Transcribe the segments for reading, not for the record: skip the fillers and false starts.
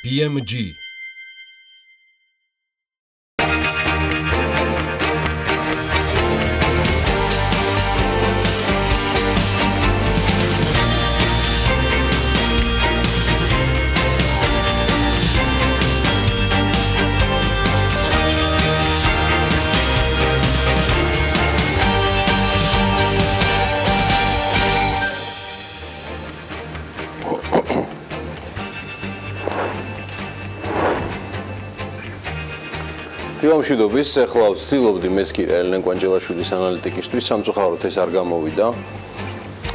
BMG Თივამშვიდობის, ახლა ვცდილობდი მეს კი ელენე კვანჯელაშვილის ანალიტიკისტვის სამწუხაროდ ეს არ გამოვიდა.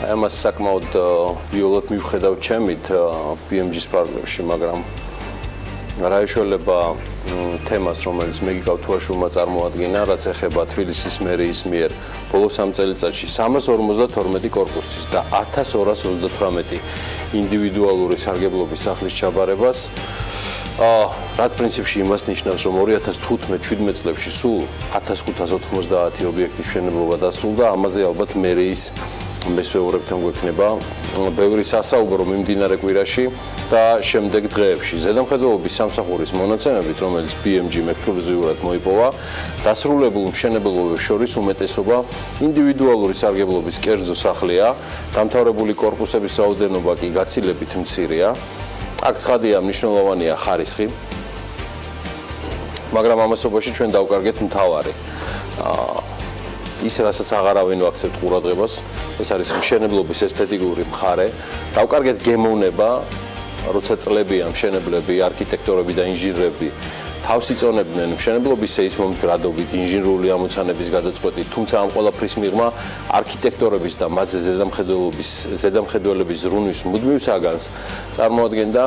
აი ამას საკმაოდ ვიოლად მივხედავ ჩემით BMG-ს პარლებში, მაგრამ რა ეშველება თემას, რომელიც მე გიგავთუაშვილმა წარმოადგინა, რაც ეხება თბილისის მერიის მიერ ბოლო 3 წელიწადში 352 კორპუსის და 1228 ინდივიდუალური სარგებლობის სახლის ჩაბარებას. რაც პრინციპში იმას ნიშნავს, რომ 2015-17 წლებში სულ 1590 ობიექტის მშენებლობა დასრულდა, ამაზე ალბათ მერიის მესვეურებთან გვექნება ბევრი სასაუბრო მიმდინარე კვირაში და შემდეგ დღეებში. ზედამხედველობის სამსახურის მონაცემებით, რომელიც BMG-მ ექსკლუზიურად მოიპოვა, დასრულებულ მშენებლობებს შორის უმეტესობა ინდივიდუალური სარგებლობის კერძო სახლია, დამთავრებული კორპუსების რაოდენობა კი გაცილებით მცირეა. აქ ცხადია მნიშვნელოვანია ხარისხი, მაგრამ ამასობაში ჩვენ დავკარგეთ მთავარი. ის რასაც აღარავინ ვაქცევთ ყურადღებას, ეს არის მშენებლობის ესთეტიკური მხარე. დავკარგეთ გემოვნება, როცა წლებია მშენებლები, არქიტექტორები და ინჟინრები თავს იწონებდნენ მშენებლობის სეისმომდგრადობით, ინჟინრული ამოცანების გადაწყვეტით, თუმცა ამ ყველაფრის მიღმა არქიტექტორების და მათზე ზედამხედველების ზრუნვის მუდმივ საგანს წარმოადგენდა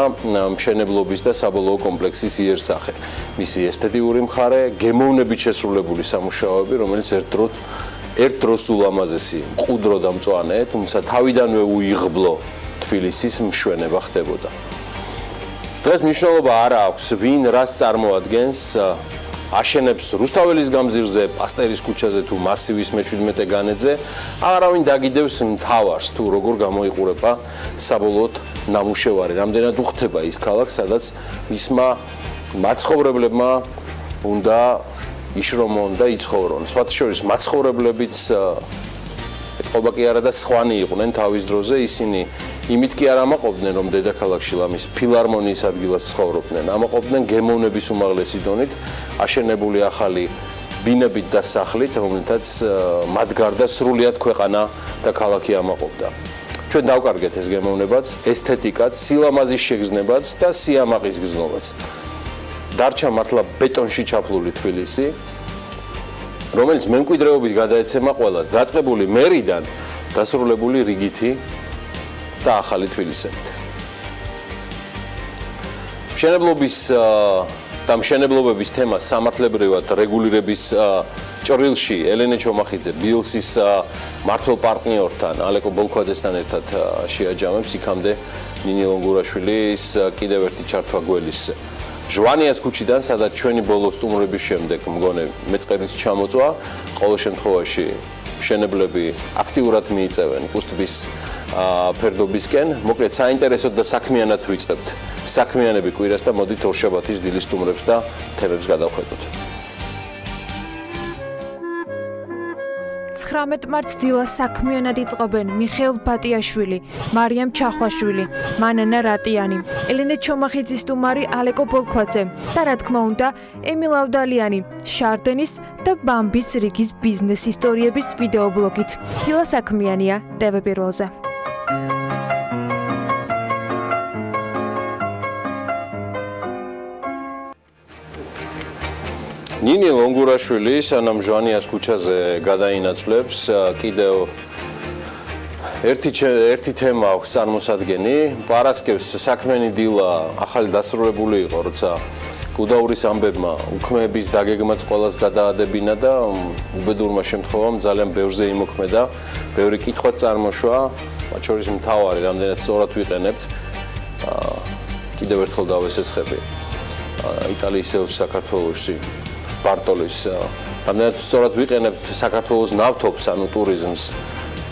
მშენებლობის და საბოლოო კომპლექსის იერსახე. მისი ესთეტიური მხარე, გემოვნებით შესრულებული სამუშაოები, რომელიც ერთ დროს ულამაზესი, მყუდრო და მწვანე, თუმცა თავიდანვე უიღბლო თბილისის მშვენება ხდებოდა. დღეს მნიშვნელობა არ აქვს, ვინ რას წარმოადგენს, აშენებს რუსთაველის გამზირზე, პასტერის ქუჩაზე თუ მასივის მე-17 განედზე, აღარავინ დაგიდევს მთავარს თუ როგორ გამოიყურება საბოლოოდ ნამუშევარი, რამდენად უხდება ის ქალაქს, სადაც მისმა მაცხოვრებლებმა უნდა იშრომონ და იცხოვრონ. სხვათა შორის მაცხოვრებლებიც ეთყობა კი არა და სხვანი იყვნენ თავის დროზე, ისინი იმით კი არ ამაყობდნენ, რომ დედაქალაქში ლამის ფილარმონიის ადგილას ცხოვრობდნენ, ამაყობდნენ გემოვნების უმაღლესი დონით, აშენებული ახალი ბინებით და სახლით, რომელთაც მათ გარდა სრულიად ქვეყანა და ქალაქი ამაყობდა. ჩვენ დავკარგეთ ეს გემოვნებაც, ესთეტიკაც, სილამაზის შეგრძნებაც და სიამაყის გზნობაც. დარჩა მართლა ბეტონში ჩაფლული თბილისი, რომელიც მემკვიდრეობით გადაეცემა ყველას, დაწყებული მერიდან, დასრულებული რიგითი და ახალი თბილისებით. მშენებლობის და მშენებლობების თემას სამართლებრივად რეგულირების ჭრილში ელენე ჩომახიძე ბილსის მართლ პარტნიორთან ალეკო ბოლქვაძესთან ერთად შეაჯამებს, იქამდე ნინი ლონგურაშვილის კიდევ ერთი ჩართვა გველის ჟვანიას ქუჩიდან, სადაც ჩვენი ბოლო სტუმრების შემდეგ მგონი მეწყერის ჩამოწვა, ყოველ შემთხვევაში მშენებლები აქტიურად მიიწევენ კუსტბის ფერდობისკენ. მოკლედ საინტერესოდ და საქმიანად ვიწყებთ საქმიანები კვირას და მოდით ორშაბათის დილის სტუმრებს და თემებს გადავხედოთ. 19 მარტს დილა საქმიანად იწყობენ მიხეილ ბატიაშვილი, მარიამ ჩახვაშვილი, მანანა რატიანი, ელენე ჩომახიძის სტუმარი ალეკო ბოლქვაძე და რა თქმა უნდა ემილ ავდალიანი, შარდენის და ბამბის რიგის ბიზნეს ისტორიების ვიდეობლოგით. დილა საქმიანია TV პირველზე. ნინი ლონგურაშვილი სანამ ჟვანიას ქუჩაზე გადაინაცვლებს, კიდევ ერთი თემა აქვს წარმოსადგენი. პარასკევს საქმიანი დილა ახალი დასრულებული იყო, როცა გუდაურის ამბებმა უქმეების დაგეგმაც ყველას გადაადებინა და უბედურმა შემთხვევამ ძალიან ბევრზე იმოქმედა, ბევრი კითხვაც წარმოშვა, მათ შორის მთავარი, რამდენად სწორად ვიყენებთ. კიდევ ერთხელ დავესესხები. იტალიის ელჩი საქართველოში ბარტოლის რამდენად სწორად ვიყენებთ საქართველოს ნავთობს, ანუ ტურიზმს,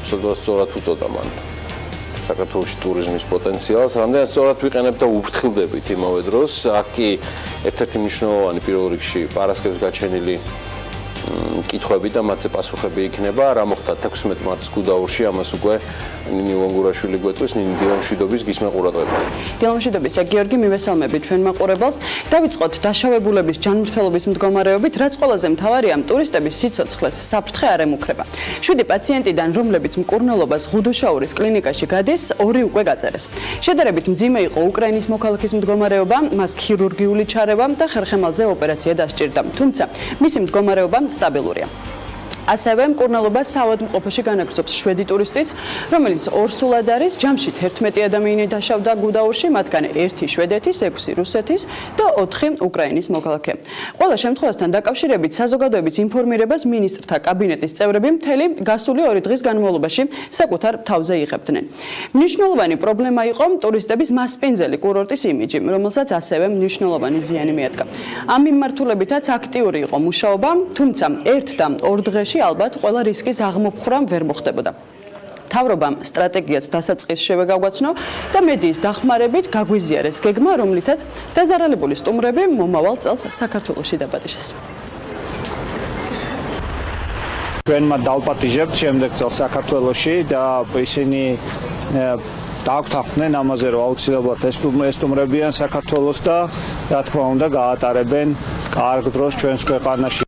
სწორად უწოდა მან. საქართველოში ტურიზმის პოტენციალს, რამდენად სწორად ვიყენებ და უფრთხილდებით იმავე დროს. აქ კი ერთ-ერთი მნიშვნელოვანი პირველ რიგში პარასკევს გაჩენილი კითხვები და მათზე პასუხები იქნება. რა მოხდა 16 მარტს გუდაურში, ამას უკვე ნინი ლონგურაშვილი გვეტყვის, ნინი დილამშვიდობის გისმენ ყურადღებით. დილამშვიდობის, გიორგი, მივესალმებით ჩვენ მაყურებელს. დავიწყოთ დაშავებულების ჯანმრთელობის მდგომარეობით, რაც ყველაზე მთავარია, ტურისტების სიცოცხლეს საფრთხე არ ემუქრება. 7 პაციენტიდან, რომლებიც მკურნალობას ღუდუშაურის კლინიკაში გადის, 2 უკვე გაწერეს. შედარებით მძიმე იყო უკრაინის მოქალაქის მდგომარეობა, მას ქირურგიული ჩარევა და ხერხემალზე ოპერაცია დასჭირდა. თუმცა მისი მდგომარეობა სტაბილურია. ასევე მკურნალობა საავადმყოფოში განაგრძობს 7 ტურისტიც, რომელიც ორსულად არის, ჯამში 11 ადამიანი დაშავდა გუდაურში, მათგან 1 შვედეთის, 6 რუსეთის და 4 უკრაინის მოქალაქე. ყველა შემთხვევასთან დაკავშირებით საზოგადოების ინფორმირებას მინისტრთა კაბინეტის წევრები მთელი გასული 2 დღის განმავლობაში საკუთარ თავზე იღებდნენ. მნიშვნელოვანი პრობლემა იყო ტურისტების მასპინძელი კურორტის იმიჯი, რომელსაც ასევე მნიშვნელოვანი ზიანი მიადგა. ამ მიმართულებითაც აქტიური იყო მუშაობა, თუმცა 1 და 2 დღეში ალბათ ყველა რისკის აღმოფხვრა ვერ მოხდებოდა. მთავრობამ სტრატეგიაც დასაწყისს შევეგავგაცნო და მედიის დახმარებით გაგვიზიარეს გეგმა, რომლითაც დაზარალებული სტუმრები მომავალ წელს საქართველოში დაბადიშეს. ჩვენმა დავპატიჟებთ შემდეგ წელს საქართველოში და ისინი დაგვთანხმდნენ ამაზე, რომ აუცილებლად ესტუმრებიან საქართველოს და რა თქმა უნდა გაატარებენ კარგ დროს ჩვენს ქვეყანაში.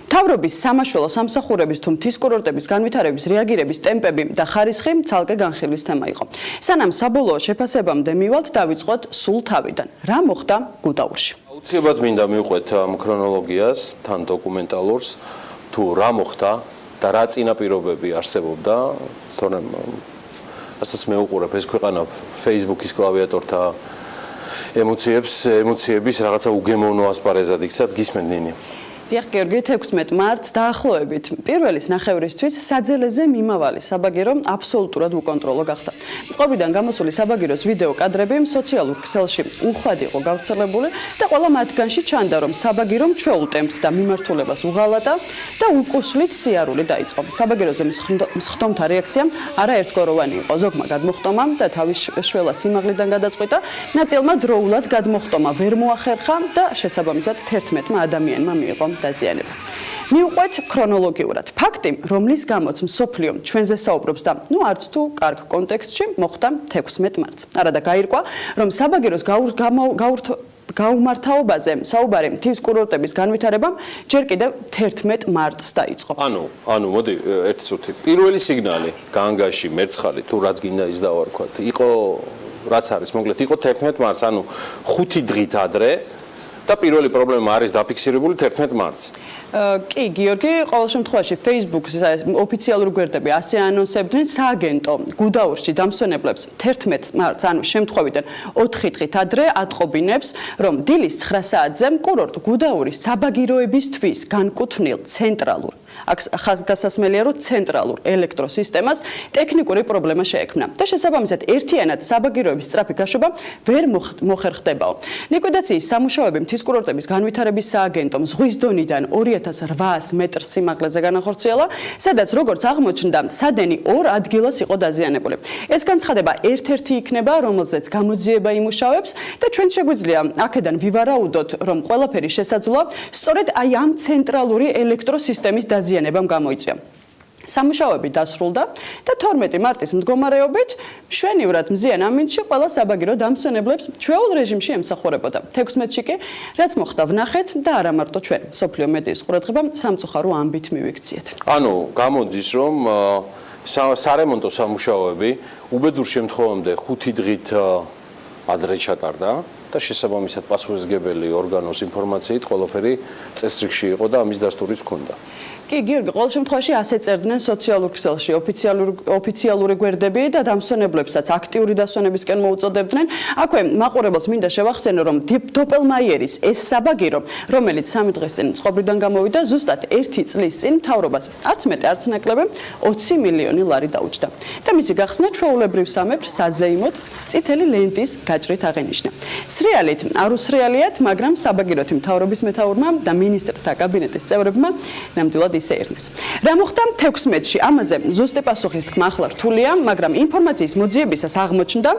მთავრობის სამაშველო სამსახურების თუ მთის კურორტების განვითარების რეაგირების ტემპები და ხარისხი ცალკე განხილვის თემა იყო. სანამ საბოლოო შეფასებამდე მივალთ, დავიწყოთ სულ თავიდან. რა მოხდა გუდაურში? აუცილებლად მინდა მივყვეთ ამ ქრონოლოგიას, თან დოკუმენტალურს, თუ რა მოხდა და რა წინაპირობები არსებობდა, თორემ რასაც მე უყურებ ეს ქვეყანა Facebook-ის კლავიატორთა ემოციების რაღაცა უგემოვნო ასპარეზად იქცათ, გისმენთ ნინი? დიახ, გიორგი, 16 მარტს დაახლოებით პირველის ნახევრისთვის საძელეზე მიმავალი საბაგირო აბსოლუტურად უკონტროლო გახდა. წყობიდან გამოსული საბაგიროს ვიდეო კადრები სოციალურ ქსელში უხვად იყო გავრცელებული და ყველა მათგანში ჩანდა, რომ საბაგირო ჩვეულ ტემპს და მიმართულებას უღალატა და უკუსლით სიარული დაიწყო. საბაგიროზე მსხდომთა რეაქცია არაერთგვაროვანი იყო. ზოგმა გადმოხტომა და თავის შველა სიმაღლიდან გადაწყვიტა, ნაწილმა დროულად გადმოხტომა ვერ მოახერხა და შესაბამისად 11 ადამიანმა მიიღო დაზიანება. მივყვეთ ქრონოლოგიურად. ფაქტი, რომლის გამოც მსოფლიო ჩვენზე საუბრობს და არც თუ კარგ კონტექსტში მოხდა 16 მარტს. არადა გაირკვა, რომ საბაგიროს გაუმართავობაზე საუბარი მთის კურორტების განვითარებამ ჯერ კიდევ 11 მარტს დაიწყო. ანუ მოდი ერთი წუთი. პირველი სიგნალი განგაში, მერცხალი თუ რაც გინდა ის დავარქვათ. იყო რაც არის, მოკლედ იყო 11 მარტს, ანუ 5 დღით ადრე. და პირველი პრობლემა არის დაფიქსირებული 11 მარტს. კი, გიორგი, ყოველ შემთხვევაში Facebook-ს ოფიციალური გვერდები ასე ანონსებდნენ, სააგენტო გუდაურში დამსვენებლებს 11 მარტს, ანუ შემთხვევიდან 4 დღით ადრე ატყობინებს, რომ დილის 9 საათზე კურორტ გუდაურის საბაგიროებისთვის განკუთვნილ ცენტრალურ ხაზგასასმელია, რომ ცენტრალურ ელექტროსისტემას ტექნიკური პრობლემა შეექმნა და შესაბამისად ერთიანად საბაგიროების სწრაფი გაშვება ვერ მოხერხდებაო. ლიკვიდაციის სამუშაოები მთის კურორტების განვითარების სააგენტომ ზღვის დონიდან 2800 მეტრს სიმაღლეზე განახორციელა, სადაც როგორც აღმოჩნდა, სადენი 2 ადგილას იყო დაზიანებული. ეს განცხადება ერთ-ერთი იქნება, რომელზეც გამოძიება იმუშავებს და ჩვენ შეგვიძლია აქედან ვივარაუდოთ, რომ ყველაფერი შესაძლოა სწორედ აი ამ ცენტრალური ელექტროსისტემის დაზიანებამ გამოიწვია. სამუშაოები დასრულდა და 12 მარტის მდგომარეობით მშვენივრად მზიან ამინდში ყველა საბაგირო დამსვენებლებს ჩვეულ რეჟიმში ემსახურებოდა. 16-ში კი რაც მოხდა ვნახეთ და არა მარტო ჩვენ, სოფლიო მედიის ყურადღებამ სამწუხარო ამბით მივიქციეთ. ანუ გამოდის, რომ სარემონტო სამუშაოები უბედურ შემთხვევამდე 5 დღით ადრე ჩატარდა და შესაბამისად პასუხისმგებელი ორგანოს ინფორმაციით ყველაფერი წესრიგში იყო და ამის დასტურიც ჰქონდა. კი, გიორგი, ყოველ შემთხვევაში ასე წერდნენ სოციალურ ქსელში ოფიციალური გვერდები და დამსვენებლებსაც აქტიური დასვენებისკენ მოუწოდებდნენ. აქვე მაყურებელს მინდა შევახსენო, რომ დოპელმაიერის ეს საბაგირო, რომელიც 3 დღის წინ წყობრიდან გამოვიდა, ზუსტად 1 წლის წინ მთავრობას არც მეტი, არც ნაკლები 20 მილიონი ლარი დაუჭდა. და მისი გახსნა ჩვეულებრივ სამეფს საზეიმოდ წითელი ლენტის გაჭრით აღენიშნა. სრიალით არ უსრიალიათ, მაგრამ საბაგიროთი მთავრობის მეთაურმა და მინისტრთა კაბინეტის წევრებმა ნამდვილად ისეირნეს. რა მოხდა 16-ში? ამაზე ზუსტი პასუხის თქმა ახლა რთულია, მაგრამ ინფორმაციის მოძიებისას აღმოჩნდა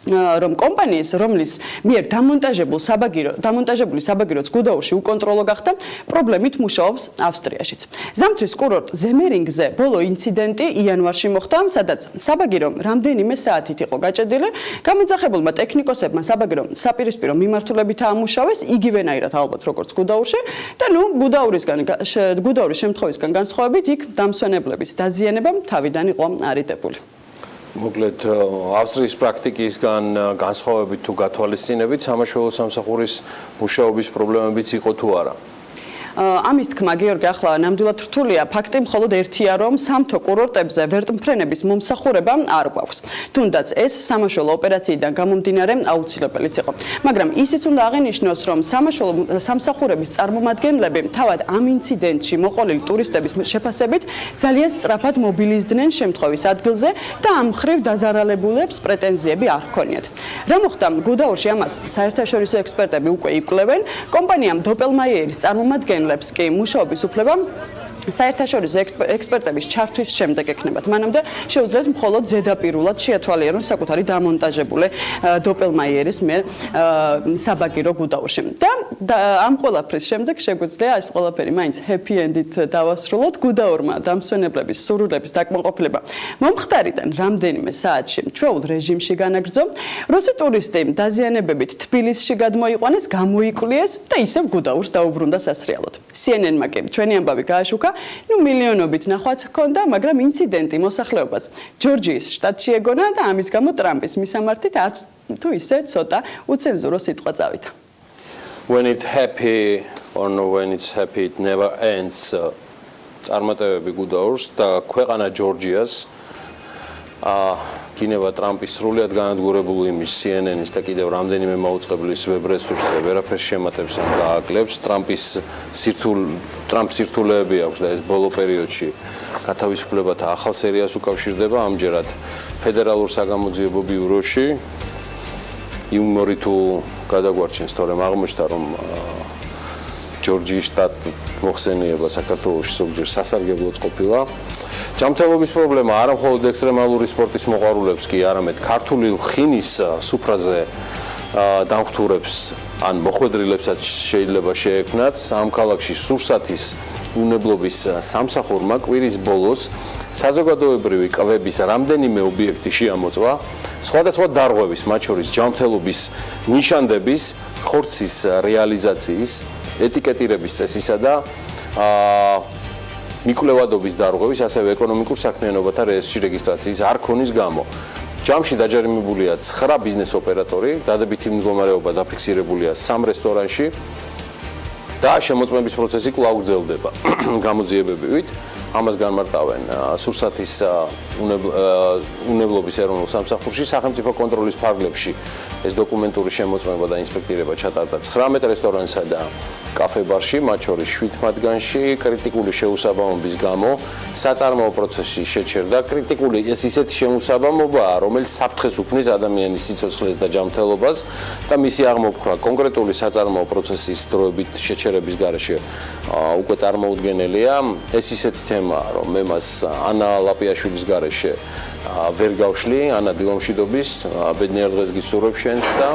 რომ კომპანიის, რომლის მიერ დამონტაჟებული საბაგიროც გუდაურში უკონტროლო გახდა, პრობლემით მუშაობს ავსტრიაშიც. ზამთრის კურორტ ზემერინგზე ბოლო ინციდენტი იანვარში მოხდა, სადაც საბაგირო რამდენიმე საათით იყო გაჭედილი. გამოძახებულმა ტექნიკოსებმა საბაგირო საპირისპირო მიმართულებით აამუშავეს, იგივენაირად ალბათ როგორც გუდაურში და გუდაურის შემთხვევისგან განსხვავებით იქ დამსვენებლების დაზიანება თავიდან იყო არიდებული. მოკლედ ავსტრიის პრაქტიკისგან განსხვავებით თუ გათვალისწინებით სამაშველო სამსახურის მუშაობის პრობლემებიც იყო თუ არა? ამის თქმა გიორგი ახლა ნამდვილად რთულია. ფაქტი მხოლოდ ერთია, რომ სამთო კურორტებზე ვერტმფრენების მომსახურება არ გვაქვს. თუნდაც ეს სამაშველო ოპერაციიდან გამომდინარე აუცილებელიც იყო. მაგრამ ისიც უნდა აღინიშნოს, რომ სამაშველო სამსახურების წარმომადგენლები თავად ამ ინციდენტში მოყოლილი ტურისტების შეფასებით ძალიან სწრაფად მობილიზდნენ შემთხვევის ადგილზე და ამ მხრივ დაზარალებულებს პრეტენზიები არ ჰქონიათ. რა მოხდა გუდაურში, ამას საერთაშორისო ექსპერტები უკვე იკვლევენ. კომპანიამ დოპელმაიერის წარმომადგენლებს კი მუშაობის უფლება საერთაშორისო ექსპერტების ჩართვის შემდეგ ექნებათ. მანამდე შეუძლიათ მხოლოდ ზედაპირულად შეათვალიერონ საკუთარი დამონტაჟებული დოპელმაიერის მიერ საბაგირო გუდაურში. და ამ ყველაფრის შემდეგ შეგვიძლია ეს ყველაფერი მაინც ჰეპი ენდით დავასრულოთ. გუდაურმა დამსვენებლების სურვილების დაკმაყოფილება მომხდარიდან რამდენიმე საათში ჩვეულ რეჟიმში განაგრძო. რუსი ტურისტი დაზიანებებით თბილისში გადმოიყვანეს, გამოიკვლიეს და ისევ გუდაურს დაუბრუნდა სასრიალოდ. CNN-მა კი ჩვენი ამბავი გააშუქა. მილიონობით ნახვაც ჰქონდა, მაგრამ ინციდენტი მოსახლეობას ჯორჯიის შტატში ეგონა და ამის გამო ტრამპის მისამართით არც თუ ისე ცოტა უცენზურო სიტყვა წავიდა. When it's happy or no when it's happy it never ends. წარმატებები გუდაურს და ქვეყანა ჯორჯიას კინება ტრამპის სრულიად განადგურებული იმის CNN-ის და კიდევ რამდენიმე მაუწყებლის ვებრესურსზე ვერაფერს შემატებს ან დააკლებს. ტრამპს სირთულეები აქვს და ეს ბოლო პერიოდში გათავისუფლებათა ახალ სერიას უკავშირდება. ამჯერად ფედერალურ საგამოძიებო ბიუროში იუმორი თუ გადაგვარჩენს, თორემ აღმოჩნდა, რომ ჯორჯიის შტატ მოხსენიება საქართველოში ზოგჯერ სასარგებლოც ყოფილა. ჯანმრთელობის პრობლემა არა მხოლოდ ექსტრემალური სპორტის მოყვარულებს კი, არამედ ქართული ლხინის სუფრაზე დამხტურებს ან მოხვედრილებსაც შეიძლება შეექმნათ. ამ ქალაქში სურსათის უნებლობის სამსახურმა კვირის ბოლოს საზოგადოებრივი კვების რამდენიმე ობიექტი შეამოწვა. სხვადასხვა დარღვევის, მათ შორის ჯანმრთელობის ნიშანდების, ხორცის რეალიზაციის, ეტიკეტირების წესისა და მიკვლევადობის დარღვევის, ასევე ეკონომიკურ საქმიანობათა რეესტრში რეგისტრაციის არ ქონის გამო. ჯამში დაჯერიმებულია 9 ბიზნეს ოპერატორი, დადებითი მდგომარეობა დაფიქსირებულია 3 რესტორანში და შემოწმების პროცესი კვლავ გრძელდება. გამოძიებებით ამას განმარტავენ სურსათის უნებლობის ეროვნულ სამსახურში, სახელმწიფო კონტროლის ფარგლებში ეს დოკუმენტური შემოწმება და ინსპექტირება ჩატარდა 19 რესტორანსა და კაფე-ბარში, მათ შორის 7 მათგანში. კრიტიკული შეუსაბამობის გამო საწარმოო პროცესი შეჩერდა. კრიტიკული ეს ისეთი შეუსაბამობაა, რომელიც საფრთხეს უქმნის ადამიანის სიცოცხლეს და ჯანმრთელობას და მისი აღმოფხვრა კონკრეტული საწარმოო პროცესის დროებით შეჩერების გარეშე უკვე წარმოუდგენელია. ეს ისეთი თემაა, რომ მე მას ანა ლაპიაშვილის გარეშე ვერ გავშლი, ანა დილამშვიდობის, ბედნიერ დღეს გისურვებ შენს და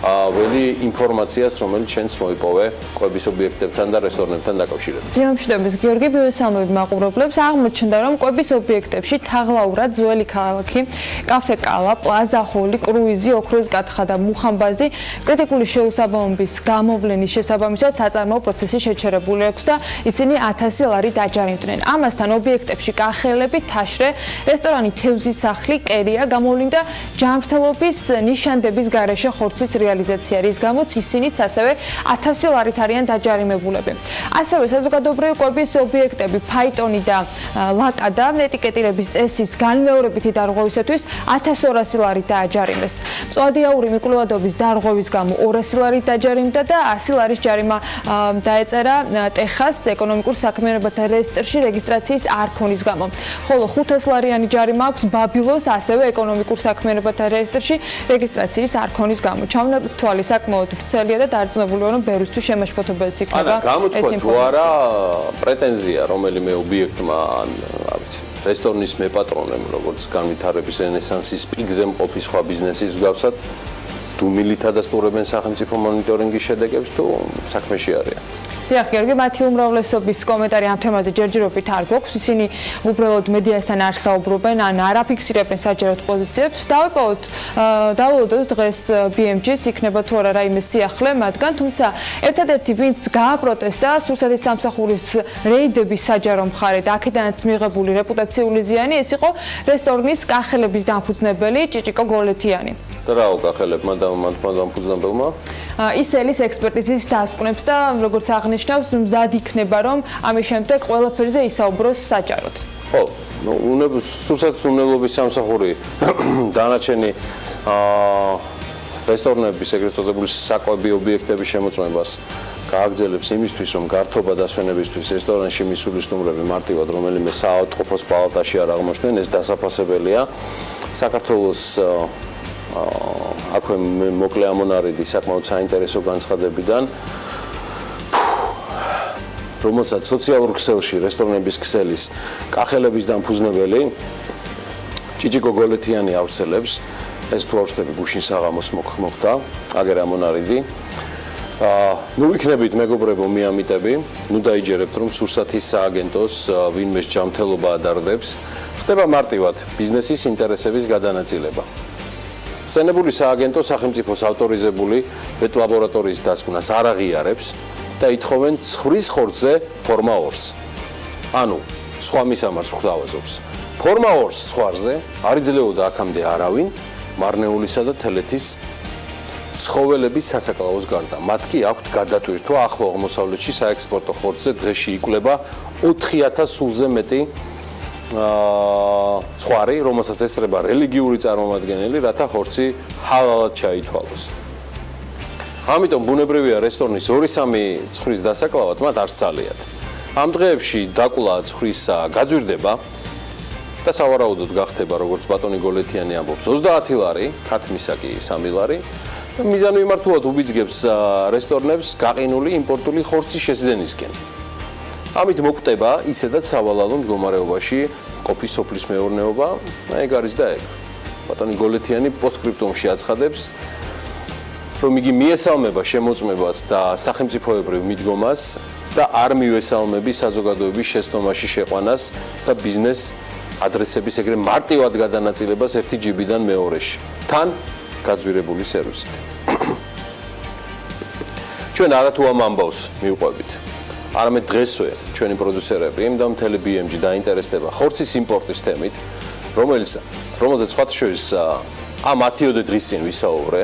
ველი ინფორმაციას, რომელიც შენს მოიპოვე კვების ობიექტებთან და რესტორნებთან დაკავშირებით. დილამშვიდობის გიორგი, ბიოსამები მაყურებლებს აღმოჩნდა, რომ კვების ობიექტებში თაღლაურად ძველი ქალაქი, კაფე კალა, პლაზა ჰოლი, კრუიზი, ოქროს გათხა და მუხამბაზი კრიტიკული შეუსაბამობის გამოვლენის შესაბამისად საწარმოო პროცესი შეჩერებული აქვს და ისინი 1000 ლარი დაჯარიმდნენ. ამასთან ობიექტებში კახელები, თაშრე, რესტორანი თევზის სახლი, კერია გამოვლინდა ჯანმრთელობის ნიშანდების გარეშე ხორცის რეალიზაცია, რის გამოც ისინიც ასევე 1000 ლარით არიან დაჯარიმებულები. ასევე საზოგადოებრივი კვების ობიექტები ფაიტონი და ლაკადა ეტიკეტირების წესის განმეორებითი დარღვევისათვის 1200 ლარით დააჯარიმეს. მწვადიაური მიკვლევადობის დარღვევის გამო 200 ლარით დაჯარიმდა და 100 ლარის ჯარიმა დაეწერა ტეხას ეკონომიკურ საქმიანობათა რეესტრში რეგისტრაციის არ ქონის გამო. ხოლო 500 ლარიანი ჯარიმა აქვს ბაბილოს ასევე ეკონომიკურ საქმიანობათა რეესტრში რეგისტრაციის არ ქონის გამო. გამონათვალი საკმაოდ ვრცელია და დარწმუნებულია რომ ბერისთვის შემაშფოთებელიც იქნება ეს გამოთქვა თუ ინფორმაცია. არა პრეტენზია რომელიმე ობიექტმა ან რა ვიცი რესტორნის მეპატრონემ როგორც განვითარების რენესანსის პიკზე მყოფი სხვა ბიზნესის მსგავსად დუმილით ადასტურებენ სახელმწიფო მონიტორინგის შედეგებს თუ საქმეში არიან. დიახ, გიორგი, მათი უმრავლესობის კომენტარი ამ თემაზე ჯერჯერობით არ გვაქვს. ისინი უბრალოდ მედიასთან არ საუბრობენ, ან არ აფიქსირებენ საჯაროდ პოზიციებს. დავუვადოთ დღეს BMG-ს იქნება თუ არა რაიმე სიახლე მათგან, თუმცა ერთადერთი ვინც გააპროტესტა სურსათის სამსახურის რეიდების საჯარო მხარე და აქედანაც მიღებული რეპუტაციული ზიანი, ეს იყო რესტორნის კახელების დამფუძნებელი ჭიჭიკო გოლეთიანი. და რა უკახელებმა დამფუძნებელმა? ის ელის ექსპერტიზის დასკვნებს და როგორც აღნიშნავს, მზად იქნება რომ ამის შემდეგ ყველაფერზე ისაუბროს საჯაროდ. ხო, სურსათის უნელობის სამსახური დანარჩენი რესტორნების ეგრეთ წოდებული საკვები ობიექტების შემოწმებას გააგრძელებს იმისთვის, რომ გართობა დასვენებისთვის რესტორანში მისული სტუმრები მარტივად რომელიმე საავადმყოფოს პალატაში არ აღმოჩნდნენ, ეს დასაფასებელია. საქართველოს აქვე მოკლე ამონარიდი საკმაოდ საინტერესო განცხადებიდან, რომელსაც სოციალურ ქსელში რესტორნების ქსელის კახელების დამფუძნებელი ჭიჭიკო გოლეთიანი ავრცელებს. ეს თუ ავშთები გუშინ საღამოს მოხდა, აგერ ამონარიდი. ნუ იქნებით მეგობრებო მიამიტები, ნუ დაიჯერებთ რომ სურსათის სააგენტოს ვინმე ჯანმრთელობა ადარდებს, ხდება მარტივად ბიზნესის ინტერესების გადანაწილება. სენებული სააგენტო სახელმწიფოს ავტორიზებული ვეტლაბორატორიის დასკვნას არ აღიარებს და ითხოვენ ცხვრის ხორცზე ფორმა 2-ს. ანუ სხვა მისამართს გვთავაზობს. ფორმა 2-ს ცხვარზე არ იძლეოდა აქამდე არავინ მარნეულისა და თელეთის ცხოველების სასაკლაოს გარდა. მათ კი აქვთ გადატვირთვა ახლო აღმოსავლეთში საექსპორტო ხორცზე დღეში იკვლება 4000 სულზე მეტი ცხვარი, რომელსაც ესწრება რელიგიური წარმომადგენელი, რათა ხორცი ჰალალად ჩაითვალოს. ამიტომ ბუნებრივია რესტორნის 2-3 ცხვრის დასაკლავად მათ არ სცალიათ. ამ დღეებში დაკლა ცხვრის გაძვირდება და სავარაუდოდ გახდება, როგორც ბატონი გოლეთიანი ამბობს, 30 ლარი, ქათმისა კი 3 ლარი. და მიზანმიმართულად უბიძგებს რესტორნებს გაყინული იმპორტული ხორცის შესძენისკენ. ამით მოკვდება ისედაც სავალალო მდგომარეობაში ყოფის სოფლის მეურნეობა, ეგ არის და ეგ. ბატონი გოლეთიანი პოსტსკრიპტუმში აცხადებს, რომ იგი მიესალმება შემოწმებას და სახელმწიფოებრივ მიდგომას და არ მიესალმების საზოგადოების შეცდომაში შეყვანას და ბიზნეს ადრესების ეგრე მარტივად გადანაწილებას ერთი ჯიბიდან მეორეში. თან გაძვირებული სერვისით. ჩვენ არათუ ამ ამბავს მივყვებით. არამედ დღესვე ჩვენი პროდიუსერები და მთელი BMG დაინტერესდება ხორცის იმპორტის თემით, რომელზეც სხვათა შორის ამ 10 დღის წინ ვისაუბრე.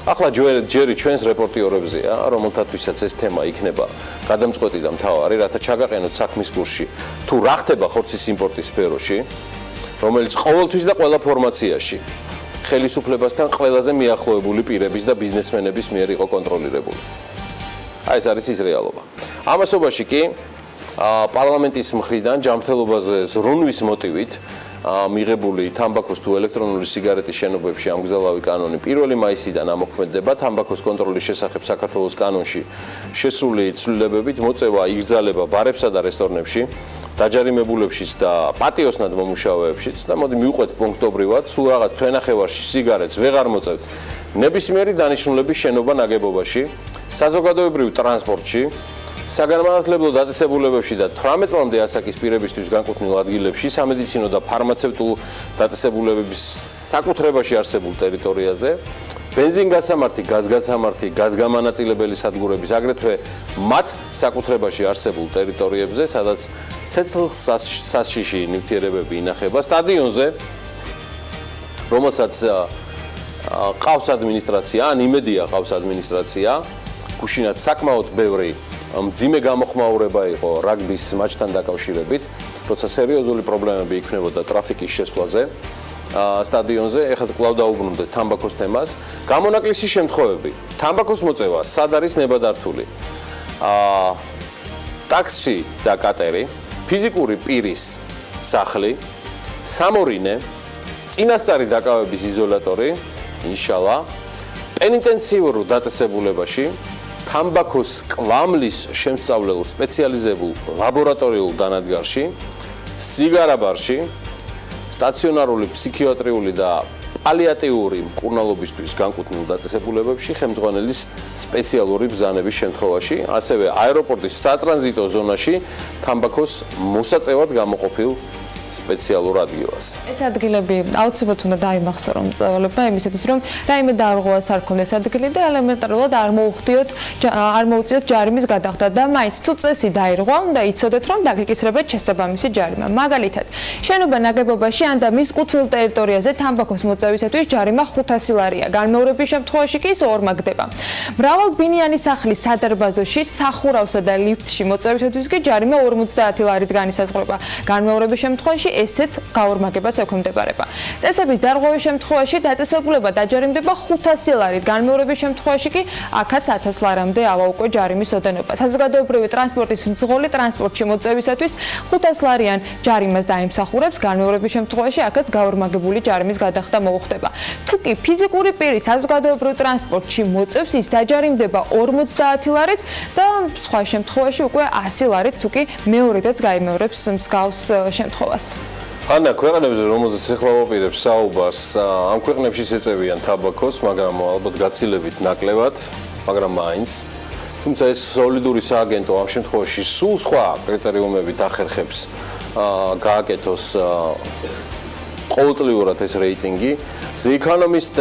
ახლა ჯერი ჩვენს რეპორტიორებზეა, რომელთათვისაც ეს თემა იქნება გადამწყვეტი და მთავარი, რათა ჩაგაყენოთ საქმის კურსში თუ რა ხდება ხორცის იმპორტის სფეროში, რომელიც ყოველთვის და ყველა ფორმაციაში ხელისუფლებასთან ყველაზე მიახლოებული პირების და ბიზნესმენების მიერ იყო კონტროლირებული. აი ეს არის ის რეალობა. ამასობაში კი პარლამენტის მხრიდან ჯანმრთელობაზე ზრუნვის მოტივით მიღებული თამბაქოს თუ ელექტრონული სიგარეტის შენობებში ამგზავრავი კანონი 1 მაისიდან ამოქმედდება. თამბაქოს კონტროლის შესახებ საქართველოს კანონში შესული ცვლილებებით მოწევა იგრძალება ბარებსა და რესტორნებში, დაჯარიმებულებშიც და პატიოსნად მომუშავეებშიც და მოდი მივყვეთ პუნქტობრივად, სულ რაღაც თვენახევარში სიგარეტს ვეღარ მოწევთ ნებისმიერი დანიშნულების შენობა ნაგებობაში, საზოგადოებრივ ტრანსპორტში, საგანმანათლებლო დაწესებულებებში და 18 წლამდე ასაკის პირებისთვის განკუთვნილ ადგილებში, სამედიცინო და ფარმაცევტულ დაწესებულებების საკუთრებაში არსებულ ტერიტორიაზე, ბენზინგასამართი, გაზგასამართი, გაზგამანაწილებელი სადგურების, აგრეთვე მათ საკუთრებაში არსებულ ტერიტორიებზე, სადაც ცეცხლსაშიში ნივთიერებები ინახება, სტადიონზე, რომელსაც ყავს ადმინისტრაცია, ან იმედია ყავს ადმინისტრაცია, გუშინაც საკმაოდ ბევრი მძიმე გამოხმაურება იყო რაგბის მატჩთან დაკავშირებით, როცა სერიოზული პრობლემები იქნებოდა ტრაფიკის შესვლაზე სტადიონზე, ეხლა კვლავ დაუბრუნდეთ თამბაქოს თემას. გამონაკლისი შემთხვევები. თამბაქოს მოწევა სად არის ნებადართული? ტაქსი და კატერი, ფიზიკური პირის სახლი, სამორინე, წინასწარი დაკავების იზოლატორი, ინშალა, პენიტენციურ დაწესებულებაში თამბაქოს კვამლის შემსწავლელ სპეციალიზებულ ლაბორატორიულ დანადგარში, სიგარაბარში, სტაციონარული ფსიქიატრიული და პალიატიური მკურნალობისთვის განკუთვნილ დაწესებულებებში ხელმძღვანელის სპეციალური ბრძანების შემთხვევაში, ასევე აეროპორტის სატრანზიტო ზონაში თამბაქოს მოსაწევად გამოყოფილ სპეციალურ ადგილას. ეს ადგილები აუცილებლად უნდა დაიმახსოვროს მწვაველებმა იმისათვის, რომ რაიმე დარღვევას არ ქონდეს ადგილი და ელემენტარულად არ მოუწიოთ ჯარიმის გადახდა და მაინც თუ წესი დაირღვა, უნდა იცოდეთ, რომ დაგეკისრებათ შესაბამისი ჯარიმა. მაგალითად, შენობა ნაგებობაში ან და მის კუთვნილ ტერიტორიაზე თამბაქოს მოწევისათვის ჯარიმა 500 ლარია. განმეორების შემთხვევაში კი ის ორმაგდება. მრავალბინიანი სახლის სადარბაზოში, სახურავსა და ლიფტში მოწევისათვის კი ჯარიმა 50 ლარით განისაზღვრება. განმეორების შემთხვევაში ესეც გაორმაგებას ექვემდებარება. წესების დარღვევის შემთხვევაში დაწესებულება დაჯარიმდება 500 ლარით, განმეორების შემთხვევაში კი აქაც 1000 ლარამდე ავა უკვე ჯარიმის ოდენობა. საზოგადოებრივი ტრანსპორტის მძღოლი ტრანსპორტში მოწევისათვის 500 ლარიან ჯარიმას დაიმსახურებს, განმეორების შემთხვევაში აქაც გაორმაგებული ჯარიმის გადახდა მოუხდება. თუ კი ფიზიკური პირი საზოგადოებრივ ტრანსპორტში მოწევს, ის დაჯარიმდება 50 ლარით და სხვა შემთხვევაში უკვე 100 ლარით, თუ კი მეორედაც გაიმეორებს მსგავს შემთხვევას. ანა, ქვეყნებზე, რომელზეც ახლა ვაპირებ საუბარს, ამ ქვეყნებში ეწევიან თამბაქოს, მაგრამ ალბათ გაცილებით ნაკლებად, მაგრამ მაინც. თუმცა ეს სოლიდური სააგენტო ამ შემთხვევაში სულ სხვა კრიტერიუმებით ახერხებს გააკეთოს ყოველწლიურად ეს რეიტინგი. The Economist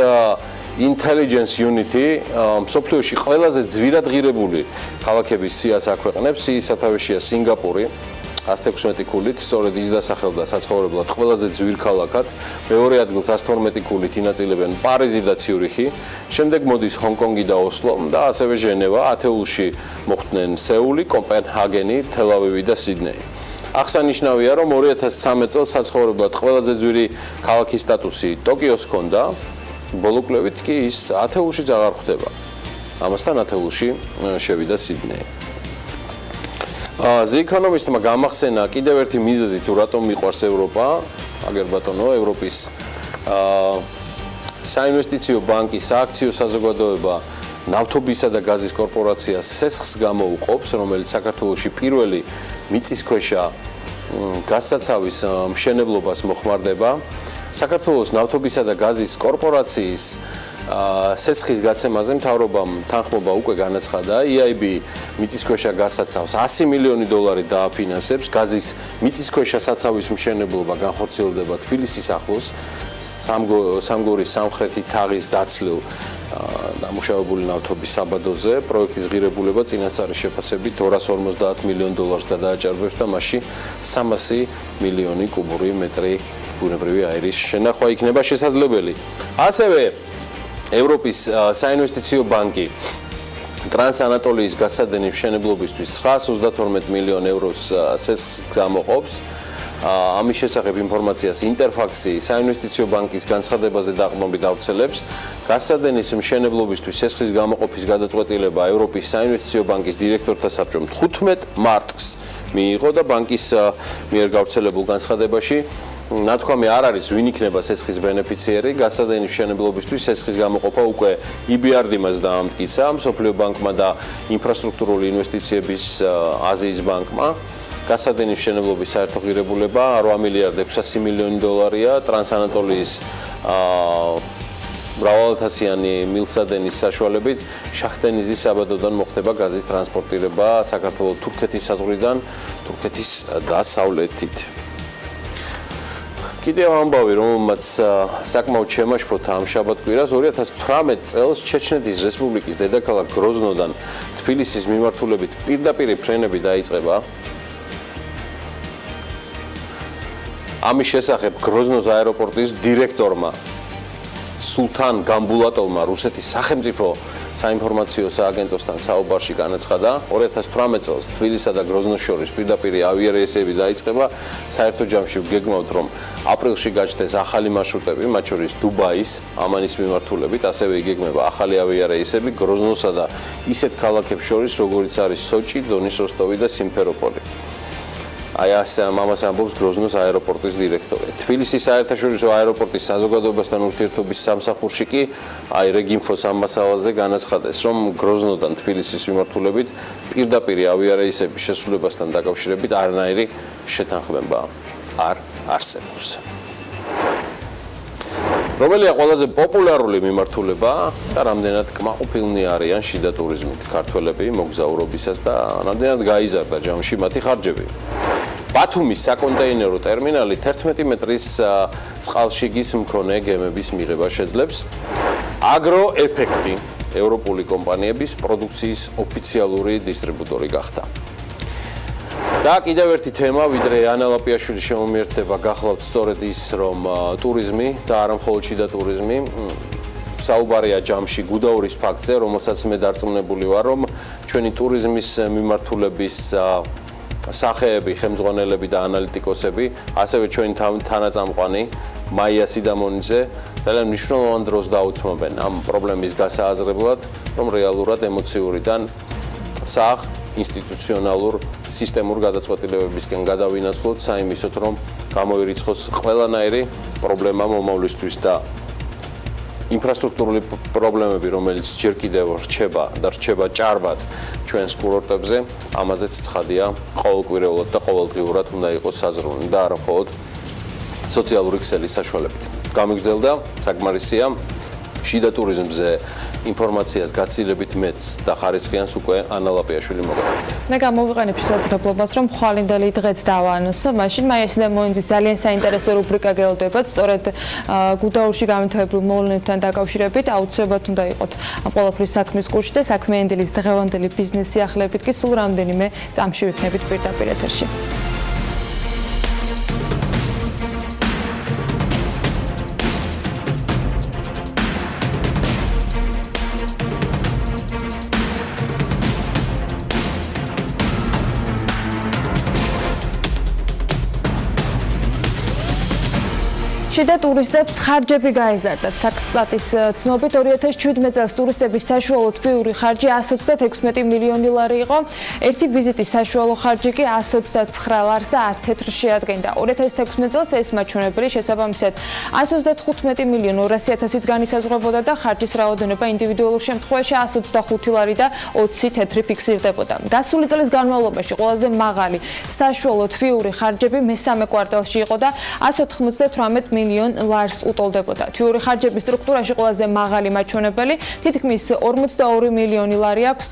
Intelligence Unity მსოფლიოში ყველაზე ძვირად ღირებული ქალაქების სიას აქვეყნებს. ის სათავეშია სინგაპური 116 ქულით, სწორედ ის დასახელდა საცხოვრებლად ყველაზე ძვირ ქალაქად. მეორე ადგილს 112 ქულით ინაწილებენ პარიზი და ციურიხი. შემდეგ მოდის ჰონკონგი და ოსლო და ასევე ჟენევა. ათეულში მოხვდნენ სეული, კოპენჰაგენი, თელ-ავივი და სიდნეი. აღსანიშნავია, რომ 2013 წელს საცხოვრებლად ყველაზე ძვირი ქალაქის სტატუსი ტოკიოს ჰქონდა. ბოლო კვლევით კი ის ათეულშიც აღარ ხვდება. ამასთან ათეულში შევიდა სიდნეი. The Economist-მა გამახსენა კიდევ ერთი მიზეზი თუ რატომ მიყვარს ევროპა, აგერ ბატონო, ევროპის საინვესტიციო ბანკი, სააქციო საზოგადოება ნავთობისა და გაზის კორპორაციას სესხს გამოუყოფს, რომელიც საქართველოში პირველი მიწისქვეშა გაზსაცავის მშენებლობას მოხმარდება. საქართველოს ნავთობისა და გაზის კორპორაციის სესხის გაცემაზე მთავრობამ თანხმობა უკვე განაცხადა. EIB მიწისქვეშა გაზსაცავს 100 მილიონი დოლარი დააფინანსებს. გაზის მიწისქვეშა საცავის მშენებლობა განხორციელდება თბილისის ახლოს, სამგორის სამხრეთი თაღის დაცლილ დამუშავებული ნავთობის საბადოზე. პროექტის ღირებულება წინასწარი შეფასებით 250 მილიონ დოლარს გადააჭარბებს და მასში 300 მილიონი კუბური მეტრი ბუნებრივი აირის შენახვა იქნება შესაძლებელი. ასევე ევროპის საინვესტიციო ბანკი ტრანსანატოლიის გასადენის მშენებლობისთვის 932 მილიონ ევროს სესხს გამოყოფს. ამის შესახებ ინფორმაციას ინტერფაქსი საინვესტიციო ბანკის განცხადებაზე დაყრდნობით ავრცელებს. გასადენის მშენებლობისთვის სესხის გამოყოფის გადაწყვეტილება ევროპის საინვესტიციო ბანკის დირექტორთა საბჭომ 15 მარტს მიიღო და ბანკის მიერ გავრცელებულ განცხადებაში ნათქვამი არ არის, ვინ იქნება სესხის ბენეფიციერი. გასადენის მშენებლობისთვის სესხის გამოყოფა უკვე EBRD-მას დაამტკიცა, მსოფლიო ბანკმა და ინფრასტრუქტურული ინვესტიციების აზიის ბანკმა. გასადენის მშენებლობის საერთო ღირებულება 8 მილიარდ 600 მილიონი დოლარია. ტრანსანატოლიის მრავალათასიანი მილსადენის საშუალებით შახტენიზის საბადოდან მოხდება გაზის ტრანსპორტირება საქართველოს თურქეთის საზღვრიდან თურქეთის დასავლეთით. კიდევ ამბავი, რომელმაც საკმაოდ შემაშფოთა ამ შაბათ-კვირას, 2018 წელს ჩეჩნეთის რესპუბლიკის დედაქალაქ გროზნოდან თბილისის მიმართულებით პირდაპირი ფრენები დაიწყება. ამის შესახებ გროზნოს აეროპორტის დირექტორმა სულთან გამბულატოვმა რუსეთის სახელმწიფო საინფორმაციო სააგენტოსთან საუბარში განაცხადა, 2018 წელს თბილისსა და გროზნოს შორის პირდაპირი ავიარეისები დაიწყება. საერთო ჯამში ვგეგმავთ, რომ აპრილში გაჩნდეს ახალი მარშრუტები, მათ შორის დუბაის, ამანის მიმართულებით, ასევე იგეგმება ახალი ავიარეისები გროზნოსა და ისეთ ქალაქებს შორის, როგორიც არის სოჭი, დონის როსტოვი და სიმფეროპოლი. აი ამას ამბობს გროზნოს აეროპორტის დირექტორი. თბილისის საერთაშორისო აეროპორტის საზოგადოებასთან ურთიერთობის სამსახურში კი აი რეგინფოს ამ მასალაზე განაცხადეს, რომ გროზნოდან თბილისის მიმართულებით პირდაპირ ავიარეისების შესრულებასთან დაკავშირებით არანაირი შეთანხმება არ არსებობს. რომელია ყველაზე პოპულარული მიმართულება და რამდენად კმაყოფილნი არიან შიდა ტურიზმით ქართველები მოგზაურობისას და რამდენად გაიზარდა ჯამში მათი ხარჯები. ბათუმის საკონტეინერო ტერმინალი 11 მეტრის წყალშიგის მქონე გემების მიღება შეძლებს. აგროეფექტი ევროპული კომპანიების პროდუქციის ოფიციალური დისტრიბუტორი გახდა. და კიდევ ერთი თემა, ვიდრე ანა ლაპიაშვილის შემომიერდება გახლავთ სწორედ ის, რომ ტურიზმი და არა მხოლოდ შიდა ტურიზმი საუბარია ჯამში გუდაურის ფაქტზე, რომელსაც მე დარწმუნებული ვარ, რომ ჩვენი ტურიზმის მიმართულების სახეები, ხელმძღვანელები და ანალიტიკოსები, ასევე ჩვენი თანაწამყვანი მაია სიდამონიძე ძალიან მნიშვნელოვან დროს დაუთმობენ ამ პრობლემის გასააზრებლად, რომ რეალურად ემოციურიდან ინსტიტუციონალურ სისტემურ გადაწყვეტილებებისკენ გადავინაცვლოთ საიმისოდ, რომ გამოირიცხოს ყველანაირი პრობლემა მომავლისთვის და ინფრასტრუქტურული პრობლემები, რომელიც ჯერ კიდევ რჩება ჭარბად ჩვენს კურორტებზე, ამაზეც ცხადია ყოველკვირეულად და ყოველდღიურად უნდა იყოს საზრუნი და არა მხოლოდ სოციალური ქსელის საშუალებით. გამიგრძელდა საკმარისია შიდა ტურიზმზე ინფორმაციას გაცილებით მეც და ხარისხიანს უკვე ანა ლაპიაშვილი მოგაქვთ. მე გამოვიყენებ შესაძლებლობას, რომ ხვალინდელი დღეც დავაანონსო, მაშინ მაია სიდამონიძის ძალიან საინტერესო რუბრიკა გელოდებათ, სწორედ გუდაურში გამართებულ მოვლენებთან დაკავშირებით აუცილებლად უნდა იყოთ ამ ყველაფრის საქმის კურსში და საქმიანი დილის დღევანდელი ბიზნეს სიახლეებით კი სულ რამდენიმე წამში ვიქნებით პირდაპირ ეთერში. შიდა ტურისტებს ხარჯები გაეზარდათ. საკრატის ცნობით 2017 წელს ტურისტების საშუალო თვიური ხარჯი 136 მილიონი ლარი იყო. ერთი ვიზიტის საშუალო ხარჯი კი 129 ლარს და 10 თეთრს შეადგენდა. 2016 წელს ეს მაჩვენებელი შესაბამისად 135 მილიონ 200.000-ით განისაზღვრებოდა და ხარჯის რაოდენობა ინდივიდუალურ შემთხვევაში 125 ლარი და 20 თეთრი ფიქსირდებოდა. გასული წლის განმავლობაში ყველაზე მაღალი საშუალო თვიური ხარჯები მესამე კვარტალში იყო და 198 მილიონ ლარს უტოლდებოდა. თვიური ხარჯების სტრუქტურაში ყველაზე მაღალი მაჩვენებელი თითქმის 42 მილიონი ლარი აქვს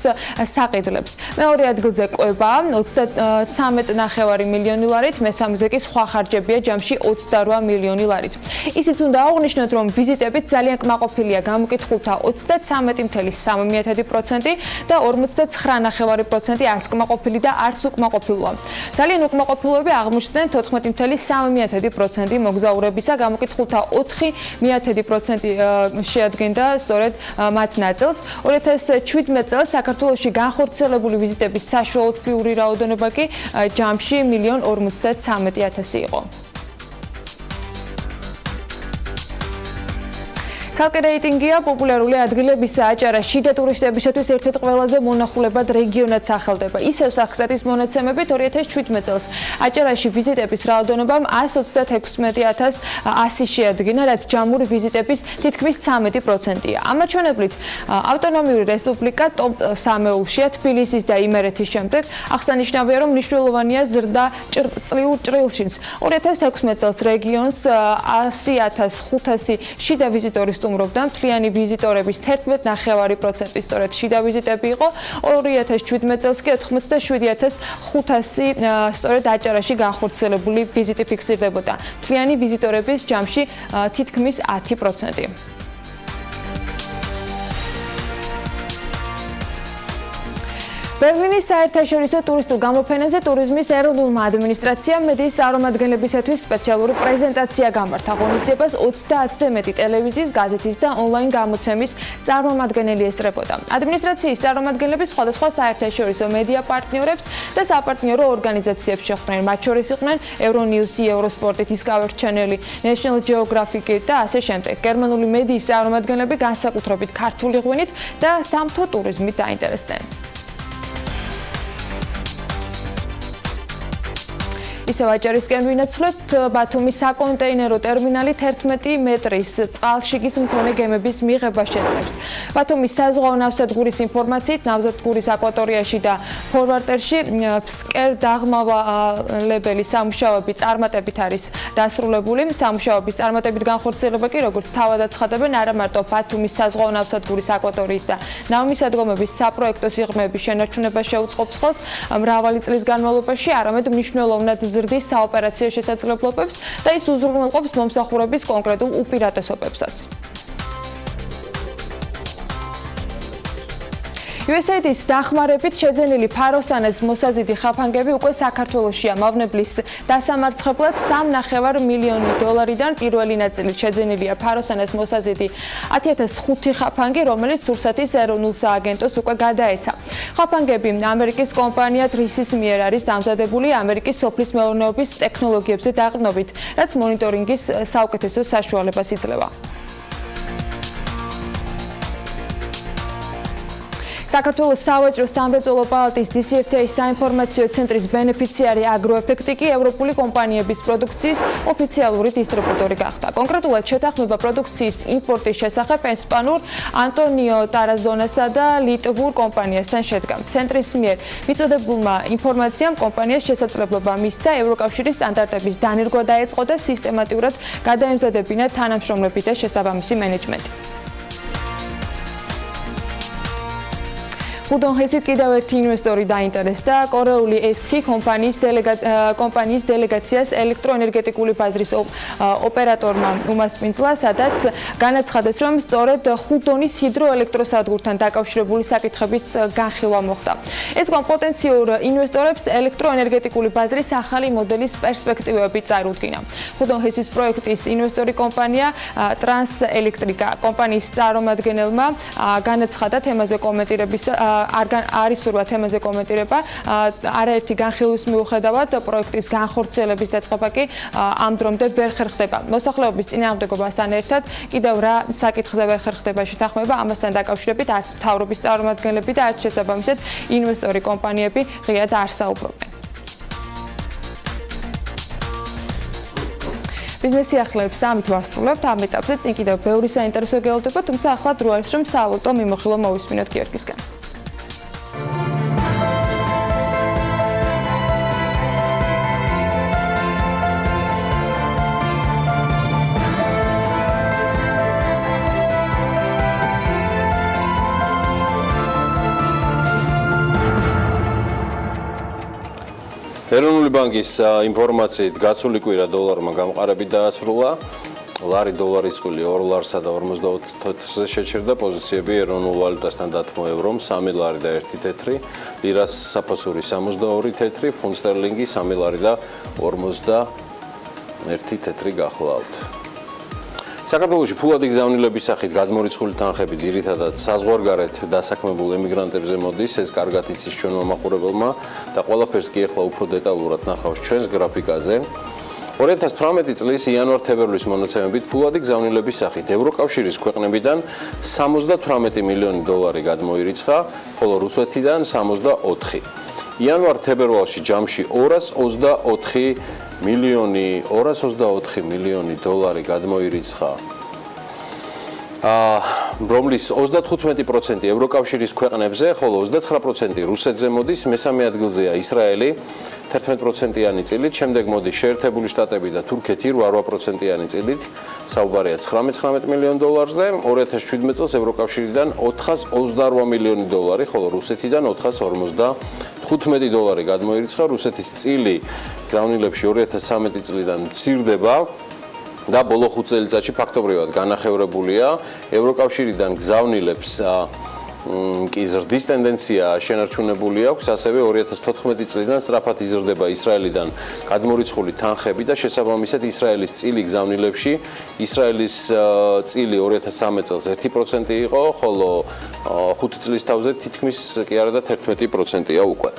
საყიდლებს. მეორე ადგილზე კვება 33.5 მილიონი ლარით, მესამეზე კი სხვა ხარჯებია ჯამში 28 მილიონი ლარით. ისიც უნდა აღვნიშნოთ, რომ ვიზიტებით ძალიან კმაყოფილია გამოკითხულთა 33.3% და 59.9% არც კმაყოფილი და არც უკმაყოფილოა. ძალიან უკმაყოფილოები აღმოჩნდნენ 14.3% მოგზაურებისა, გამოკითხულთა 4% შეადგენდა სწორედ მათ ნაწილს. 2017 წელს საქართველოში განხორციელებული ვიზიტების საშუალო თვიური რაოდენობა კი ჯამში 1.53 იყო. ცალკე რეიტინგია პოპულარული ადგილების აჭარა შიდა ტურისტებისათვის ერთ-ერთ ყველაზე მონახულებად რეგიონად სახელდება. ისევ სახსტატის მონაცემებით 2017 წელს აჭარაში ვიზიტების რაოდენობამ 136.100 შეადგინა, რაც ჯამური ვიზიტების თითქმის 13%-ია. ამ მაჩვენებლით ავტონომიური რესპუბლიკა ტოპ 3-ეულშია თბილისის და იმერეთის შემდეგ. აღსანიშნავია, რომ მნიშვნელოვანია ზრდა წლიურ ჭრილშიც. 2016 წელს რეგიონს 100.500 შიდა ვიზიტორის სტუმრობდა, მთლიანი ვიზიტორების 11.9% სწორედ შიდა ვიზიტები იყო. 2017 წელს კი 87.500 სწორედ აჭარაში განხორციელებული ვიზიტი ფიქსირდებოდა. მთლიანი ვიზიტორების ჯამში თითქმის 10%. ბერლინის საერთაშორისო ტურისტულ გამოფენაზე ტურიზმის ეროვნულმა ადმინისტრაციამ მედიის წარმომადგენლებისათვის სპეციალური პრეზენტაცია გამართა. ღონისძიებას 30-ზე მეტი ტელევიზიის, გაზეთის და ონლაინ გამოცემის წარმომადგენელი ესწრებოდა. ადმინისტრაციის წარმომადგენლები სხვადასხვა საერთაშორისო მედია პარტნიორებს და საპარტნიორო ორგანიზაციებს შეხვდნენ. მათ შორის იყვნენ Euronews-ი, Eurosport-ი, Discovery Channel-ი, National Geographic-ი და ასე შემდეგ. გერმანული მედიის წარმომადგენლები განსაკუთრებით ქართული ღვინით და სამთო ტურიზმით დაინტერესდნენ. ისევ აჭარისკენ ვინაცვლებთ, ბათუმის საკონტეინერო ტერმინალი 11 მეტრის წყალშიგის მქონე გემების მიღებას შეძლებს. ბათუმის საზღვაო ნავსადგურის ინფორმაციით, ნავსადგურის აკვატორიაში და ფორვარტერში ფსკერ-დაღმავალებელი სამუშაოები წარმატებით არის დასრულებული. სამუშაოების წარმატებით განხორციელება კი, როგორც თავად აცხადებენ, არა მარტო ბათუმის საზღვაო ნავსადგურის აკვატორიის და ნავმისადგომების საპროექტო სიღრმეების შენარჩუნება შეუწყობს ხელს მრავალი წლის განმავლობაში, არამედ მნიშვნელოვნად ზრდის საოპერაციო შესაძლებლობებს და ის უზრუნველყოფს მომსახურების კონკრეტულ უპირატესობებსაც. USAID-ის დახმარებით შეძენილი ფაროსანეს მოსაზიდი ხაფანგები უკვე საქართველოშია. მავნებლის დასამარცხებლად $3.5 მილიონი პირველი ნაწილი შეძენილია ფაროსანეს მოსაზიდი 10,005 ხაფანგი, რომელიც რუსეთის ეროვნულ სააგენტოს უკვე გადაეცა. ხაფანგები ამერიკის კომპანია დრისის მიერ არის დამზადებული ამერიკის სოფლის მეურნეობის ტექნოლოგიებზე დაყრდნობით, რაც მონიტორინგის საუკეთესო საშუალებას იძლევა. საქართველოს სავაჭრო სამრეწველო პალატის DCFTA-ის საინფორმაციო ცენტრის ბენეფიციარი აგროეფექტიკი ევროპული კომპანიების პროდუქციის ოფიციალური დისტრიბუტორი გახდა. კონკრეტულად შეთანხმება პროდუქციის იმპორტის შესახებ ესპანურ ანტონიო ტარაზონასა და ლიტვურ კომპანიასთან შედგა. ცენტრის მიერ მიწოდებულმა ინფორმაციამ კომპანიას შესაძლებლობა მისცა ევროკავშირის სტანდარტების დანერგვა დაეწყო და სისტემატურად გადაემზადებინა თანამშრომლები და შესაბამისი მენეჯმენტი. ხუდონხესით კიდევ ერთი ინვესტორი დაინტერესდა კორეული SK კომპანიის დელეგაციას ელექტროენერგეტიკული ბაზრის ოპერატორმა უმასპინძლა, სადაც განაცხადეს, რომ სწორედ ხუდონის ჰიდროელექტროსადგურთან დაკავშირებული საკითხების განხილვა მოხდა. SK-მ პოტენციურ ინვესტორებს ელექტროენერგეტიკული ბაზრის ახალი მოდელის პერსპექტივები წარუდგინა. ხუდონხესის პროექტის ინვესტორი კომპანია ტრანსელექტრიკა კომპანიის წარმომადგენელმა განაცხადა თემაზე კომენტირების არის სურვა თემაზე კომენტირება, არაერთი განხილვის მიუხედავად პროექტის განხორციელების დაწყება კი ამ დრომდე ვერ ხერხდება. მოსახლეობის წინააღმდეგობასთან ერთად კიდევ რა საკითხზე ვერ ხერხდება შეთანხმება, ამასთან დაკავშირებით არც მთავრობის წარმომადგენლები და არც შესაბამისად ინვესტორი კომპანიები ღიად არ საუბრობენ. ბიზნეს სიახლეებს ამით ვასრულებთ. ამ ეტაპზე წინ კიდევ ბევრი საინტერესო გელოდება, თუმცა ახლა დრო არის რომ საავტორ მიმოხილვა მოვისმინოთ გიორგისგან. ეროვნული ბანკის ინფორმაციით გასული კვირა დოლარმა გამყარებით დაასრულა. ლარი დოლარის წვლილი 2 ლარსა და 54 შეჩერდა. პოზიციები ეროვნულ ვალუტასთან დათმო ევრომ 3 ლარი და 1 თეთრი, ლირას საფასური 62 თეთრი, ფუნტ სტერლინგი 3 ლარი და 51 თეთრი გახლავთ. საქართველოში ფულადი გზავნილების სახით გადმორიცხული თანხები ძირითადად საზღვარგარეთ დასაქმებულ ემიგრანტებზე მოდის, ეს კარგად იცის ჩვენ მომაყურებელმა და ყველაფერს კი ახლა უფრო დეტალურად ნახავს ჩვენს გრაფიკაზე. 2018 წლის იანვარ-თებერვლის მონაცემებით ფულადი გზავნილების სახით ევროკავშირის ქვეყნებიდან 78 მილიონი დოლარი გადმოირიცხა, ხოლო რუსეთიდან 64. იანვარ-თებერვალში ჯამში 224 მილიონი დოლარი გადმოირიცხა, რომლის 35% ევროკავშირის ქვეყნებზე, ხოლო 29% რუსეთზე მოდის, მესამე ადგილზეა ისრაელი 11%-იანი წილით, შემდეგ მოდის შეერთებული შტატები და თურქეთი 8%-იანი წილით, საუბარია 19 მილიონ დოლარზე, 2017 წელს ევროკავშირიდან 428 მილიონი დოლარი, ხოლო რუსეთიდან 455 დოლარი გადმოირიცხა. რუსეთის წილი გზავნილებში 2013 წლიდან მცირდება და ბოლო 5 წელიწადში ფაქტობრივად განახევრებულია. ევროკავშირიდან გზავნილებს კი ზრდის ტენდენცია შენარჩუნებული აქვს, ასევე 2014 წლიდან სწრაფად იზრდება ისრაელიდან გადმორიცხული თანხები და შესაბამისად ისრაელის წილი გზავნილებში, ისრაელის წილი 2013 წელს 1% იყო, ხოლო 5 წლის თავზე თითქმის კი არა და 11%-ია უკვე.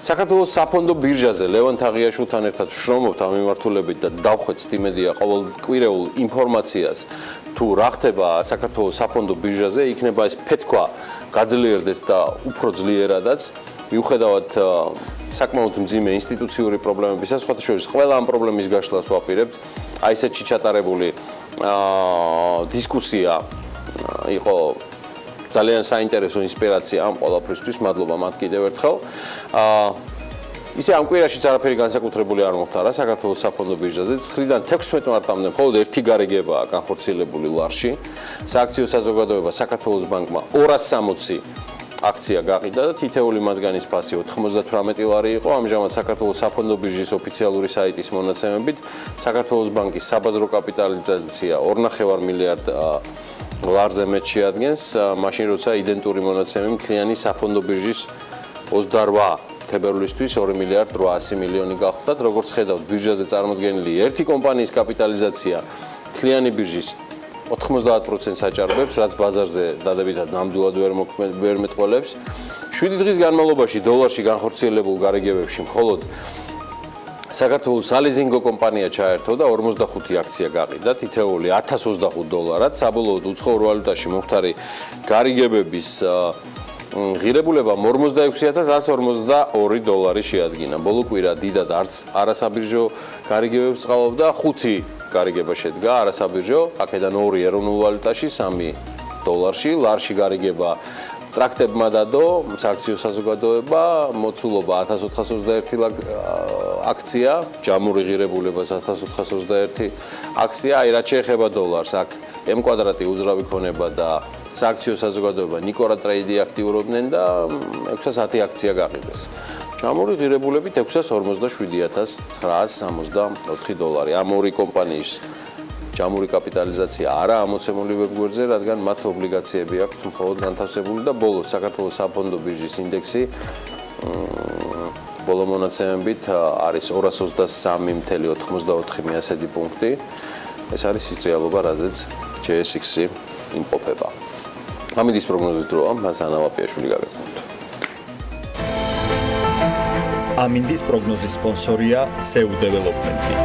საქართველოს საფონდო ბირჟაზე ლევან თაღიაშვილთან ერთად ვშრომობთ ამ მიმართულებით და დავხვეწთ იმედია ყოველკვირეულ ინფორმაციას თუ რა ხდება საქართველოს საფონდო ბირჟაზე, იქნება ეს ფეთქვა გაძლიერდეს და უფრო ძლიერადაც, მიუხედავად საკმაოდ მძიმე ინსტიტუციური პრობლემებისა, სხვათა შორის ყველა ამ პრობლემის გაშლას ვაპირებთ. აი ესეთში ჩატარებული დისკუსია იყო ძალიან საინტერესო ინსპირაცია ამ ყველაფრისთვის. მადლობა მათ კიდევ ერთხელ. ისე ამ კვირაშიც არაფერი განსაკუთრებული არ მოხდა საქართველოს საფონდო ბირჟაზე. 9-დან 16 მარტამდე მხოლოდ ერთი გარიგებაა განხორციელებული ლარში. სააქციო საზოგადოება საქართველოს ბანკმა 260 აქცია გაყიდა და თითეული მათგანის ფასი 98 ლარი იყო. ამჟამად საქართველოს საფონდო ბირჟის ოფიციალური საიტის მონაცემებით საქართველოს ბანკის საბაზრო კაპიტალიზაცია 2.5 მილიარდ ლარზე მეტ შეადგენს, მაშინ როცა იდენტური მონაცემები მთლიანი საფონდო ბირჟის 28 თებერვლისთვის 2 მილიარდ 800 მილიონი გახდათ. როგორც ხედავთ, ბირჟაზე წარმოდგენილი ერთი კომპანიის კაპიტალიზაცია მთლიანი ბირჟის 90% აჭარბებს, რაც ბაზარზე დადებითად ნამდვილად ვერ მეტყველებს. 7 დღის განმავლობაში დოლარში განხორციელებულ გარიგებებში მხოლოდ საქართველოს ალიზინგო კომპანია ჩაერთო და 45 აქცია გაყიდა, თითეული $1025. საბოლოოდ უცხოურ ვალუტაში მომხდარი გარიგებების ღირებულება $46,142 შეადგინა. ბოლო კვირა დიდად არც არასაბირჟო გარიგებებს წყალობდა, 5 გარიგება შედგა არასაბირჟო, აქედან 2 ეროვნულ ვალუტაში, 3 დოლარში, ლარში გარიგება ტრაქტებმა დადო, სააქციო საზოგადოება, მოცულობა 1421 აქცია, ჯამური ღირებულება 1421 აქცია, აი რაც შეეხება დოლარს, აქ M კვადრატი უძრავი ქონება და სააქციო საზოგადოება ნიკორა ტრეიდი აქტიურობდნენ და 610 აქცია გაყიდეს. ჯამური ღირებულებით 647,964 დოლარი. ამ ორი კომპანიის ჯამური კაპიტალიზაცია არა ამოცემული ვებგვერდზე, რადგან მათ ობლიგაციები აქვთ მხოლოდ განთავსებული და ბოლოს საქართველოს საფონდო ბირჟის ინდექსი ბოლო მონაცემებით არის 223.84 პუნქტი. ეს არის ის რეალობა, რაზეც JSX-ი იმყოფება. ამინდის პროგნოზის დროა, მას ანალაპიაშვილი გაგაცნობთ. ამინდის პროგნოზის სპონსორია SEU Development-ი.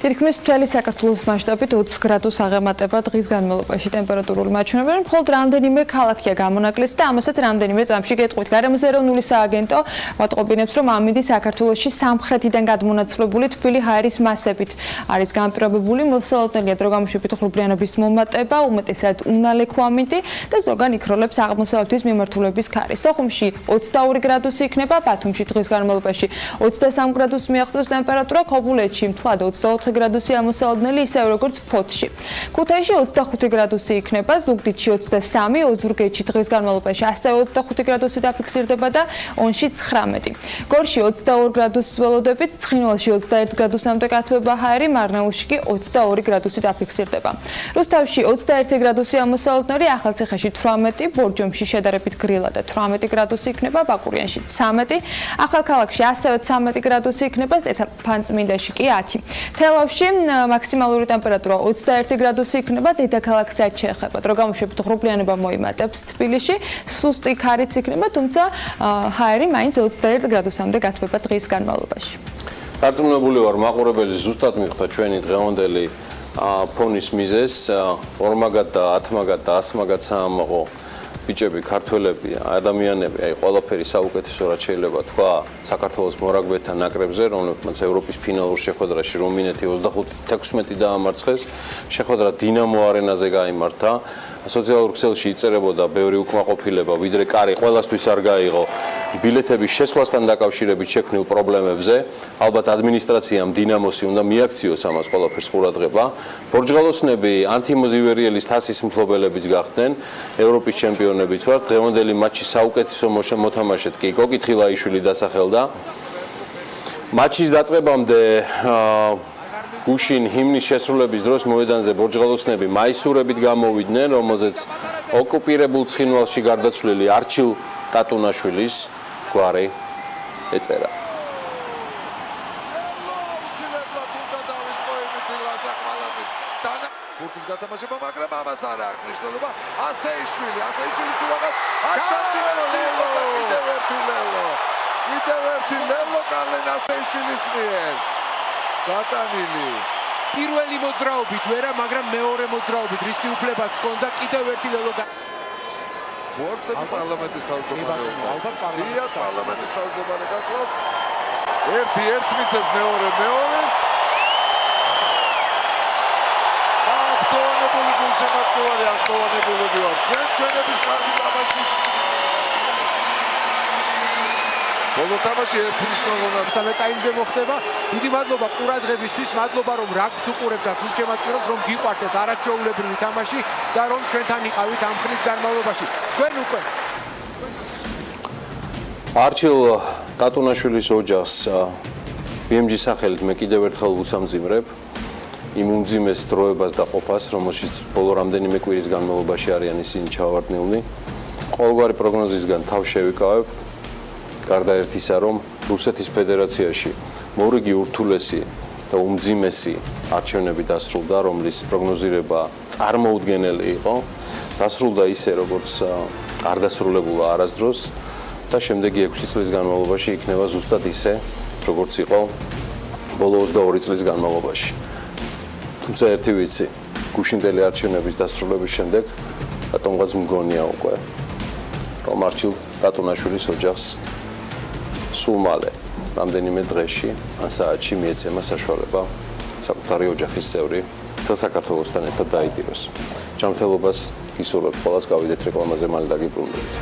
თითქმის მთელი საქართველოს მასშტაბით 20 გრადუს აღემატება დღის განმავლობაში ტემპერატურული მაჩვენებები, მხოლოდ რამდენიმე ქალაქია გამონაკლისი და ამასაც რამდენიმე წამში გეტყვით. გარემოს ეროვნული სააგენტო ვატყობინებს, რომ ამინდი საქართველოში სამხრეთიდან გადმონაცვლებული თბილი ჰაერის მასებით არის განპირობებული, მოსალოდნელია დროგამოშვებით ღრუბლიანობის მომატება, უმეტესად უნალექო ამინდი და ზოგან იქროლებს აღმოსავლეთის მიმართულების ქარი. სოხუმში 22 გრადუსი იქნება, ბათუმში დღის განმავლობაში 23 გრადუსს მიაღწევს ტემპერატურა, ქობულეთში მთლად 24 გრადუსი ამოსალოდნელი, ისევე როგორც ფოთში. ქუთაისში 25 გრადუსი იქნება, ზუგდიდში 23, ოზურგეთში დღის განმავლობაში ასევე 25 გრადუსი დაფიქსირდება და ონში 19. გორში 22 გრადუსს ველოდებით, ცხინვალში 21 გრადუსამდე კათვება ჰაერი, მარნეულში კი 22 გრადუსი დაფიქსირდება. რუსთავში 21 გრადუსი ამოსალოდნელი, ახალციხეში 18, ბორჯომში შედარებით გრილა და 18 გრადუსი იქნება, ბაკურიანში 13, ახალქალაქში ასევე 13 გრადუსი იქნება, სტეფანწმინდაში კი 10. თელავში მაქსიმალური ტემპერატურა 21 გრადუსი იქნება, დედაქალაქს რაც შეეხება. დროგამოშვებით ღრუბლიანობა მოიმატებს თბილისში, სუსტი ქარიც იქნება, თუმცა ჰაერი მაინც 21 გრადუსამდე გათბება დღის განმავლობაში. დარწმუნებული ვარ, მაყურებელი ზუსტად მიხვდა ჩვენი დღევანდელი ფონის მიზეზს, 40 და 10 და 100 საამაყო ბიჭები, ქართველები, ადამიანები, აი ყველაფერი საუკეთესო რაც შეიძლება თქვა საქართველოს მორაგბეთა ნაკრებზე, რომლებმაც ევროპის ფინალურ შეხვედრაში რუმინეთი 25-16 დაამარცხეს, შეხვედრა დინამო არენაზე გაიმართა. სოციალურ ქსელში იწერებოდა ბევრი უკმაყოფილება, ვიდრე კარი ყველასთვის არ გაიღო ბილეთების შესვლასთან დაკავშირებით შექმნილ პრობლემებზე. ალბათ ადმინისტრაციამ დინამოსი უნდა მიაქციოს ამას ყველაფერს ყურადღება. ბორჯღალოსნები ანთიმოზივერიელის თასის მფლობელებიც გახდნენ, ევროპის ჩემპიონებიც ვართ. დღევანდელი მატჩი საუკეთესო მოთამაშედ კი გოგი თხილაიშვილი დასახელდა. მატჩის დაწყებამდე გუშინ ჰიმნის შესრულების დროს მოედანზე ბორჯღალოსნები მაისურებით გამოვიდნენ, რომელზეც ოკუპირებულ ცხინვალში გარდაცვლილი არჩილ ტატუნაშვილის გვარი ეწერა. ფურთის გათამაშება, მაგრამ ამას არ აქვს მნიშვნელობა. ასეიშვილის უაღად 10 სანტიმეტრში იყო და კიდევ ერთი ლელო კარლენ ასეიშვილის მიერ გატანილი. პირველი მოძრაობით ვერა, მაგრამ მეორე მოძრაობით რისი უფლებაც ჰქონდა, კიდევ ერთი ლელო ფორცები პარლამენტის თავმჯდომარეობა. დიახ, პარლამენტის თავმჯდომარე გახლავთ. ერთი ერთს მიცეს, მეორე მეორეს. აქტუალებული გულშემატკივარი, აქტუალებული ვარ. ჩვენების კარგი თამაში. ბოლო თამაში ერთნიშნულოვნად სამე ტაიმზე მოხდება. დიდი მადლობა ყურადღებისთვის, მადლობა რომ რაგბს უყურებთ და გულშემატკივრობთ, რომ გიყვართ ეს არაჩვეულებრივი თამაში და რომ ჩვენთან იყავით ამ ხნის განმავლობაში. თქვენ უკვე არჩილ ტატუნაშვილის ოჯახს BMG სახელით მე კიდევ ერთხელ უსამძიმრებ იმ უმძიმეს დროებას და ყოფას, რომელშიც ბოლო რამდენიმე კვირის განმავლობაში არიან ისინი ჩავარდნილნი. ყოველგვარი პროგნოზისგან თავს შევიკავებ. გარდა ერთისა, რომ რუსეთის ფედერაციაში მორიგი ურთულესი და უმძიმესი არჩევნები დასრულდა, რომლის პროგნოზირება წარმოუდგენელი იყო. დასრულდა ისე, როგორც არ დასრულებულა არასდროს და შემდეგი 6 წლის განმავლობაში იქნება ზუსტად ისე, როგორც იყო ბოლო 22 წლის განმავლობაში. თუმცა ერთი ვიცი, გუშინდელი არჩევნების დასრულების შემდეგ რატომღაც მგონია უკვე, რომ არჩილ ტატუნაშვილის ოჯახს სულ მალე, რამდენიმე დღეში, ან საათში მიეცემა საშუალება საკუთარი ოჯახის წევრი მთელ საქართველოსთან ერთად დაიდიროს. ჯანმრთელობას გისურვებთ ყველას, გავიდეთ რეკლამაზე, მალე დაგიბრუნდებით.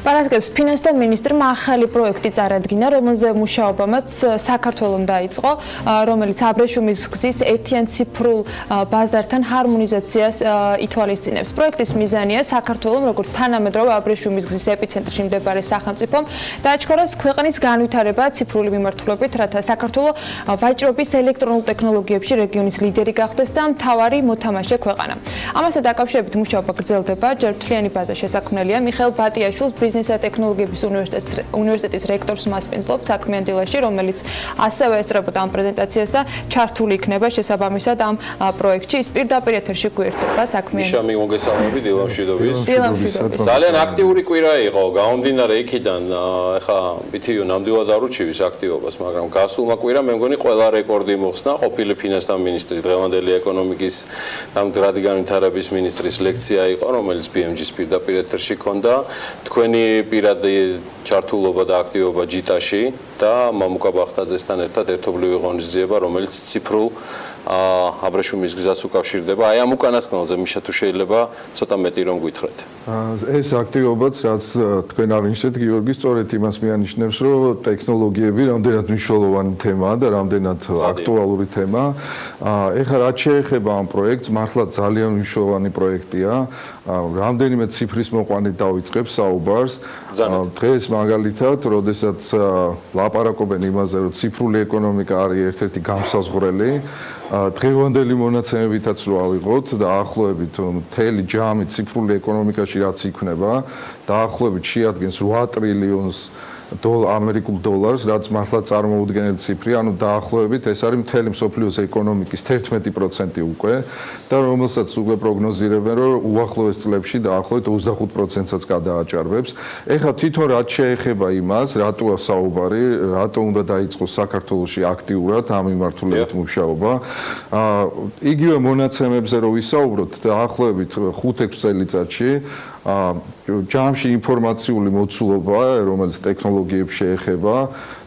პარასკევს ფინანსთა მინისტრმა ახალი პროექტი წარადგინა, რომელზე მუშაობამაც საქართველოს დაიწყო, რომელიც აბრეშუმის გზის ერთიან ციფრულ ბაზართან ჰარმონიზაციას ითვალისწინებს. პროექტის მიზანია საქართველოს როგორც თანამედროვე აბრეშუმის გზის ეპიცენტრში მდებარე სახელმწიფომ დააჩქაროს ქვეყნის განვითარება ციფრული მიმართულებით, რათა საქართველოს ვაჭრობის ელექტრონულ ტექნოლოგიებში რეგიონის ლიდერი გახდეს და მთავარი მოთამაშე ქვეყანა. ამასთან დაკავშირებით მუშაობა გრძელდება, ჯერ მთლიანი ბაზა შესაქმნელია. მიხეილ ბატიაშვილს ბიზნეს და ტექნოლოგიების უნივერსიტეტის რექტორს მასპინძლობ საქმიანი დილაში, რომელიც ასევე ესწრებოდა ამ პრეზენტაციას და ჩართული იქნება შესაბამისად ამ პროექტში. ის პირდაპირ ეთერში გვერდება საქმიანი. მიშამი მოგესალმები დილა მშვიდობის. დილა მშვიდობის. ძალიან აქტიური კვირა იყო, გამომდინარე იქიდან, ეხა BTU ნამდვილად არ უჩივის აქტივობას, მაგრამ გასულმა კვირა მე მგონი ყველა რეკორდი მოხსნა. ყოფილი ფინანსთა მინისტრი, დღევანდელი ეკონომიკის და მდგრადი განვითარების მინისტრის ლექცია იყო, რომელიც BMG-ს პირდაპირ ეთერში ჰქონდა. თქვენი პირადი ჩართულობა და აქტივობა ჯიტაში და მამუკა ბახტაძესთან ერთად ერთობლივი ღონისძიება, რომელიც ციფრულ აბრეშუმის გზას უკავშირდება. აი ამ უკანასკნელზე მიშა თუ შეიძლება ცოტა მეტი რომ გვითხრეთ. ეს აქტივობაც, რაც თქვენ აღნიშნეთ, გიორგი, სწორედ იმას მიანიშნებს, რომ ტექნოლოგიები რამდენად მნიშვნელოვანი თემაა და რამდენად აქტუალური თემა. ეხლა რაც შეეხება ამ პროექტს, მართლა ძალიან მნიშვნელოვანი პროექტია. რამდენიმე ციფრის მოყვანით დავიწყებ საუბარს. დღეს მაგალითად, როდესაც ლაპარაკობენ იმაზე, რომ ციფრული ეკონომიკა არის ერთ-ერთი გამსაზღვრელი, დღევანდელი მონაცემებითაც რო ავიღოთ, დაახლოებით მთელი ჯამი ციფრული ეკონომიკაში რაც იქნება, დაახლოებით შეადგენს 8 ტრილიონს ამერიკულ დოლარს, რაც მართლა წარმოუდგენელი ციფრია, ანუ დაახლოებით ეს არის მთელი მსოფლიოს ეკონომიკის 11% უკვე და რომელსაც უკვე პროგნოზირებენ, რომ უახლოეს წლებში დაახლოებით 25%-საც გადააჭარბებს. ეხლა თვითონ რაც შეეხება იმას, რატოა საუბარი, რატო უნდა დაიწყოს საქართველოში აქტიურად ამ მიმართულებით მუშაობა. იგივე მონაცემებზე რო ვისაუბროთ, დაახლოებით 5-6 წელიწადში ჯამში ინფორმაციული მოცულობა, რომელიც ტექნოლოგიებს შეეხება,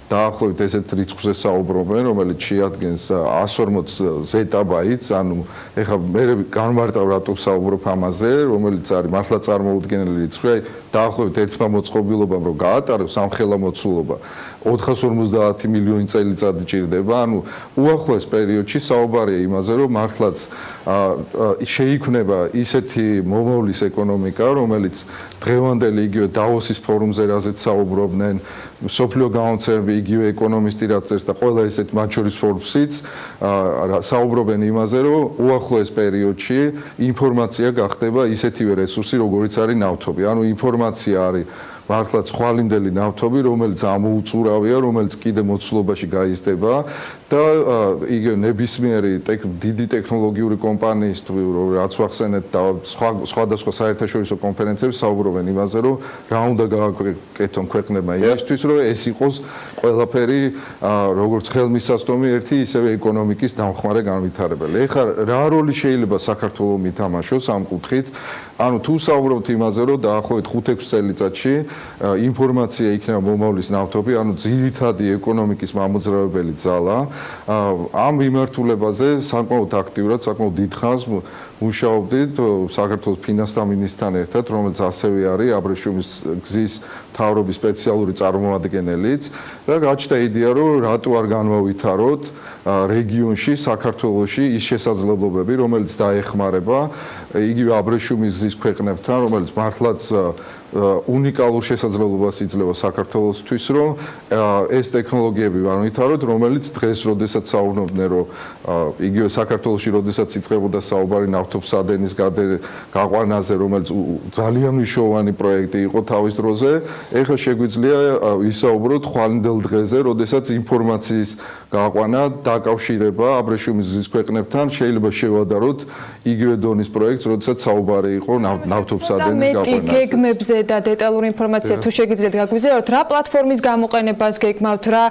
დაახლოებით ესეთ რიცხვზე საუბრობენ, რომელიც შეადგენს 140 ზეტაბაიტს, ანუ ეხლა მე განმარტავ რატო საუბრობ ამაზე, რომელიც არის მართლა წარმოუდგენელი რიცხვი, დაახლოებით ერთმა მოწყობილობამ რომ გაატაროს სამხელა მოცულობა 450 მილიონი წელიწადი ჭირდება, ანუ უახლოეს პერიოდში საუბარია იმაზე, რომ მართლაც შეიქმნება ისეთი მომავლის ეკონომიკა, რომელიც დღევანდელი იგივე დავოსის ფორუმზე რაზეც საუბრობდნენ, სოფლიო გამოცემები იგივე ეკონომისტი რაც წერს და ყველა ესეთ მათ შორის Forbes-იც საუბრობენ იმაზე, რომ უახლოეს პერიოდში ინფორმაცია გახდება ისეთივე რესურსი, როგორიც არის ნავთობი. ანუ ინფორმაცია არის მართლაც ხვალინდელი ნავთობი, რომელიც ამოუწურავია, რომელიც კიდე მოცულობაში გაიზრდება და იგივე ნებისმიერი დიდი ტექნოლოგიური კომპანიის რაც ვახსენეთ და სხვადასხვა საერთაშორისო კონფერენციებში საუბრობენ იმაზე, რომ რა უნდა გააკეთონ ქვეყნებმა იმისთვის, რომ ეს იყოს ყველაფერი როგორც ხელმისაწვდომი ერთი, ისევე ეკონომიკის დამხმარე განვითარებელი. ეხლა რა როლი შეიძლება საქართველოს მითამაშოს ამ კუთხით? ანუ თუ საუბრობთ იმაზე, რომ დაახლოებით 5-6 წელიწადში ინფორმაცია იქნება მომავლის ნავთობი, ანუ ძირითადი ეკონომიკის მამოძრავებელი ძალა, ამ მიმართულებაზე საკმაოდ აქტიურად, საკმაოდ დიდხანს მუშაობდით საქართველოს ფინანსთა მინისტრთან ერთად, რომელიც ასევე არის აბრეშუმის გზის მთავრობის სპეციალური წარმომადგენელიც და გაჩნდა იდეა, რომ რატო არ განმავითაროთ რეგიონში, საქართველოში ის შესაძლებლობები, რომელიც დაეხმარება იგივე აბრეშუმის გზის ქვეყნებთან, რომელიც მართლაც უნიკალურ შესაძლებლობას იძლევა საქართველოსთვის, რომ ეს ტექნოლოგიები განვითაროთ, რომელიც დღეს, როდესაც საუბრობდნენ, რომ იგივე საქართველოში, როდესაც იწყებოდა საუბარი ნავთობსადენის გაყვანაზე, რომელიც ძალიან მნიშვნელოვანი პროექტი იყო თავის დროზე, ეხლა შეგვიძლია ვისაუბროთ ხვალინდელ დღეზე, როდესაც ინფორმაციის გაყვანა, დაკავშირება აბრეშუმის გზის ქვეყნებთან შეიძლება შევადაროთ იგივე დონის პროექტს, როდესაც საუბარი იყო ნავთობსადენის გაყვანაზე. გეგმებზე და დეტალური ინფორმაცია თუ შეგიძლიათ გაგვიზიაროთ, რა პლატფორმის გამოყენებას გეგმავთ, რა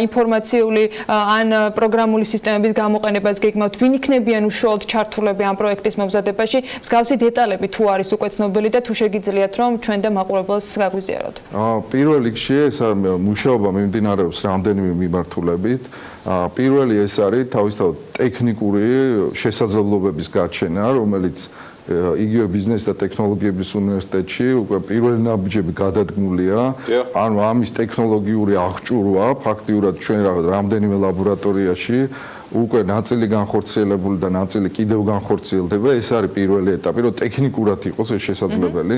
ინფორმაციული ან პროგრამული სისტემების გამოყენებას გეგმავთ, ვინ იქნებიან უშუალოდ ჩართულები ამ პროექტის მომზადებაში? მსგავსი დეტალები თუ არის უკვე ცნობილი და თუ შეგიძლიათ რომ ჩვენ და მაყურებელს გაგვიზიაროთ. პირველ რიგში ეს მუშაობა მიმდინარეობს რამდენიმე მიმართულებით. პირველი ეს არის თავისთავად ტექნიკური შესაძლებლობების გაჩენა, რომელიც იგივე ბიზნეს და ტექნოლოგიების უნივერსიტეტში უკვე პირველი ნაბიჯები გადადგმულია. ანუ ამის ტექნოლოგიური აღჭურვა ფაქტიურად ჩვენ რამდენიმე ლაბორატორიაში უკვე ნაწილი განხორციელებული და ნაწილი კიდევ განხორციელდება. ეს არის პირველი ეტაპი, რომ ტექნიკურად იყოს ეს შესაძლებელი.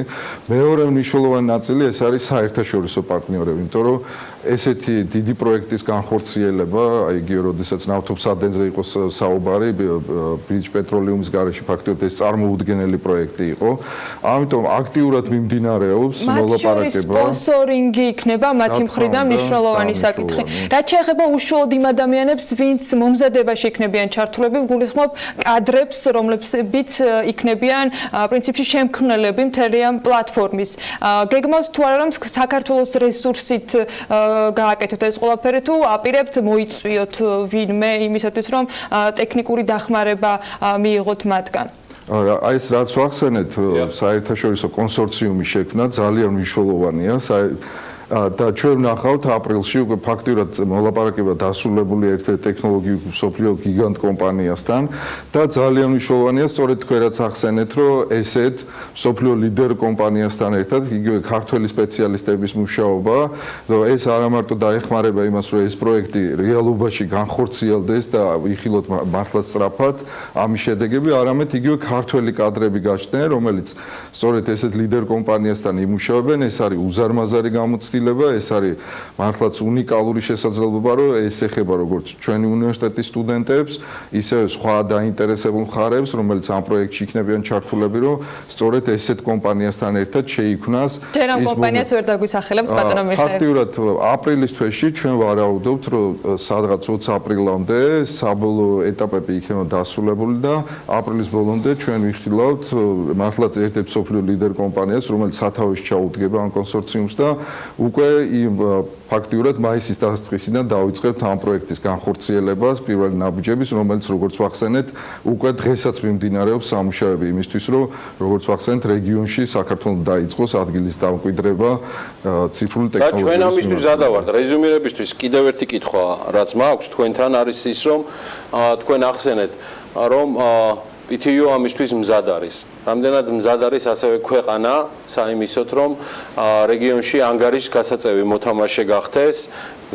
მეორე მნიშვნელოვანი ნაწილი ეს არის საერთაშორისო პარტნიორები, იმიტომ რომ ესეთი დიდი პროექტის განხორციელება, იგივე როდესაც ნავთობსადენზე იყოს საუბარი, ბრიჯ პეტროლიუმის გარეშე ფაქტობრივად ეს წარმოუდგენელი პროექტი იყო. ამიტომ აქტიურად მიმდინარეობს მოლაპარაკება. სპონსორინგი იქნება მათი მხრიდან მნიშვნელოვანი საკითხი. რაც შეეხება უშუალოდ იმ ადამიანებს, ვინც მომზადებაში იქნებიან ჩართულები, გულისხმობ კადრებს, რომლებიც იქნებიან პრინციპში შემქმნელები მთელი ამ პლატფორმის. გეგმავთ თუ არა რომ საქართველოს რესურსით გააკეთოთ ეს ყველაფერი თუ აპირებთ მოიწვიოთ ვინმე იმისათვის რომ ტექნიკური დახმარება მიიღოთ მათგან? აი ეს რაც ვახსენეთ, საერთაშორისო კონსორციუმის შექმნა ძალიან მნიშვნელოვანია. და ჩვენ ვნახავთ აპრილში უკვე ფაქტიურად მოლაპარაკება დასრულებული ერთ-ერთ ტექნოლოგიურ მსოფლიო გიგანტ კომპანიასთან და ძალიან მნიშვნელოვანია სწორედ თქვენ რაც ახსენეთ, რომ ესეთ მსოფლიო ლიდერ კომპანიასთან ერთად იგივე ქართველი სპეციალისტების მუშაობა, რომ ეს არა მარტო დაეხმარება იმას, რომ ეს პროექტი რეალობაში განხორციელდეს და ვიხილოთ მართლაც სწრაფად ამის შედეგები, არამედ იგივე ქართველი კადრები გაჩნდნენ, რომელიც სწორედ ესეთ ლიდერ კომპანიასთან იმუშავებენ, ეს არის უზარმაზარი გამოცდილება. ეს არის მართლაც უნიკალური შესაძლებლობა, რომ ეს ეხება როგორც ჩვენი უნივერსიტეტის სტუდენტებს, ისე სხვა დაინტერესებულ მხარებს, რომელიც ამ პროექტში იქნებიან ჩართულები, რომ სწორედ ესეთ კომპანიასთან ერთად შეიქმნას ჯერ ამ კომპანიას ვერ დაგვისახელებთ ბატონო მიხეილ. ფაქტიურად აპრილის თვეში ჩვენ ვარაუდობთ, რომ სადღაც 20 აპრილამდე საბოლოო ეტაპები იქნება დასრულებული და აპრილის ბოლომდე ჩვენ ვიხილავთ მართლაც ერთ-ერთ მსოფლიო ლიდერ კომპანიას, რომელიც სათავეში ჩაუდგება ამ კონსორციუმს და უკვე იმ ფაქტიურად მაისის დასაწყისიდან დავიწყებთ ამ პროექტის განხორციელებას, პირველი ნაბიჯების, რომელიც როგორც ვახსენეთ, უკვე დღესაც მიმდინარეობს სამუშაოები იმისთვის, რომ როგორც ვახსენეთ, რეგიონში საქართველოს დაიწყოს ადგილის დამკვიდრება ციფრული ტექნოლოგიების. და ჩვენ ამისთვის ზადავართ რეზუმირებისთვის კიდევ ერთი კითხვა, რაც მაქვს თქვენთან არის ის, რომ თქვენ ახსენეთ, რომ PTU ამისთვის მზად არის. რამდენად მზად არის ასევე ქვეყანა საიმისოთ, რომ რეგიონში ანგარიშის გასაწევი მოთამაშე გახდეს,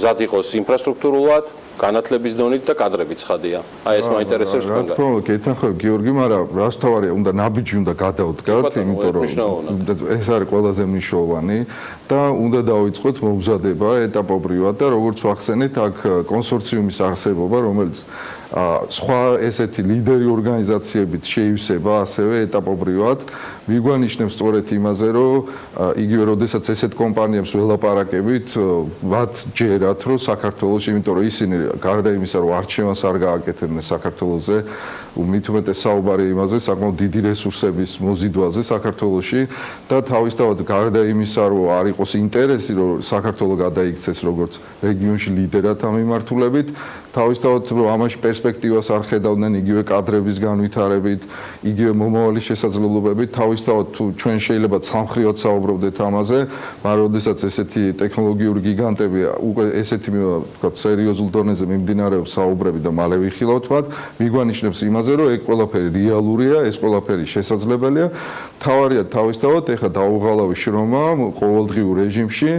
მზად იყოს ინფრასტრუქტურულად, განათლების დონით და კადრებით ცხადია. აი ეს მაინტერესებს თქვენ. რა თქმა უნდა, გეთანხმები გიორგი, მაგრამ რას თავარია, უნდა ნაბიჯი უნდა გადავდგათ, იმიტომ რომ ეს არის ყველაზე მნიშვნელოვანი და უნდა დავიწყოთ მომზადება ეტაპობრივად და როგორც ვახსენეთ, აქ კონსორციუმის არსებობა, რომელიც სხვა ესეთი ლიდერი ორგანიზაციებით შეივსება ასევე ეტაპობრივად, მიგვანიშნებს სწორედ იმაზე, რომ იგივე როდესაც ესეთ კომპანიებს ველაპარაკებით, მათ ჯერათ, რომ საქართველოში, იმიტომ რომ ისინი გარდა იმისა, რომ არჩევანს არ გააკეთებდნენ საქართველოზე, მით უმეტეს საუბარი იმაზე, საკმაოდ დიდი რესურსების მოზიდვაზე საქართველოში და თავისთავად გარდა იმისა, რომ არ იყოს ინტერესი, რომ საქართველო გადაიქცეს როგორც რეგიონში ლიდერად ამ მიმართულებით, თავისთავად რომ ამაში პერსპექტივას არ ხედავდნენ იგივე კადრების განვითარებით, იგივე მომავალი შესაძლებლობებით, თავისთავად თუ ჩვენ შეიძლება სამხრივად საუბრობდეთ ამაზე, მაგრამ როდესაც ესეთი ტექნოლოგიური გიგანტები უკვე ესეთი ვთქვათ სერიოზულ დონეზე მიმდინარეობს საუბრები და მალე ვიხილავთ მათ, მიგვანიშნებს იმაზე, რომ ეგ ყველაფერი რეალურია, ეს ყველაფერი შესაძლებელია. თავარია თავისთავად ეხა დაუღალავი შრომა ყოველდღიურ რეჟიმში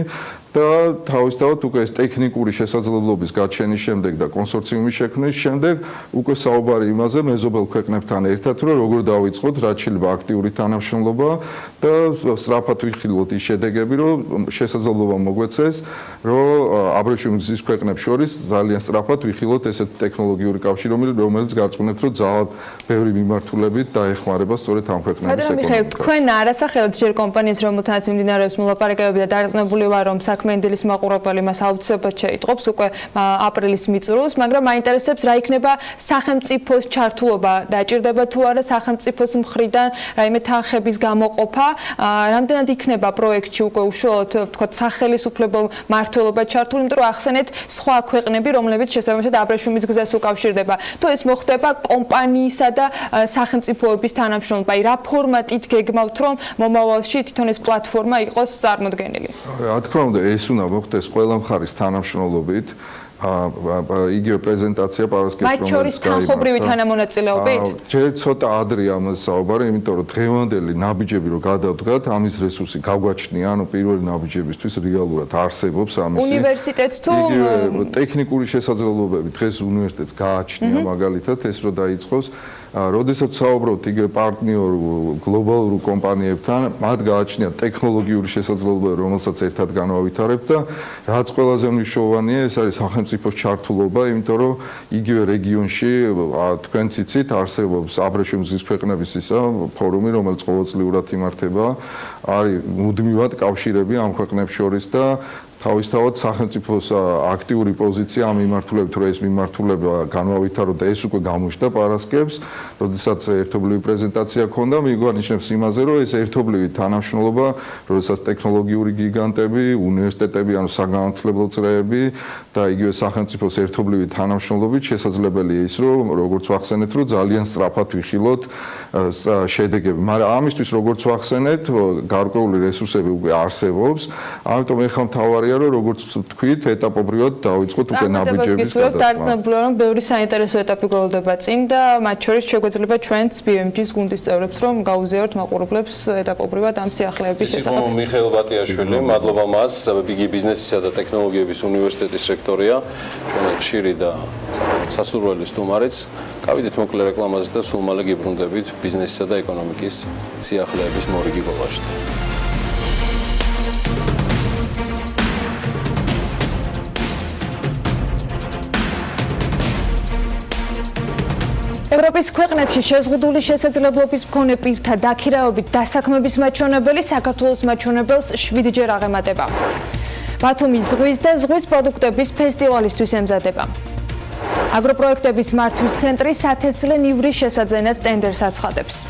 და თავისთავად უკვე ეს ტექნიკური შესაძლებლობის გაჩენის შემდეგ და კონსორციუმის შექმნის შემდეგ უკვე საუბარი იმაზე მეზობელ ქვეყნებთან ერთად, რომ როგორ დავიწყოთ, რაც შეიძლება აქტიური თანამშრომლობა და სწრაფად ვიხილოთ ის შედეგები, რომ შესაძლებლობა მოგვეცეს, რომ აბრეშუმის გზის ქვეყნებს შორის ძალიან სწრაფად ვიხილოთ ესეთ ტექნოლოგიური კავშირი, რომელიც გარწმუნებთ, რომ ძალიან ბევრი მიმართულებით დაეხმარება სწორედ ამ ქვეყნების ეკონომიკას. თქვენ არასახელებთ ჯერ კომპანიას, რომელთანაც მიმდინარეობს მოლაპარაკებები და დარწმუნებული ვარ, რომ საქმიანდილის მაყურებელი მას აუცილებლად შეიტყობს უკვე აპრილის მიწურულს, მაგრამ მაინტერესებს რა იქნება სახელმწიფოს ჩართულობა, დაჭირდება თუ არა სახელმწიფოს მხრიდან რაიმე თანხების გამოყოფა, რამდენად იქნება პროექტში უკვე უშუალოდ ვთქვათ სახელისუფლებო მმართველობა ჩართული, იმიტომ რომ ახსენეთ სხვა ქვეყნები, რომლებიც შესაბამისად აბრეშუმის გზას უკავშირდება. თუ ეს მოხდება კომპანიისა და სახელმწიფოების თანამშრომლობა, რა ფორმატით გეგმავთ, რომ მომავალში თვითონ ეს პლატფორმა იყოს წარმოდგენილი? რა თქმა უნდა, ეს უნდა მოხდეს ყველა მხარის თანამშრომლობით. იგივე პრეზენტაცია პარასკევს მათ შორის თანხობრივი თანამონაწილეობით? ჯერ ცოტა ადრე ამაზე საუბარი, იმიტომ რომ დღევანდელი ნაბიჯები რო გადავდგათ, ამის რესურსი გაგვაჩნია, ანუ პირველი ნაბიჯებისთვის რეალურად არსებობს ამისი. უნივერსიტეტს თუ ტექნიკური შესაძლებლობები დღეს უნივერსიტეტს გააჩნია მაგალითად ეს რო დაიწყოს. როდესაც საუბრობთ იგივე პარტნიორ გლობალურ კომპანიებთან, მათ გააჩნია ტექნოლოგიური შესაძლებლობები, რომელსაც ერთად განავითარებთ და რაც ყველაზე მნიშვნელოვანია, ეს არის სახელმწიფოს ჩართულობა, იმიტომ რომ იგივე რეგიონში თქვენ ციცით არსებობს აბრეშუმის გზის ქვეყნების ისა ფორუმი, რომელიც ყოველწლიურად იმართება, არის მუდმივად კავშირები ამ ქვეყნებს შორის და თავისთავად სახელმწიფოს აქტიური პოზიცია ამ მიმართულებით, რომ ეს მიმართულება განავითაროთ და ეს უკვე გამოჩნდა პარასკევს, როდესაც ერთობლივი პრეზენტაცია ქონდა, მიგვანიშნებს იმაზე, რომ ეს ერთობლივი თანამშრომლობა, როდესაც ტექნოლოგიური გიგანტები, უნივერსიტეტები, ანუ საგანმანათლებლო წრეები და იგივე სახელმწიფოს ერთობლივი თანამშრომლობით შესაძლებელია ის, რომ როგორც ვახსენეთ, რომ ძალიან სწრაფად ვიხილოთ შედეგები. მაგრამ ამისთვის როგორც ვახსენეთ, გარკვეული რესურსები უკვე არსებობს, ამიტომ ეხლა მთავარია რომ როგორც თქვით, ეტაპობრივად დავიწყოთ უკვე ნაბიჯების გადადგმა. დარწმუნებული რომ ბევრი საინტერესო ეტაპი გველოდება წინ და მათ შორის შეგვეძლება ჩვენც BMG-ს გუნდის წევრებს რომ გაუზიაროთ მაყურებლებს ეტაპობრივად ამ სიახლეების შესახებ. ისიც მიხეილ ბატიაშვილი, მადლობა მას, ბიგი ბიზნესისა და ტექნოლოგიების უნივერსიტეტის რექტორია, ჩვენი ხშირი და სასურველი სტუმარიც. გავიდეთ მოკლე რეკლამაზე და სულ მალე გიბრუნდებით ბიზნესისა და ეკონომიკის სიახლეების მორიგი გოლაში. ევროპის ქვეყნებში შეზღუდული შესაძლებლობის მქონე პირთა დაქირავებით დასაქმების მაჩვენებელი საქართველოს მაჩვენებელს 7-ჯერ აღემატება. ბათუმის ზღვის და ზღვის პროდუქტების ფესტივალისთვის ემზადება. აგროპროექტების მართვის ცენტრი სათესლე ნივრის შესაძენად ტენდერს აცხადებს.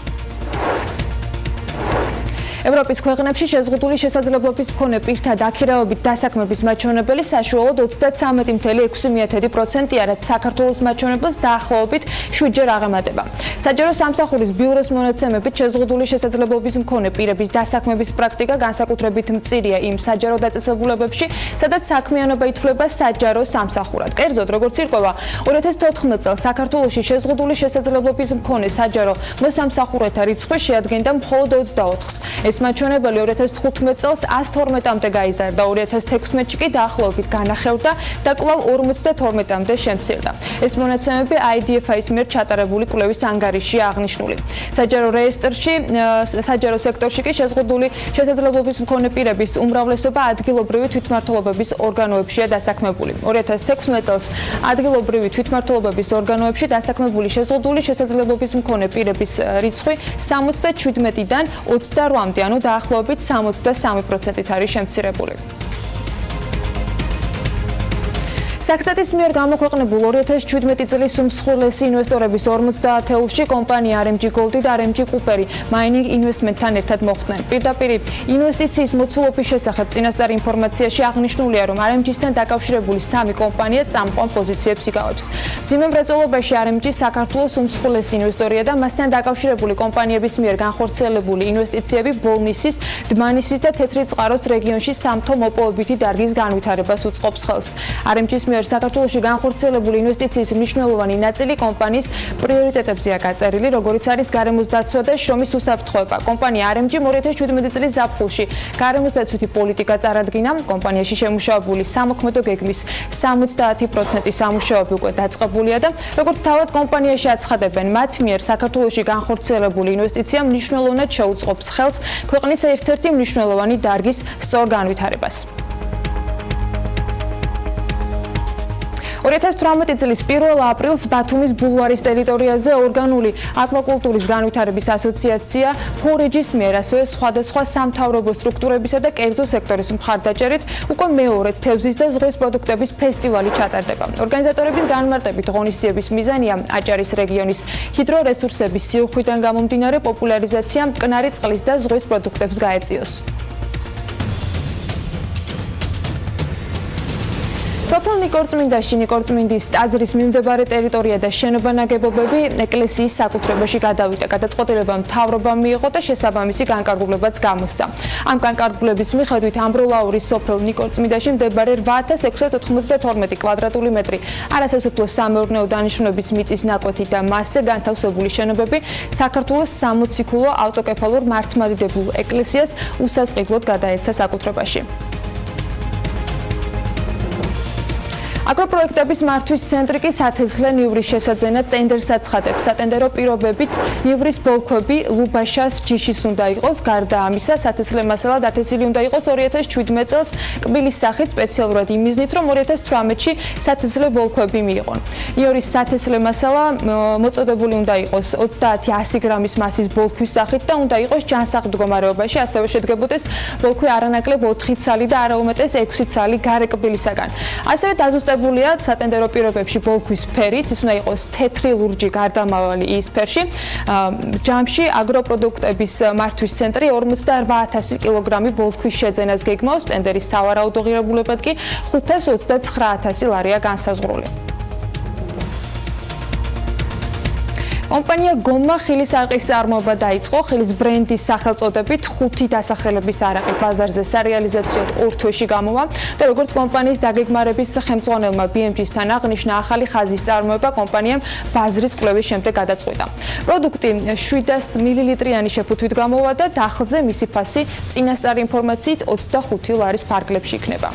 ევროპის ქვეყნებში შეზღუდული შესაძლებლობის მქონე პირთა დაქირავებით დასაქმების მაჩვენებელი საშუალოდ 33.6%-ია, რაც საქართველოს მაჩვენებელს დაახლოებით 7-ჯერ აღემატება. საჯარო სამსახურის ბიუროს მონაცემებით შეზღუდული შესაძლებლობის მქონე პირების დასაქმების პრაქტიკა განსაკუთრებით მწირია იმ საჯარო დაწესებულებებში, სადაც საქმიანობა ითვლება საჯარო სამსახურად. კერძოდ, როგორც ირკვევა, 2014 წელს საქართველოში შეზღუდული შესაძლებლობის მქონე საჯარო მოსამსახურეთა რიცხვი შეადგენდა მხოლოდ 24-ს. ეს ეს მაჩვენებელი 2015 წელს 112-მდე გაიზარდა, 2016-ში კი დაახლოებით განახევდა და კვლავ 52-მდე შემცირდა. ეს მონაცემები IDF-ის მიერ ჩატარებული კვლევის ანგარიშში აღნიშნული. საჯარო რეესტრში, საჯარო სექტორში კი შეზღუდული შესაძლებლობის მქონე პირების უმრავლესობა ადგილობრივი თვითმმართველობების ორგანოებშია დასაქმებული. 2016 წელს ადგილობრივი თვითმმართველობების ორგანოებში დასაქმებული შეზღუდული შესაძლებლობის მქონე პირების რიცხვი 77-დან 28-მდე, ანუ დაახლოებით 63%-ით არის შემცირებული. საქსტატის მიერ გამოქვეყნებულ 2017 წლის უმსხვილესი ინვესტორების 50-ში კომპანია RMG Gold და RMG Cooper Mining Investment-თან ერთად მოხვდნენ. პირდაპირ ინვესტიციის მოცულობის შესახებ წინასწარ ინფორმაციაში აღნიშნულია, რომ RMG-სთან დაკავშირებული 3 კომპანია წამყვან პოზიციებს იკავებს. მძიმე მრეწველობაში RMG საქართველოს უმსხვილესი ინვესტორია და მასთან დაკავშირებული კომპანიების მიერ განხორციელებული ინვესტიციები ბოლნისის, დმანისის და თეთრი წყაროს რეგიონში სამთო მოპოვებითი დარგის განვითარებას უწყობს ხელს. RMG-ს საქართველოში განხორციელებული ინვესტიციის მნიშვნელოვანი ნაწილი კომპანიის პრიორიტეტებზეა გაწერილი, როგორიც არის გარემოს დაცვა და შრომის უსაფრთხოება. კომპანია RMG 2017 წლის ზაფხულში გარემოს დაცვითი პოლიტიკა წარადგინა. კომპანიაში შემუშავებული სამოქმედო გეგმის 70% სამუშაოები უკვე დაწყებულია და როგორც თავად კომპანიაში აცხადებენ, მათ მიერ საქართველოში განხორციელებული ინვესტიცია მნიშვნელოვნად შეუწყობს ხელს ქვეყნის ერთ-ერთი მნიშვნელოვანი დარგის სწორ განვითარებას. 2018 წლის 1 აპრილს ბათუმის ბულვარის ტერიტორიაზე ორგანული აკვაკულტურის განვითარების ასოციაცია ფორეჯის მიერ ასევე სხვადასხვა სამთავრობო სტრუქტურებისა და კერძო სექტორის მხარდაჭერით უკვე მეორედ თევზის და ზღვის პროდუქტების ფესტივალი ჩატარდება. ორგანიზატორების განმარტებით ღონისძიების მიზანია აჭარის რეგიონის ჰიდრორესურსების სიუხვიდან გამომდინარე პოპულარიზაცია მტკნარი წყლის და ზღვის პროდუქტებს გაეწიოს. სოფელ ნიკორწმინდაში ნიკორწმინდის ტაძრის მიმდებარე ტერიტორია და შენობა ნაგებობები ეკლესიის საკუთრებაში გადავიდა. გადაწყვეტილება მთავრობამ მიიღო და შესაბამისი განკარგულებაც გამოსცა. ამ განკარგულების მიხედვით ამბროლაური სოფელ ნიკორწმინდაში მდებარე 8692 კვადრატული მეტრი არასასოფლო სამეურნეო დანიშნულების მიწის ნაკვეთი და მასზე განთავსებული შენობები საქართველოს სამოციქულო ავტოკეფალურ მართლმადიდებულ ეკლესიას უსასყიდლოდ გადაეცა საკუთრებაში. აგროპროექტების მართვის ცენტრი კი სათესლე ნივრის შესაძენად ტენდერს აცხადებს. სატენდერო პირობებით ნივრის ბოლქვები ლუბაშას ჯიშის უნდა იყოს. გარდა ამისა, სათესლე მასალა დათესილი უნდა იყოს 2017 წელს კბილის სახით სპეციალურად იმ მიზნით, რომ 2018-ში სათესლე ბოლქვები მიიღონ. ნივრის სათესლე მასალა მოწოდებული უნდა იყოს 30-100 გრამის მასის ბოლქვის სახით და უნდა იყოს ჯანსაღ მდგომარეობაში, ასევე შედგებოდეს ბოლქვი არანაკლებ 4 ცალი და არა უმეტეს 6 ცალი გარე კბილისაგან. ასევე დაზუსტებულია სატენდერო პირობებში ბოლქვის ფერიც, ის უნდა იყოს თეთრი ლურჯი გარდამავალი ის ფერში. ჯამში აგროპროდუქტების მართვის ცენტრი 48000 კილოგრამი ბოლქვის შეძენას გეგმავს. ტენდერის სავარაუდო ღირებულებად კი 529000 ლარია განსაზღვრული. კომპანია გომა ხილის არყის წარმოება დაიწყო. ხილის ბრენდის სახელწოდებით 5 დასახელების არაყი ბაზარზე სარეალიზაციოდ 2 თვეში გამოვა და როგორც კომპანიის დაგეგმარების ხელმძღვანელმა BMG-სთან აღნიშნა, ახალი ხაზის წარმოება კომპანიამ ბაზრის კვლევის შემდეგ გადაწყვიტა. პროდუქტი 700 მილilitrიანი შეფუთვით გამოვა და დახლზე მისი ფასი წინასწარი ინფორმაციით 25 ლარის ფარგლებში იქნება.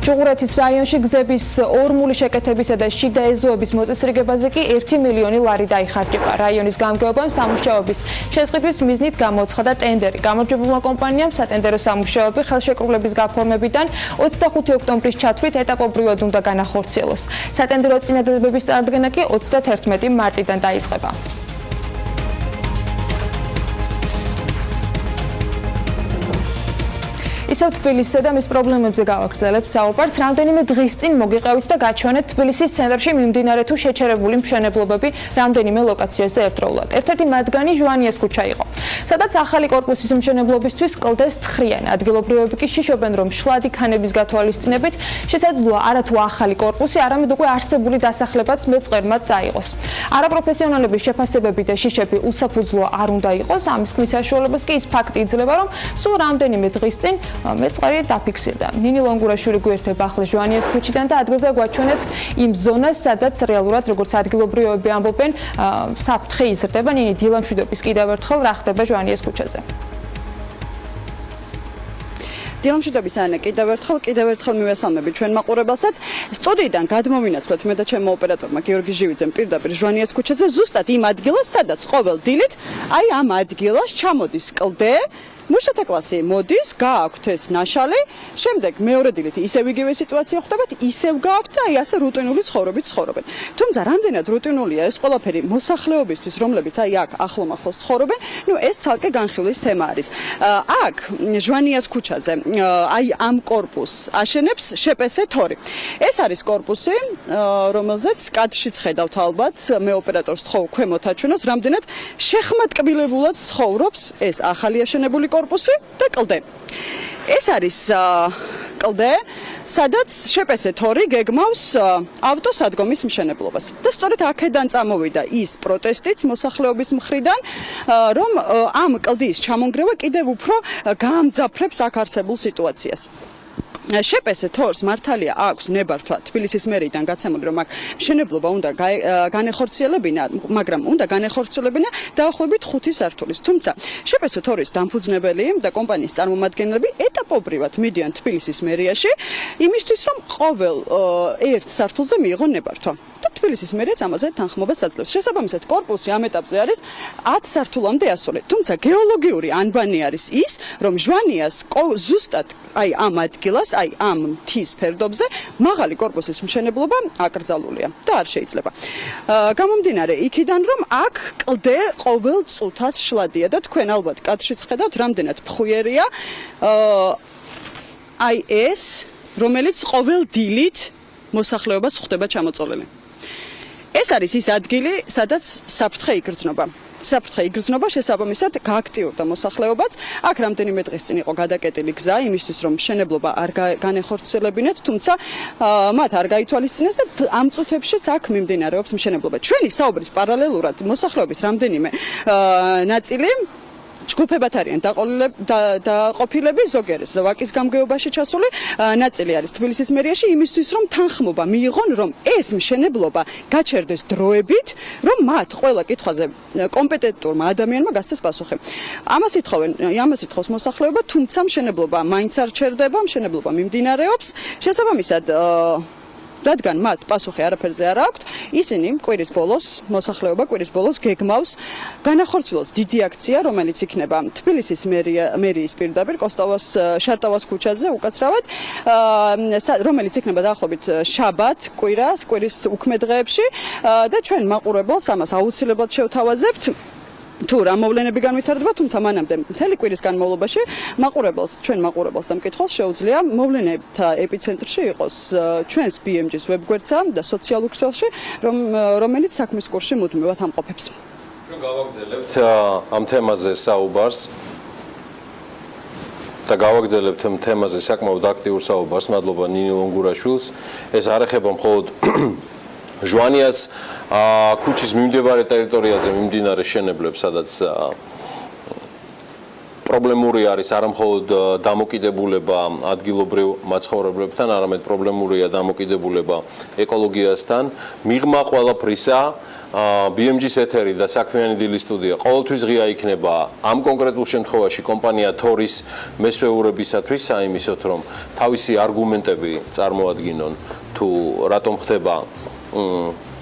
ჯუღურეთის რაიონში გზების ორმული შეკეთებისა და შიდა ეზოების მოწესრიგებაზე კი 1 მილიონი ლარი დაიხარჯება. რაიონის გამგეობამ სამუშაოების შესყიდვის მიზნით გამოაცხადა ტენდერი. გამარჯვებულმა კომპანიამ სატენდერო სამუშაოები ხელშეკრულების გაფორმებიდან 25 ოქტომბრის ჩათვლით ეტაპობრივად უნდა განახორციელოს. სატენდერო წინადადებების წარდგენა კი 31 მარტიდან დაიწყება. ისევ თბილისსა და მის პრობლემებზე გავაგრძელებთ საუბარს. რამდენიმე დღის წინ მოგიყევით და გაჩვენეთ თბილისის ცენტრში მიმდინარე თუ შეჩერებული მშენებლობები რამდენიმე ლოკაციაზე ერთდროულად. ერთ-ერთი მათგანი ჟვანიეს ქუჩა იყო, სადაც ახალი კორპუსის მშენებლობისთვის კლდეს თხრიან. ადგილობრივები კი შიშობენ, რომ შლადი ქანების გათვალისწინებით შესაძლოა არათუ ახალი კორპუსი, არამედ უკვე არსებული დასახლებაც მეწყერმად წაიღოს. არაპროფესიონალების შეფასებები და შიშები უსაფუძვლო არ უნდა იყოს. ამის თქმის საშუალებას კი ის ფაქტი იძლევა, რომ სულ რამდენიმე დღის წინ მეწყარი დაფიქსირდა. ნინი ლონგურაშვილი გვერდება ახლა ჟვანიას ქუჩიდან და ადგილზე გვაჩვენებს იმ ზონას, სადაც რეალურად როგორც ადგილობრივები ამბობენ, საფრთხე იზრდება. ნინი დილა მშვიდობის კიდევ ერთხელ რა ხდება ჟვანიას ქუჩაზე. დილამშვიდობის ანა კიდევ ერთხელ მივესალმებით ჩვენ მაყურებელსაც. სტუდიიდან გადმოვინაცვლეთ მე და ჩემო ოპერატორმა გიორგი ჟივიძემ პირდაპირ ჟვანიას ქუჩაზე, ზუსტად იმ ადგილას, სადაც ყოველ დილით აი ამ ადგილას ჩამოდის კლდე. მუშათა კლასი მოდის, გააქვთ ეს ნაშალი, შემდეგ მეორე დილით ისევ იგივე სიტუაცია ხდებათ, ისევ გააქვთ და აი ასე რუტინული ცხოვრობით ცხოვრობენ. თუმცა რამდენად რუტინულია ეს ყველაფერი მოსახლეობისთვის, რომლებიც აი აქ ახლომახლოს ცხოვრობენ, ეს ცალკე განხილვის თემა არის. აქ ჟვანიას ქუჩაზე აი ამ კორპუსს აშენებს შპს თორი. ეს არის კორპუსი, რომელზეც კადრშიც ხედავთ ალბათ, მე ოპერატორს თხოვ ქვემოთ აჩვენოს, რამდენად შეხმატკბილებულად ცხოვრობს ეს ახალი აშენებული კორპუსი და კლდე. ეს არის კლდე, სადაც შპს თორი გეგმავს ავტოსადგომის მშენებლობას. და სწორედ აქედან წამოვიდა ის პროტესტიც მოსახლეობის მხრიდან, რომ ამ კლდის ჩამონგრევა კიდევ უფრო გაამძაფრებს აქ არსებულ სიტუაციას. შპს თორს მართალია აქვს ნებართვა თბილისის მერიდან გაცემული, რომ აქ მშენებლობა უნდა განეხორციელებინა, მაგრამ უნდა განეხორციელებინა დაახლოებით 5 სართულის. თუმცა შპს თორის დამფუძნებელი და კომპანიის წარმომადგენლები ეტაპობრივად მიდიან თბილისის მერიაში იმისთვის, რომ ყოველ ერთ სართულზე მიიღონ ნებართვა. და თბილისის მერიაც ამაზე თანხმობას აძლევს. შესაბამისად, კორპუსი ამ ეტაპზე არის 10 სართულამდე ასული. თუმცა გეოლოგიური ანბანი არის ის, რომ ჟვანიას ზუსტად აი ამ ადგილას, აი ამ მთის ფერდობზე მაღალი კორპუსის მშენებლობა აკრძალულია და არ შეიძლება. გამომდინარე იქიდან, რომ აქ კლდე ყოველ წუთას შლადია და თქვენ ალბათ კადრშიც ხედავთ, რამდენად ფხვიერია აი ეს, რომელიც ყოველ დილით მოსახლეობას ხვდება ჩამოწოლილი. ეს არის ის ადგილი, სადაც საფრთხე იგრძნობა. შესაბამისად გააქტიურდა მოსახლეობაც. აქ რამდენიმე დღის წინ იყო გადაკეტილი გზა იმისთვის, რომ მშენებლობა არ განეხორციელებინათ, თუმცა მათ არ გაითვალისწინეს და ამ წუთებშიც აქ მიმდინარეობს მშენებლობა. ჩვენი საუბრის პარალელურად მოსახლეობის რამდენიმე ნაწილი ჯგუფებად არიან დაყოფილები, ზოგიერთი ვაკის გამგეობაში ჩასული, ნაწილი არის თბილისის მერიაში იმისთვის, რომ თანხმობა მიიღონ, რომ ეს მშენებლობა გაჩერდეს დროებით, რომ მათ ყველა კითხვაზე კომპეტენტურმა ადამიანმა გასცეს პასუხი. ამას ითხოვს მოსახლეობა, თუმცა მშენებლობა მაინც არ ჩერდება, მშენებლობა მიმდინარეობს. შესაბამისად, რადგან მათ პასუხი არაფერზე არ აქვთ, ისინი მოსახლეობა კვირის ბოლოს გეგმავს განახორციელოს დიდი აქცია, რომელიც იქნება თბილისის მერიის პირდაპირ შარტავას ქუჩაზე უკაცრავად, რომელიც იქნება დაახლოებით შაბათ კვირის უქმე დღეებში და ჩვენ მაყურებელს ამას აუცილებლად შევთავაზებთ. თუ რა მოვლენები განვითარდება, თუმცა მანამდე მთელი კვირის განმავლობაში ჩვენ მაყურებელს და მკითხველს შეუძლია მოვლენებთა ეპიცენტრში იყოს ჩვენს BMG-ს ვებგვერდსა და სოციალურ ქსელში, რომელიც საქმის კურსში მუდმივად ამყოფებს. ჩვენ გავაგრძელებთ ამ თემაზე საუბარს და გავაგრძელებთ ამ თემაზე საკმაოდ აქტიურ საუბარს. მადლობა ნინი ლონგურაშვილს. ეს არ ეხება მხოლოდ ჟვანიას ქუჩის მიმდებარე ტერიტორიაზე მიმდინარე შენებლებს, სადაც პრობლემური არის არა მხოლოდ დამოკიდებულება ადგილობრივ მაცხოვრებლებთან, არამედ პრობლემურია დამოკიდებულება ეკოლოგიასთან. მიღმა ყველაფრისა BMG-ს ეთერი და საქმიანი დილის სტუდია ყოველთვის ღია იქნება ამ კონკრეტულ შემთხვევაში კომპანია თორის მესვეურებისათვის, საიმისოთ რომ თავისი არგუმენტები წარმოადგინონ თუ რატომ ხდება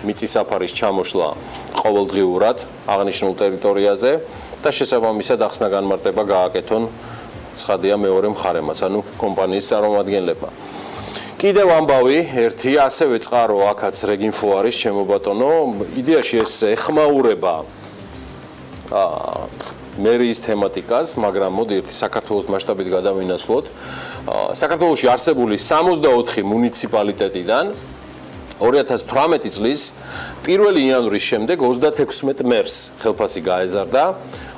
მიწისაფარის ჩამოშლა ყოველდღიურად აღნიშნულ ტერიტორიაზე და შესაბამისად ახსნა განმარტება გააკეთონ ცხადია მეორე მხარემაც, ანუ კომპანიის წარმომადგენლებმა. კიდევ ამბავი ერთი, ასევე წყარო აქაც რეგინფო არის, ჩემო ბატონო, იდეაში ეს ეხმაურება მერიის თემატიკას, მაგრამ მოდი ერთი საქართველოს მასშტაბით გადავინაცვლოთ. საქართველოში არსებული 64 მუნიციპალიტეტიდან 2018 წლის 1 იანვრის შემდეგ 36 მერს ხელფასი გაეზარდა,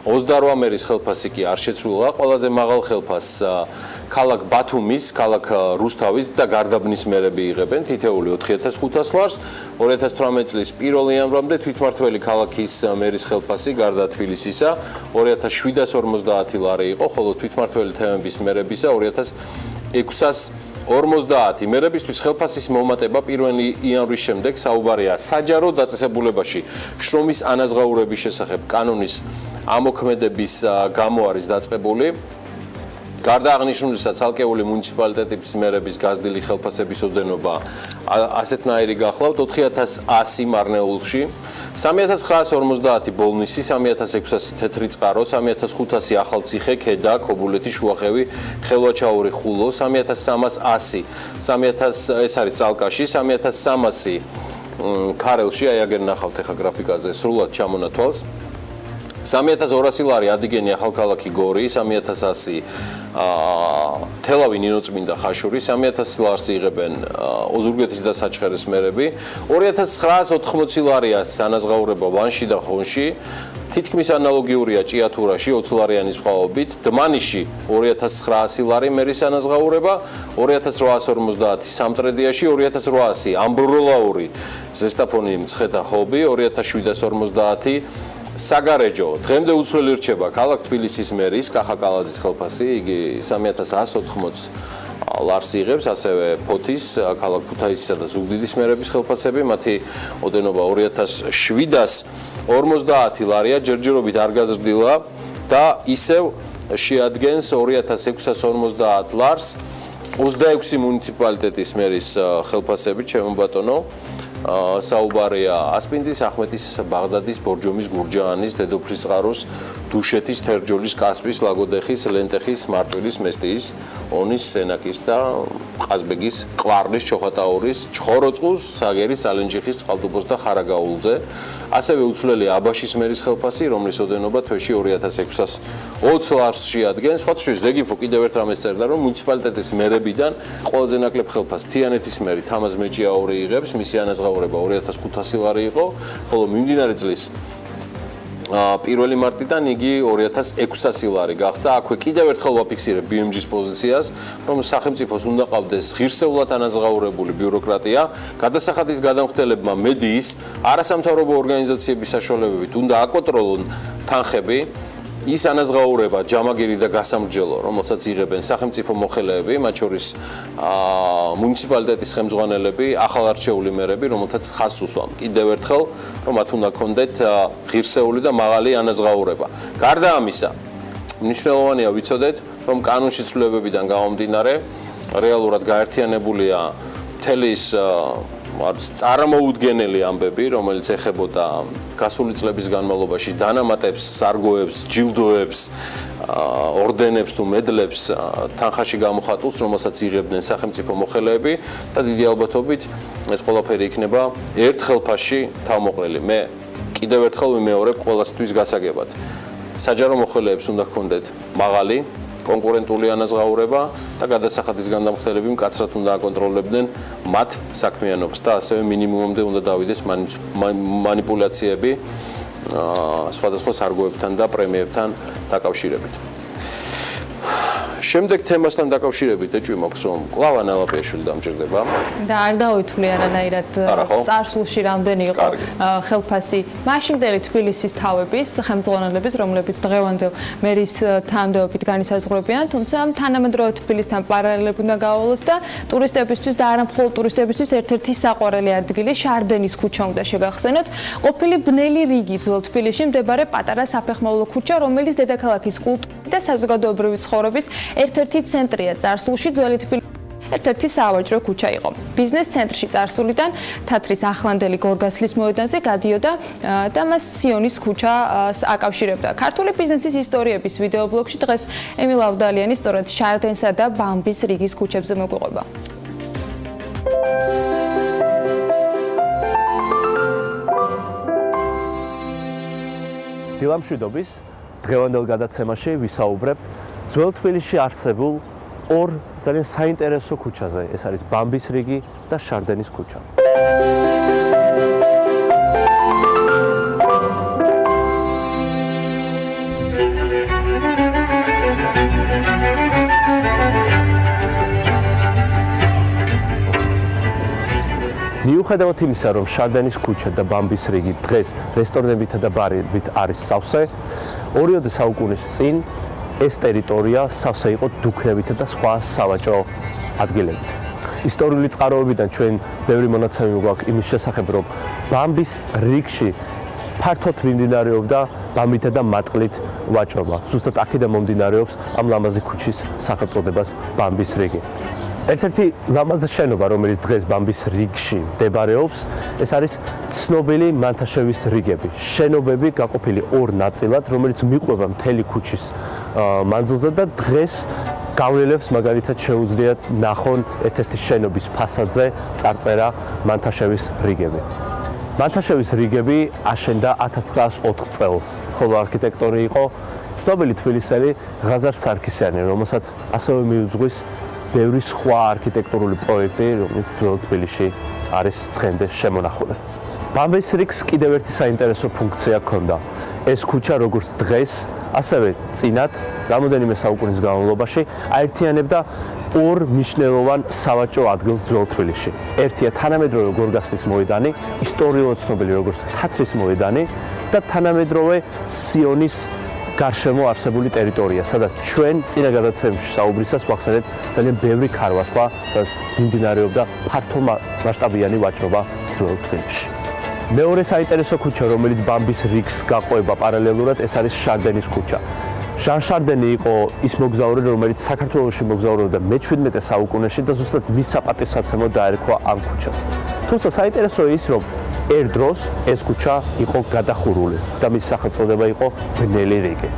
28 მერის ხელფასი კი არ შეცვლილა, ყველაზე მაღალ ხელფასს ქალაქ ბათუმის, ქალაქ რუსთავის და გარდაბნის მერები იღებენ თითეული 4500 ლარს. 2018 წლის 1 იანვრამდე თვითმმართველი ქალაქის მერის ხელფასი გარდა თბილისისა 2750 ლარი იყო, ხოლო თვითმმართველი თემების მერებისა 2650 მერებისთვის ხელფასის მომატება 1 იანვრის შემდეგ საუბარია საჯარო დაწესებულებაში შრომის ანაზღაურების შესახებ კანონის ამოქმედების გამო არის დაწყებული. გარდა აღნიშნულისა, ცალკეული მუნიციპალიტეტების მერების გაზრდილი ხელფასების ოდენობა ასეთნაირი გახლავთ 4100 მარნეულში, 3950 ბოლნისი, 3600 თეთრი წყარო, 3500 ახალციხე, ქედა, ქობულეთი, შუახევი, ხელვაჩაური, ხულო, 3300 3000 ეს არის წალკაში, 3300 ქარელში, აი აგერ ნახავთ ახლა გრაფიკაზე, სრულად ჩამონათვალს. 3200 ლარი ადიგენი ახალქალაქი გორი, 3100 თელავი ნინოწმინდა ხაშური, 3000 ლარს იღებენ ოზურგეთის და საჩხერის მერები, 2980 ლარია სანაზღაურება ვანში და ხონში, თითქმის ანალოგიურია ჭიათურაში 20 ლარიანი სხვაობით, დმანიში 2900 ლარი მერის სანაზღაურება, 2850 სამტრედიაში, 2800 ამბროლაური ზესტაფონი მცხეთა ხობი, 2750 საგარეჯო დღემდე უცვლელი რჩება ქალაქ თბილისის მერის კახაკალაძის ხელფასი, იგი 3180 ლარს იღებს, ასევე ფოთის, ქალაქ ქუთაისისა და ზუგდიდის მერების ხელფასები, მათი ოდენობა 2750 ლარია, ჯერჯერობით არ გაზრდილა და ისევ შეადგენს 2650 ლარს 26 მუნიციპალიტეტის მერის ხელფასები, ჩემო ბატონო. საუბარია ასპინძის, ახმეტის, ბაღდადის, ბორჯომის, გურჯაანის, დედოფლის წყაროს, დუშეთის, თერჯოლის, კასპის, ლაგოდეხის, ლენტეხის, მარტვილის, მესტიის, ონის, სენაკის და ყაზბეგის, ყვარლის, ჩოხატაურის, ჩხოროწყუს, საგერის, ალენჯიხის, წყალტუბოს და ხარაგაულზე. ასევე უცვლელია აბაშის მერის ხელფასი, რომლის ოდენობა თვეში 2620 ლარს შეადგენს. სხვა შორის რეგინფო კიდევ ერთ რამეს წერდა, რომ მუნიციპალიტეტების მერებიდან ყველაზე ნაკლებ ხელფასს თიანეთის მერი თამაზ მეჭიაური იღებს, მისი ანაზღაურება 2500 ლარი იყო, ხოლო მიმდინარე წლის 1 მარტიდან იგი 2600 ლარი გახდა. აქვე კიდევ ერთხელ ვაფიქსირებ BMG-ის პოზიციას, რომ სახელმწიფოს უნდა ყავდეს ღირსეულად ანაზღაურებული ბიუროკრატია, გადასახადის გადამხდელებმა მედიის, არასამთავრობო ორგანიზაციების საშუალებებით უნდა აკონტროლონ თანხები, ის ანაზღაურება ჯამაგირი და გასამრჯელო, რომელსაც იღებენ სახელმწიფო მოხელეები, მათ შორის მუნიციპალიტეტის ხელმძღვანელები, ახალარჩეული მერები, რომელთაც ხაზს უსვამ. კიდევ ერთხელ, რომ მათ უნდა ჰქონდეთ ღირსეული და მაღალი ანაზღაურება. გარდა ამისა, მნიშვნელოვანია ვიცოდეთ, რომ კანონში ცვლილებებიდან გამომდინარე, რეალურად გაერთიანებულია მთელი ის წარმოუდგენელი ამბები, რომელიც ეხებოდა გასული წლების განმავლობაში დანამატებს, სარგოებს, ჯილდოებს, ორდენებს თუ მედლებს თანხაში გამოხატულს, რომელსაც იღებდნენ სახელმწიფო მოხელეები და დიდი ალბათობით ეს ყველაფერი იქნება ერთ ხელფასში თავმოყრილი. მე კიდევ ერთხელ ვიმეორებ ყველასთვის გასაგებად. საჯარო მოხელეებს უნდა ჰქონდეთ მაღალი კონკურენტული ანაზღაურება და გადასახადის გადამხდელები მკაცრად უნდა აკონტროლებდნენ მათ საქმიანობას და ასევე მინიმუმამდე უნდა დავიდეს მანიპულაციები სხვადასხვა სარგოებთან და პრემიებთან დაკავშირებით. შემდეგ თემასთან დაკავშირებით ეჭვი მაქვს, რომ კვლავ ანალაპიაშვილი დამჭირდება. და არ დავითვლი არანაირად წარსულში რამდენი იყო ხელფასი მაშინდელი თბილისის თავების ხელმძღვანელების, რომლებიც დღევანდელ მერის თანამდებობით განისაზღვრებიან, თუმცა თანამედროვე თბილისთან პარალელები უნდა გაავლოთ და ტურისტებისთვის და არა მხოლოდ ტურისტებისთვის ერთ-ერთი საყვარელი ადგილი შარდენის ქუჩა უნდა შეგახსენოთ. ყოფილი ბნელი რიგი ძველ თბილისში მდებარე პატარა საფეხმავლო ქუჩა, რომელიც დედაქალაქის კულტურის და საზოგადოებრივი ცხოვრების ერთ-ერთი ცენტრია წარსულში ძველი თბილისის ერთ-ერთი სავაჭრო ქუჩა იყო. ბიზნეს ცენტრში წარსულიდან თათრის ახლანდელი გორგასლის მოედანზე გადიოდა და მას სიონის ქუჩას აკავშირებდა. ქართული ბიზნესის ისტორიების ვიდეობლოგში დღეს ემილ ავდალიანი სწორედ შარდენსა და ბამბის რიგის ქუჩებზე მოგვიყვება. დილა მშვიდობის დღევანდელ გადაცემაში ვისაუბრებ ძველ თბილისში არსებულ ორ ძალიან საინტერესო ქუჩაზე. ეს არის ბამბის რიგი და შარდენის ქუჩა. მიუხედავად იმისა, რომ შარდენის ქუჩა და ბამბის რიგი დღეს რესტორნებითა და ბარებით არის სავსე, 20-ე საუკუნის წინ ეს ტერიტორია სავსე იყო დუქნებითა და სხვა სავაჭრო ადგილებით. ისტორიული წყაროებიდან ჩვენ ბევრი მონაცემები გვაქვს იმის შესახებ, რომ ბამბის რიგში ფართოდ მიმდინარეობდა ბამბითა და მატყლით ვაჭრობა. ზუსტად აქედან მომდინარეობს ამ ლამაზი ქუჩის სახელწოდებას ბამბის რიგი. ერთ-ერთი ლამაზი შენობა, რომელიც დღეს ბამბის რიგში მდებარეობს, ეს არის ცნობილი მანთაშევის რიგები. შენობები გაყოფილი ორ ნაწილად, რომელიც მიყვება მთელი ქუჩის მანძილზე და დღეს გავლილებს მაგალითად შეუძლიათ ნახონ ერთ-ერთი შენობის ფასადზე წარწერა მანთაშევის რიგები. მანთაშევის რიგები აშენდა 1904 წელს, ხოლო არქიტექტორი იყო ცნობილი თბილისელი ღაზარ სარქისიანი, რომელსაც ასევე მიუძღვის ბევრი სხვა არქიტექტურული პროექტი, რომელიც ძველ თბილისში არის დღემდე შემონახული. ბამბის რიგს კიდევ ერთი საინტერესო ფუნქცია ჰქონდა. ეს ქუჩა როგორც დღეს, ასევე წინათ, რამოდენიმე საუკუნის განმავლობაში აერთიანებდა ორ მნიშვნელოვან სავაჭრო ადგილს ძველ თბილისში. ერთია თანამედროვე გორგასლის მოედანი, ისტორიულად ცნობილი როგორც თათრის მოედანი და თანამედროვე სიონის გარშემო არსებული ტერიტორია, სადაც ჩვენ წინა გადაცემებში საუბრისას ვახსენეთ ძალიან ბევრი ქარვასლა, სადაც მიმდინარეობდა ფართო მასშტაბიანი ვაჭრობა ძველ თბილისში. მეორე საინტერესო ქუჩა, რომელიც ბამბის რიგს გაყვება პარალელურად, ეს არის შარდენის ქუჩა. ჟან შარდენი იყო ის მოგზაური, რომელიც საქართველოში მოგზაურობდა მე-17 საუკუნეში და ზუსტად მის საპატივსაცემად დაერქვა ამ ქუჩას. თუმცა საინტერესოა ის, რომ ერთ დროს ეს ქუჩა იყო გადახურული და მის სახელწოდება იყო ბნელი რიგი.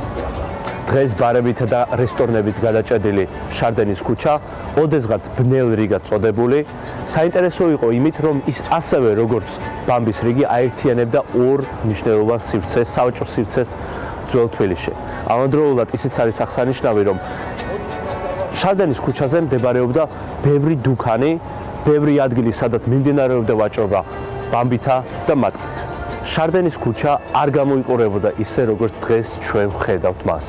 დღეს ბარებითა და რესტორნებით გადაჭედილი შარდენის ქუჩა ოდესღაც ბნელ რიგად წოდებული. საინტერესო იყო იმით, რომ ის ასევე როგორც ბამბის რიგი აერთიანებდა ორ მნიშვნელოვან სივრცეს, სავაჭრო სივრცეს ძველ თბილისში. ამავდროულად ისიც არის აღსანიშნავი, რომ შარდენის ქუჩაზე მდებარეობდა ბევრი დუქანი, ბევრი ადგილი, სადაც მიმდინარეობდა ვაჭრობა ბამბითა და მატყლით. შარდენის ქუჩა არ გამოიყურებოდა ისე, როგორც დღეს ჩვენ ვხედავთ მას.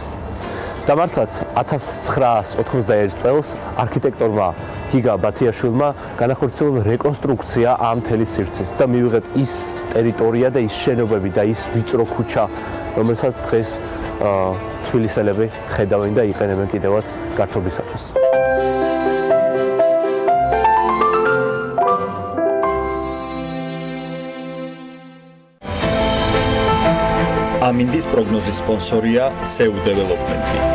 და მართლაც 1991 წელს არქიტექტორმა გიგა ბათიაშვილმა განახორციელა რეკონსტრუქცია ამ მთელი სივრცის და მივიღეთ ის ტერიტორია და ის შენობები და ის ვიწრო ქუჩა, რომელსაც დღეს თბილისელები ხედავენ და იყენებენ კიდევაც გართობისათვის. ამინდის პროგნოზის სპონსორია SEU დეველოპმენტი.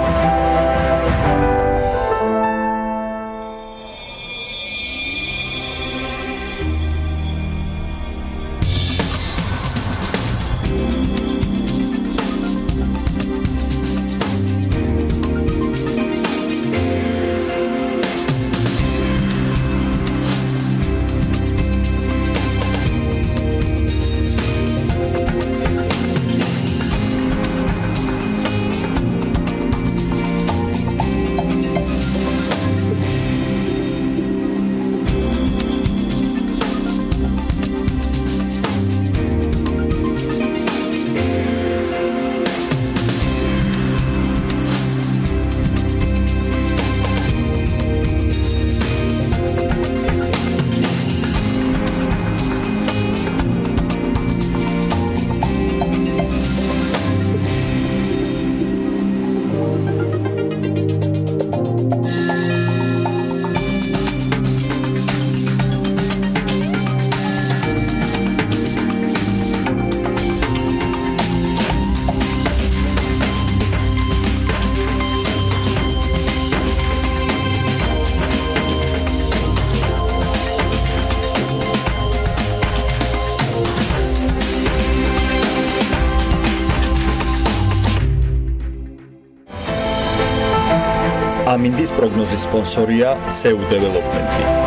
ამინდის პროგნოზის სპონსორია SEU დეველოპმენტი.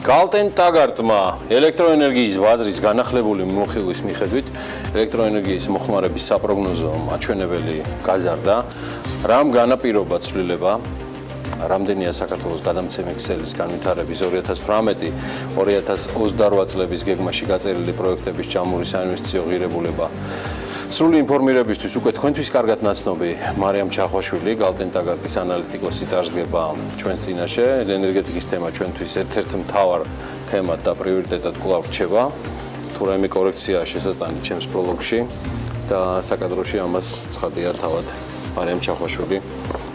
გალტენ ტაგარტმა ელექტროენერგიის ბაზრის განახლებული მიმოხილვის მიხედვით ელექტროენერგიის მოხმარების საპროგნოზო მაჩვენებელი გაზარდა. რამ განაპირობა ცვლილება? რამდენია საქართველოს გადამცემი ქსელის განვითარების 2018-2028 წლების გეგმაში გაწერილი პროექტების ჯამური საინვესტიციო ღირებულება? სრული ინფორმირებისთვის უკვე თქვენთვის კარგად ნაცნობი მარიამ ჩახვაშვილი, გალტენ ტაგარტის ანალიტიკოსი წარსდგება ჩვენს წინაშე. ენერგეტიკის თემა ჩვენთვის ერთ-ერთ მთავარ თემად და პრიორიტეტად კვლავ რჩება. თუ რაიმე კორექციაა შესატანი ჩემს პროლოგში და საკადროში ამას ცხადია თავად მარიამ ჩახვაშვილი.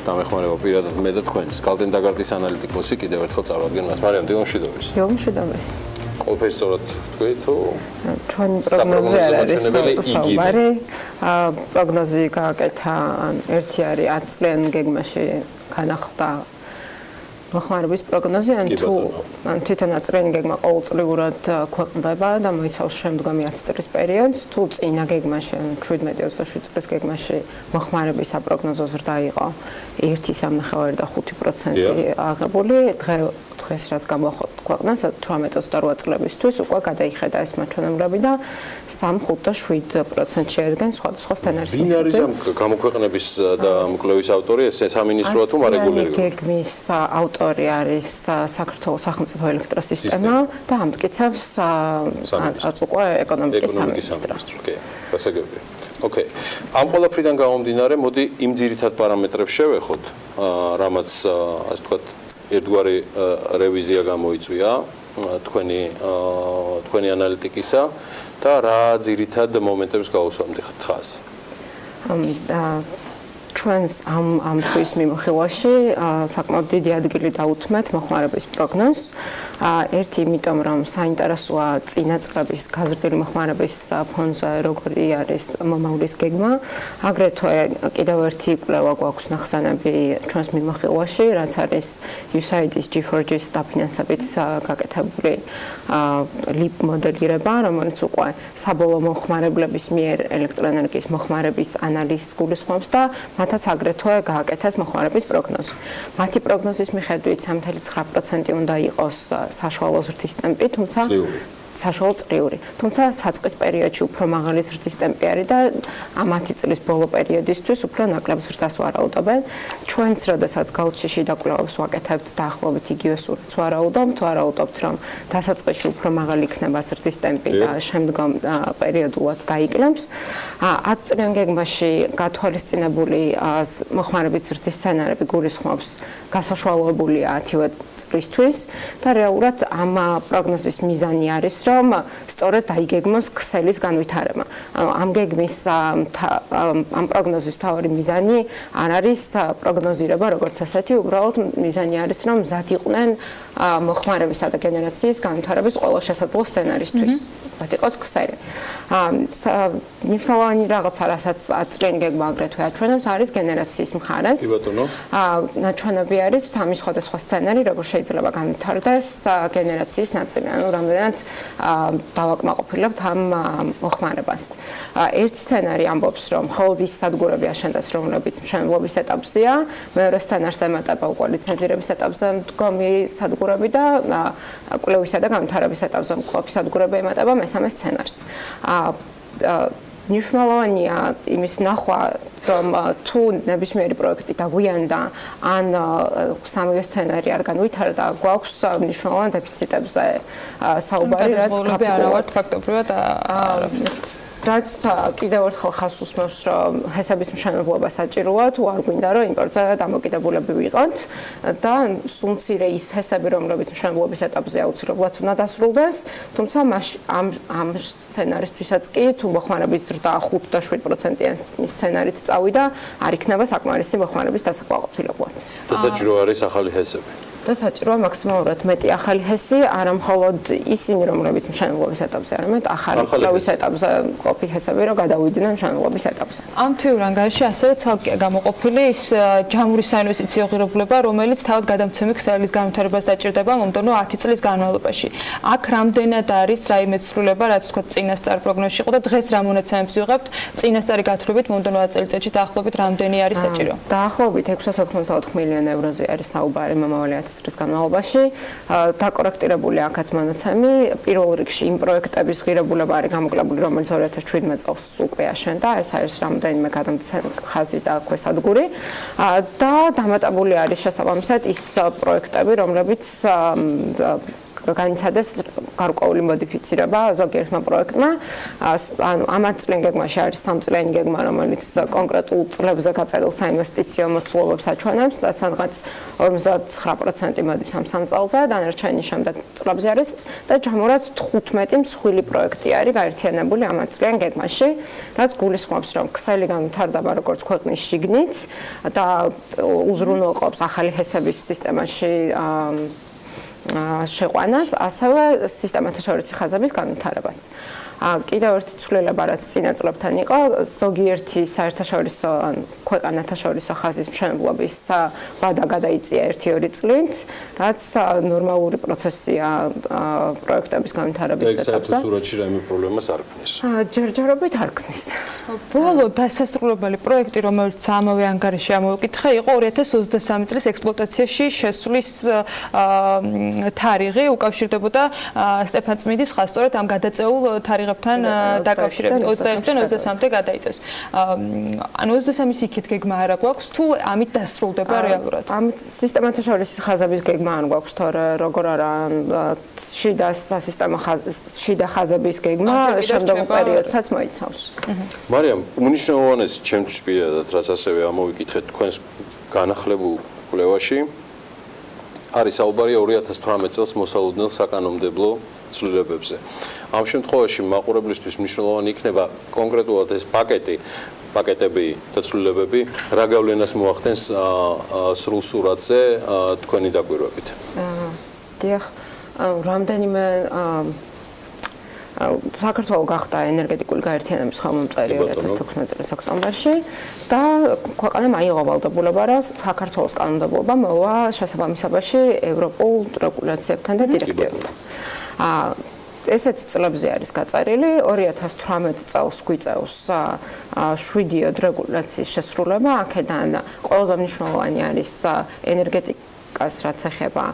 დამეხმარება პირადად მე და თქვენს. გალტენ ტაგარტის ანალიტიკოსი კიდევ ერთხელ წარვადგენ. მარიამ, დილამშვიდობის. დილამშვიდობის. ყველაფერი სწორად თქვი თუ ჩვენი პროგნოზი არის საუბარი. პროგნოზი გააკეთა ერთი არის 10 წლიან გეგმაში განახლდა მოხმარების პროგნოზი, ან თვითონ 10 წლიანი გეგმა ყოველწლიურად ქვეყნდება და მოიცავს შემდგომი 10 წლის პერიოდს. თუ წინა გეგმაში 17-27 წლის გეგმაში მოხმარების საპროგნოზო ზრდა იყო 1.3 და 5% აღებული, დღეს რაც გამოქვეყნეს 18-28 წლებისთვის უკვე გადაიხედა ეს მაჩვენებლები და 3, 5 და 7% შეადგენს სხვადასხვა სცენარის. ვინ არის ამ გამოქვეყნების და მკვლევის ავტორი? ეს სამინისტროა თუ მარეგულირებული? გეგმის ავტორი არის საქართველოს სახელმწიფო ელექტროსისტემა და ამტკიცებს უკვე ეკონომიკის სამინისტრო. გასაგებია. ოკეი. ამ ყველაფრიდან გამომდინარე, მოდი იმ ძირითად პარამეტრებს შევეხოთ, რამაც ასე ვთქვათ ერთგვარი რევიზია გამოიწვია თქვენი ანალიტიკისა და რა ძირითად მომენტებს გავუსვამთ ხას. ჩვენს ამ თვის მიმოხილვაში საკმაოდ დიდი ადგილი დაუთმეთ მოხმარების პროგნოზს. ერთი, იმიტომ რომ საინტერესოა წინა წლების გაზრდილი მოხმარების ფონზე როგორი არის მომავლის გეგმა. აგრეთვე კიდევ ერთი კვლევა გვაქვს ნახსენები ჩვენს მიმოხილვაში, რაც არის USAID-ის G4G-ის დაფინანსებით გაკეთებული ლიპ მოდელირება, რომელიც უკვე საბოლოო მოხმარებლების მიერ ელექტროენერგიის მოხმარების ანალიზს გულისხმობს და მათაც აგრეთვე გააკეთეს მოხმარების პროგნოზი. მათი პროგნოზის მიხედვით 3.9% უნდა იყოს საშუალო ზრდის ტემპი, თუმცა საშუალო წლიური. თუმცა საწყის პერიოდში უფრო მაღალი ზრდის ტემპი არის და ამ 10 წლის ბოლო პერიოდისთვის უფრო ნაკლებ ზრდას ვარაუდობენ. ჩვენც, როდესაც გაუჩიში დაკვლევებს ვაკეთებთ, დაახლოებით იგივე სურათს ვარაუდობთ, ვარაუდობთ, რომ დასაწყისში უფრო მაღალი იქნება ზრდის ტემპი და შემდგომ პერიოდულად დაიკლებს. 10 წლიან გეგმაში გათვალისწინებული მოხმარების ზრდის სცენარები გულისხმობს გასაშუალოებულია 10 წლისთვის და რეალურად ამ პროგნოზის მიზანი არის რომ სწორედ დაიგეგმოს ქსელის განვითარება. ამ გეგმის ამ პროგნოზის მთავარი მიზანი არ არის პროგნოზირება როგორც ასეთი, უბრალოდ მიზანი არის რომ მზად იყვნენ მოხმარებისა და გენერაციის განვითარების ყველა შესაძლო სცენარისთვის. მათ იყოს ქსელი. მნიშვნელოვანი რაღაცა, რასაც 10 წლიანი გეგმა აგრეთვე აჩვენებს, არის გენერაციის მხარეც. კი ბატონო. ნაჩვენები არის სამი სხვადასხვა სცენარი, როგორ შეიძლება განვითარდეს გენერაციის ნაწილი. ანუ რამდენად დავაკმაყოფილებთ ამ მოხმარებას. ერთი სცენარი ამბობს, რომ მხოლოდ ის სადგურები აშენდეს, რომლებიც მშენებლობის ეტაპზეა, მეორე სცენარს ემატება უკვე ლიცენზირების ეტაპზე მდგომი სადგურები და კვლევისა და განვითარების ეტაპზე მყოფი სადგურები ემატება მესამე სცენარს. მნიშვნელოვანია იმის ნახვა, რომ თუ ნებისმიერი პროექტი დაგვიანდა, ან სამივე სცენარი არ განვითარდა, გვაქვს მნიშვნელოვან დეფიციტებზე საუბარი, რაც ფაქტობრივად რაც კიდევ ერთხელ ხაზს უსმევს, რომ ჰესების მშენებლობა საჭიროა, თუ არ გვინდა, რომ იმპორტზე დამოკიდებულები ვიყოთ და სულმცირე ის ჰესები, რომლებიც მშენებლობის ეტაპზე აუცილებლად უნდა დასრულდეს, თუმცა ამ სცენარისთვისაც კი, თუ მოხმარების ზრდა 5 და 7%-იანი სცენარით წავიდა, არ იქნება საკმარისი მოხმარების დასაკმაყოფილებლად. და საჭირო არის ახალი ჰესები. და საჭიროა მაქსიმალურად მეტი ახალი ჰესი, არა მხოლოდ ისინი, რომლებიც მშენებლობის ეტაპზე, არამედ ახალი კვლევის ეტაპზე მყოფი ჰესები, რომ გადავიდნენ მშენებლობის ეტაპზე. ამ თვიურ ანგარიშში ასევე ცალკე გამოყოფილი ის ჯამური საინვესტიციო ღირებულება, რომელიც თავად გადამცემი ქსელის განვითარებას დაჭირდება მომდევნო 10 წლის განმავლობაში. აქ რამდენად არის რაიმე ცვლილება, რაც თქვა წინასწარ პროგნოზში იყო და დღეს რა მონაცემებს ვიღებთ წინასწარი გათვლებით მომდევნო 10 წელიწადში დაახლოებით რამდენი არის საჭირო? დაახლოებით 684 მილიონი ევროზე არის საუბარი მომავალი 10 წლის განმავლობაში. დაკორექტირებული აქაც მონაცემი, პირველ რიგში იმ პროექტების ღირებულება არის გამოკლებული, რომელიც 2017 წელს უკვე აშენდა, ეს არის რამდენიმე გადამცემი ხაზი და ქვესადგური და დამატებული არის შესაბამისად ის პროექტები, რომლებიც განიცადეს გარკვეული მოდიფიცირება ზოგიერთმა პროექტმა. ანუ ამათ წლიან გეგმაში არის 3 წლიანი გეგმა, რომელიც კონკრეტულ წლებზე გაწერილ საინვესტიციო მოცულობებს აჩვენებს, რაც სადღაც 59% მოდის ამ 3 წელზე, დანარჩენი შემდეგ წლებზე არის და ჯამურად 15 მსხვილი პროექტი არის გაერთიანებული ამათ წლიან გეგმაში, რაც გულისხმობს, რომ ქსელი განვითარდება როგორც ქვეყნის შიგნით და უზრუნველყოფს ახალი ჰესების სისტემაში შეყვანას, ასევე სისტემათა შორისი ხაზების განვითარებას. კიდევ ერთი ცვლილება, რაც წინა წლებთან იყო, ზოგიერთი საერთაშორისო ქვეყანათა შორისო ხაზის მშენებლობის ვადა გადაიწია 1-2 წლით, რაც ნორმალური პროცესია პროექტების განვითარების ეტაპზე. და საერთო სურათში რაიმე პრობლემას არ ქმნის. ჯერჯერობით არ ქმნის. ბოლო დასასრულებელი პროექტი, რომელიც ამავე ანგარიში ამოვიკითხა, იყო 2023 წლის ექსპლუატაციაში შესვლის თარიღი, უკავშირდებოდა სტეფანწმინდის ხაზს, სწორედ ამ გადაწეულ თარიღებთან დაკავშირებით 21-დან 23-მდე გადაიწევს. ანუ 23-ის იქით გეგმა არა გვაქვს, თუ ამით დასრულდება რეალურად? ამით სისტემათა შორისი ხაზების გეგმა არ გვაქვს, თორე როგორ არა შიდა სასისტემო შიდა ხაზების გეგმა შემდგომ პერიოდსაც მოიცავს. მარიამ, უნიშნულოვანესი ჩემთვის პირადად, რაც ასევე ამოვიკითხეთ თქვენს განახლებულ კვლევაში, არის საუბარი 2018 წელს მოსალოდნელ საკანონმდებლო ცვლილებებზე. ამ შემთხვევაში მაყურებლისთვის მნიშვნელოვანი იქნება კონკრეტულად ეს პაკეტები და ცვლილებები, რა გავლენას მოახდენს სრულ სურათზე თქვენი დაკვირვებით. დიახ, რამდენიმე საქართველო გახდა ენერგეტიკული გაერთიანების ხელმომწერი 2015 წლის ოქტომბერში და ქვეყანამ აიღო ვალდებულება, რომ საქართველოს კანონმდებლობა მოვა შესაბამისობაში ევროპულ რეგულაციებთან და დირექტივებთან. ესეც წლებზე არის გაწერილი, 2018 წელს გვიწევს 7 რეგულაციის შესრულება, აქედან ყველაზე მნიშვნელოვანი არის ენერგეტიკას რაც ეხება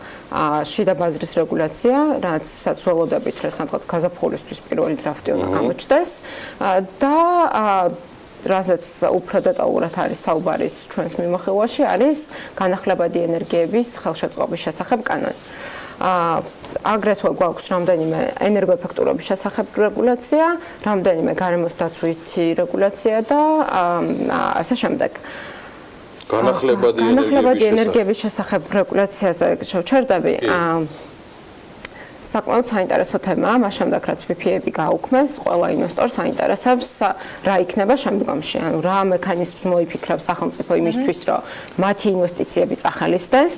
შიდა ბაზრის რეგულაცია, რაც საწოლოდებით რასამყოთ გაზაფხულისთვის პირველი დრაფტი უნდა გამოჩნდეს და რაზეც უფრო დეტალურად არის საუბარი ჩვენს მიმოხილვაში არის განახლებადი ენერგიების ხელშეწყობის შესახებ კანონი. აგრეთვე გვაქვს რამდენიმე ენერგოეფექტურობის შესახებ რეგულაცია, რამდენიმე გარემოს დაცვითი რეგულაცია და ასე შემდეგ. განახლებადი ენერგიების შესახებ რეგულაციაზე შევჩერდები. საკმაოდ საინტერესო თემაა, მას შემდეგ რაც PPA-ები გაუქმეს, ყველა ინვესტორს აინტერესებს რა იქნება შემდგომში. ანუ რა მექანიზმს მოიფიქრებს სახელმწიფო იმისთვის, რომ მათი ინვესტიციები წახალისდეს.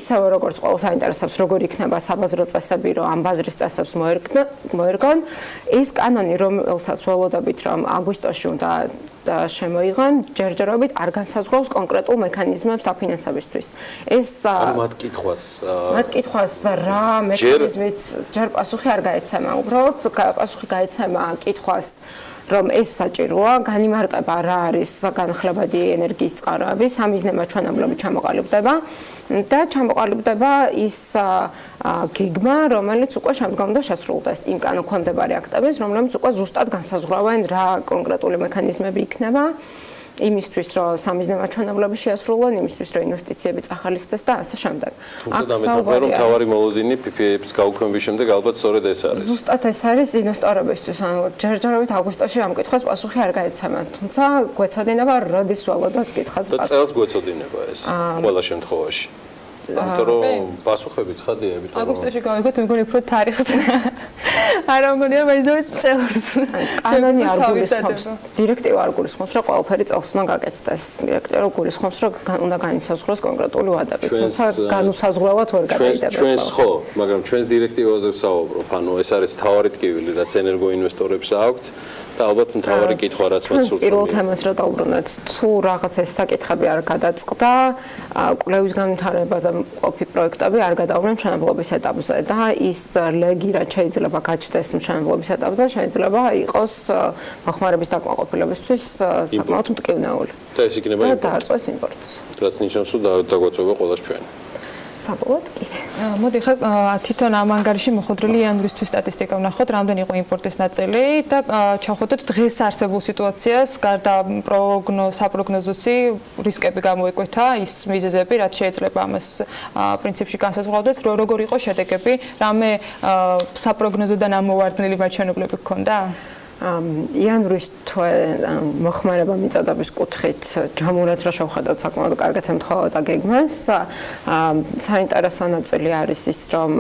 ისევე როგორც ყველას აინტერესებს, როგორ იქნება საბაზრო წესები, რომ ამ ბაზრის წესებს მოერგონ. ეს კანონი, რომელსაც ველოდებით, რომ აგვისტოში უნდა შემოიღონ, ჯერჯერობით არ განსაზღვრავს კონკრეტულ მექანიზმებს დაფინანსებისთვის. ეს მათ კითხვას რა მექანიზმით ჯერ პასუხი არ გაეცემა. უბრალოდ პასუხი გაეცემა კითხვას, რომ ეს საჭიროა, განიმარტება რა არის განახლებადი ენერგიის წყაროები, სამიზნემა ჩვენებლები ჩამოყალიბდება და ჩამოყალიბდება ის გეგმა, რომელიც უკვე შემდგომ და შესრულდეს იმ კანონქვემდებარე აქტების, რომლებიც უკვე ზუსტად განსაზღვრავენ რა კონკრეტული მექანიზმები იქნება. იმისთვის, რომ სამიზნემა ჩვენებლები შეასრულონ, იმისთვის, რომ ინვესტიციები წახალისდეს და ასე შემდეგ. თუმცა დამეთანხმება, რომ თავარი მოლოდინი PPA-ების გაუქმების შემდეგ ალბათ სწორედ ეს არის. ზუსტად ეს არის ინვესტორებისთვის, ანუ ჯერჯერობით აგვისტოში ამ კითხვას პასუხი არ გაეცემა, თუმცა გვეცოდინება როდის ველოდოთ კითხავს პასუხი. და წელს გვეცოდინება ეს ყველა შემთხვევაში. ასე რომ პასუხები ცხადია ებიტო. აგვისტოში გავიგოთ, მეგონი უფრო თარიღს. არა მგონია მეძავით წელს. კანონი არ გულისხმობს, დირექტივა არ გულისხმობს, რომ ყველაფერი წელს უნდა გაკეთდეს. დირექტივა გულისხმობს, რომ უნდა განისაზღვროს კონკრეტული ვადები, თუმცა განუსაზღვრავად ვერ გადაიდება. ჩვენს ხო, მაგრამ ჩვენს დირექტივაზე ვსაუბრობ, ანუ ეს არის მთავარი ტკივილი, რაც ენერგოინვესტორებს აქვთ და ალბათ მთავარი კითხვა რაც მათ სურთ. პირველ თემას რა დაუბრუნეთ, თუ რაღაც ეს საკითხები არ გადაწყდა, კვლევის განვითარებაზე ყოფი პროექტები არ გადაუვლენ მშენებლობის ეტაპზე და ის ლეგი რაც შეიძლება გაჩნდეს მშენებლობის ეტაპზე, შეიძლება იყოს მოხმარების დაკმაყოფილებისთვის საკმაოდ მტკივნეული. და ეს იქნება იმპორტი. და დააწყვეს იმპორტს. რაც ნიშნავს, რომ დაგვაწვევა ყველას ჩვენ. საბოლოოდ კი. მოდი ხა თვითონ ამ ანგარიში მოხდრილი იანვრისთვის სტატისტიკა ვნახოთ, რამდენი იყო იმპორტის ნაწილი და ჩავხედოთ დღეს არსებულ სიტუაციას, გარდა საპროგნოზოსი რისკები გამოიკვეთა, ის მიზეზები, რაც შეიძლება ამას პრინციპში განსაზღვრავდეს, როგორ იყო შედეგები, რამე საპროგნოზოდან ამოვარდნილი მაჩვენებლები გქონდა? იანვრის თვე მოხმარება მიწადების კუთხით ჯამურად რა შევხედოთ საკმაოდ კარგად ემთხოვოდა გეგმას. საინტერესო ნაწილი არის ის, რომ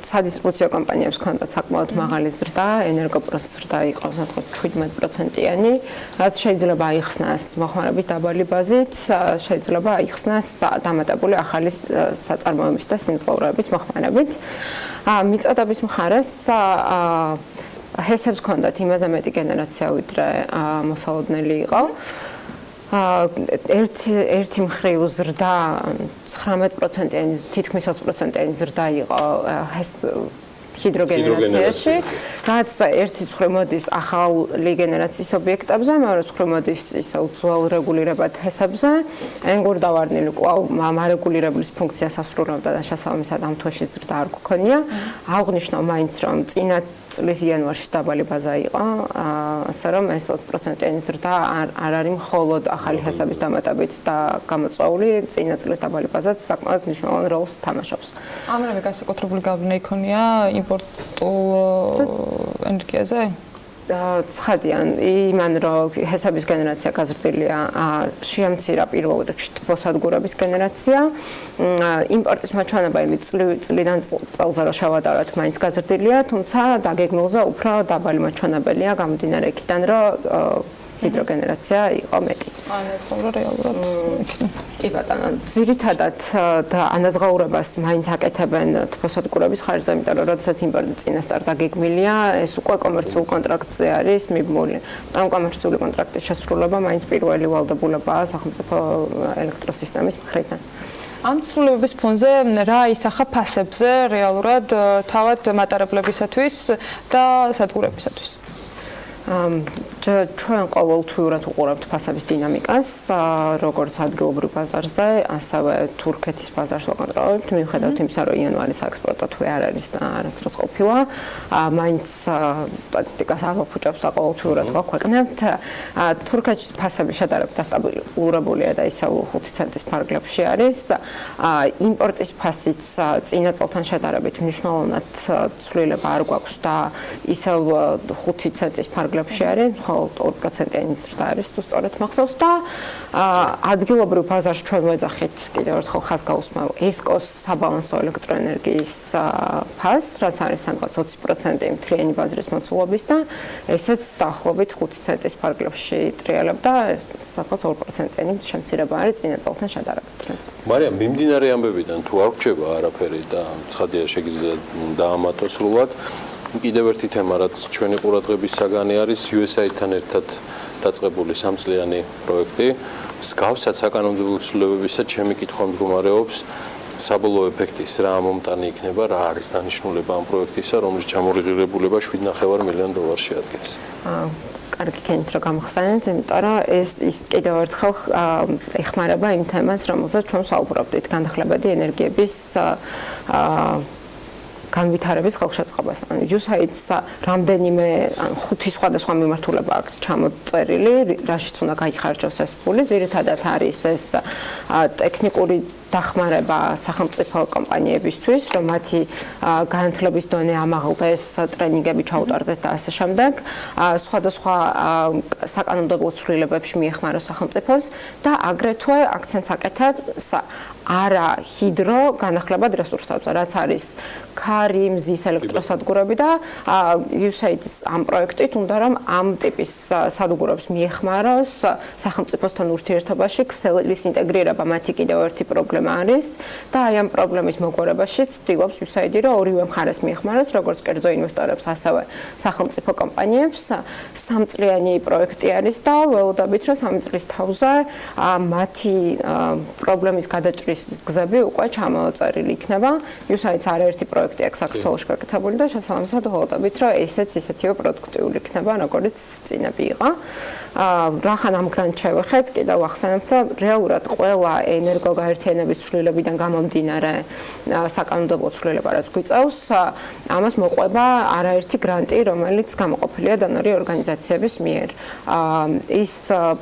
სადისტრიბუციო კომპანიებს ჰქონდათ საკმაოდ მაღალი ზრდა, ენერგოპროს ზრდა იყო 17%-იანი, რაც შეიძლება აიხსნას მოხმარების დაბალი ბაზით, შეიძლება აიხსნას დამატებული ახალი საწარმოების და სიმძლავრეების მოხმარებით. მიწადების მხარეს ჰესებს ჰქონდათ იმაზე მეტი გენერაცია, ვიდრე მოსალოდნელი იყო. ერთი მხრივ ზრდა 19%-იანი, თითქმის 20%-იანი ზრდა იყო ჰიდროგენერაციაში, რაც ერთის მხრივ მოდის ახალი გენერაციის ობიექტებზე, მეორე მხრივ მოდის ისევ ძველ რეგულირებად ჰესებზე. ენგურდავარდნილი კვლავ მარეგულირებლის ფუნქციას ასრულებდა და შესაბამისად ამ თვეში ზრდა არ გქონია. აღნიშნავ მაინც, რომ წინა წლის იანვარში დაბალი ბაზა იყო, ასე რომ ეს 20%-იანი ზრდა არ არის მხოლოდ ახალი ჰესების დამატებით და გამოწვეული, წინა წლის დაბალი ბაზაც საკმაოდ მნიშვნელოვან როლს თამაშობს. ამ რამე განსაკუთრებული გავლენა იქონია იმპორტულ ენერგიაზე? ცხადიან, იმან რომ ჰესების გენერაცია გაზრდილია, შეამცირა პირველ რიგში თბოსადგურების გენერაცია. იმპორტის მაჩვენებელი წლიდან წელზე რა შევადაროთ, მაინც გაზრდილია, თუმცა დაგეგმილზე უფრო დაბალი მაჩვენებელია გამომდინარე იქიდან, რომ ჰიდროგენერაცია იყო მეტი. ანაზღაურა რეალურად. კი ბატონო, ძირითადად ანაზღაურებას მაინც აკეთებენ თბოსადგურების ხარჯზე, იმიტომ რომ როდესაც იმპორტი წინასწარ დაგეგმილია, ეს უკვე კომერციულ კონტრაქტზე არის მიბმული. ამ კომერციული კონტრაქტის შესრულება მაინც პირველი ვალდებულებაა სახელმწიფო ელექტროსისტემის მხრიდან. ამ ცვლილებების ფონზე რა ისახა ფასებზე რეალურად თავად მატარებლებისათვის და სადგურებისათვის? ჩვენ ყოველთვიურად უყურებთ ფასების დინამიკას, როგორც ადგილობრივ ბაზარზე, ასევე თურქეთის ბაზარს ვაკონტროლებთ, მიუხედავად იმისა, რომ იანვარის საექსპორტო თვე არ არის და არასდროს ყოფილა, მაინც სტატისტიკას არ ვაფუჭებთ და ყოველთვიურად ვაქვეყნებთ. თურქეთის ფასები შედარებით დასტაბილურებულია და ისევ 5 ცენტის ფარგლებში არის. იმპორტის ფასიც წინა წელთან შედარებით მნიშვნელოვნად ცვლილება არ გვაქვს და ისევ 5 ცენტის ფარგლებში არის, მხოლოდ 2%-იანი ზრდა არის, თუ სწორედ მახსოვს და ადგილობრივ ბაზარში ჩვენ ვეძახით კიდევ ერთხელ ხაზს გაუსმევ ესკოს საბალანსო ელექტროენერგიის ფასს, რაც არის სადღაც 20% მთლიანი ბაზრის მოცულობის და ესეც დაახლოებით 5 ცენტის ფარგლებში ტრიალებდა, სადღაც 2%-იანი შემცირება არის წინა წელთან შედარებით. მარიამ, მიმდინარე ამბებიდან თუ არ გრჩება არაფერი და ცხადია შეგიძლია დაამატო სრულად, კიდევ ერთი თემა, რაც ჩვენი ყურადღების საგანი არის, USAID-თან ერთად დაწყებული 3-წლიანი პროექტი. მსგავსად საკანონმდებლო ცვლილებებისა ჩემი კითხვა მდგომარეობს, საბოლოო ეფექტის რა მომტანი იქნება, რა არის დანიშნულება ამ პროექტისა, რომლის ჩამორეგულირება $7.5 მილიონ შეადგენს. კარგი კენთ რა გამახსენეთ, იმიტომ რომ ის კიდევ ერთხელ ეხმარება იმ თემას, რომელზეც ჩვენ საუბრობდით, განახლებადი ენერგიების განვითარების ხელშეწყობას. USAID-ს რამდენიმე 5 სხვადასხვა მიმართულება აქვს ჩამოწერილი, რაშიც უნდა გაიხარჯოს ეს ფული. ძირითადად არის ეს ტექნიკური დახმარება სახელმწიფო კომპანიებისთვის, რომ მათი განათლების დონე ამაღლდეს, ტრენინგები ჩაუტარდეს და ასე შემდეგ. სხვადასხვა საკანონმდებლო ცვლილებებში მიეხმაროს სახელმწიფოს და აგრეთვე აქცენტს აკეთებს არა ჰიდრო განახლებად რესურსებზე, რაც არის ქარი, მზის ელექტროსადგურები და USAID-ის ამ პროექტით უნდა რომ ამ ტიპის სადგურებს მიეხმაროს სახელმწიფოსთან ურთიერთობაში ქსელის ინტეგრირება მათი კიდევ ერთი პრობლემა არის და აი ამ პრობლემის მოგვარებაში ცდილობს USAID რომ ორივე მხარეს მიეხმაროს, როგორც კერძო ინვესტორებს, ასევე სახელმწიფო კომპანიებს. 3-წლიანი პროექტი არის და ველოდებით რომ 3 წლის თავზე მათი პრობლემის გადაჭრის გზები უკვე ჩამოწერილი იქნება. USAID-ს არაერთი პროექტი აქვს საქართველოში გაკეთებული და შესაბამისად ველოდებით რომ ესეც ისეთივე პროდუქტიული იქნება, როგორც წინები იყო. რახან ამ გრანტს შევეხეთ, კიდევ ახსენებ, რომ რეალურად ყველა ენერგოგაერთიანების ხელისუფლების ცვლილებიდან გამომდინარე საკანონმდებლო ცვლილება რაც გვიწევს, ამას მოყვება არაერთი გრანტი, რომელიც გამოყოფილია დონორი ორგანიზაციების მიერ. ის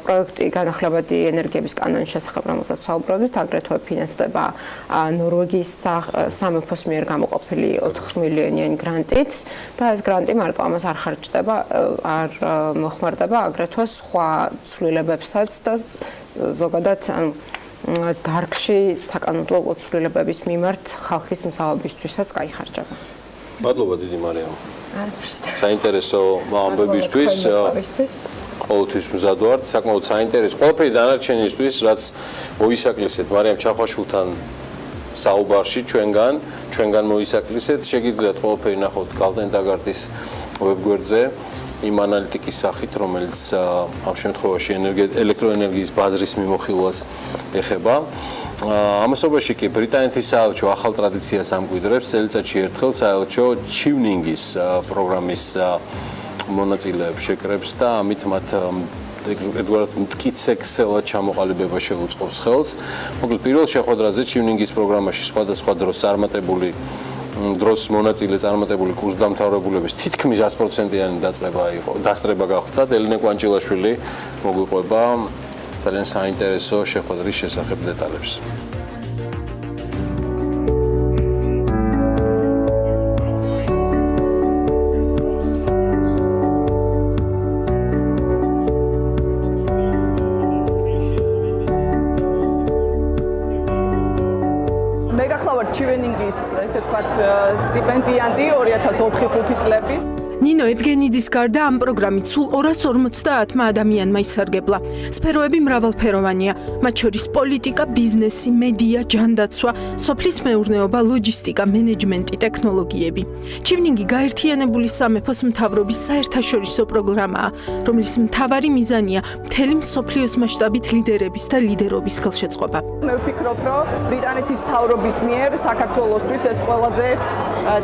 პროექტი განახლებადი ენერგიების კანონის შესახებ, რომელსაც საუბრობთ, აგრეთვე ფინანსდება ნორვეგიის სამეფოს მიერ გამოყოფილი 4 მილიონიანი გრანტით და ეს გრანტი მარტო ამას არ ხარჯდება, არ მოხმარდება აგრეთვე სხვა ცვლილებებსაც და ზოგადად დარგში საკანონმდებლო ცვლილებების მიმართ ხალხის მზაობისთვისაც გაიხარჯება. მადლობა დიდი მარიამ. საინტერესო ამბებისთვის. ყოველთვის მზად ვართ, საკმაოდ საინტერესო. ყველაფერი დანარჩენისთვის, რაც მოისაკლისეთ მარიამ ჩახვაშვილთან საუბარში ჩვენგან მოისაკლისეთ, შეგიძლიათ ყველაფერი ნახოთ გალდენ დაგარტის ვებგვერდზე. იმ ანალიტიკის სახით, რომელიც ამ შემთხვევაში ელექტროენერგიის ბაზრის მიმოხილვას ეხება. ამასობაში კი ბრიტანეთის საელჩო ახალ ტრადიციას ამკვიდრებს, წელიწადში ერთხელ საელჩო ჩივნინგის პროგრამის მონაწილეებს შეკრებს და ამით მათ ერთგვარად მტკიცე-ქსელად ჩამოყალიბება შეუწყობს ხელს. მოკლედ პირველ შეხვედრაზე ჩივნინგის პროგრამაში სხვადასხვა დროს წარმატებული დროს მონაწილე წარმატებული კურსდამთავრებულების თითქმის 100%-იანი დასწრება გახდა. ელენე კვანჭილაშვილი მოგვიყვება ძალიან საინტერესო შეხვედრის შესახებ დეტალებს. ჩივნინგის ესე ვთქვათ სტიპენდიანტი 2004-5 წლების ნინო ევგენიძის გარდა ამ პროგრამით სულ 250 ადამიანმა ისარგებლა. სფეროები მრავალფეროვანია, მათ შორის პოლიტიკა, ბიზნესი, მედია, ჯანდაცვა, სოფლის მეურნეობა, ლოჯისტიკა, მენეჯმენტი, ტექნოლოგიები. ჩივნინგი გაერთიანებული სამეფოს მთავრობის საერთაშორისო პროგრამაა, რომლის მთავარი მიზანია მთელი მსოფლიოს მასშტაბით ლიდერების და ლიდერობის ხელშეწყობა. მე ვფიქრობ, რომ ბრიტანეთის მთავრობის მიერ საქართველოსთვის ეს ყველაზე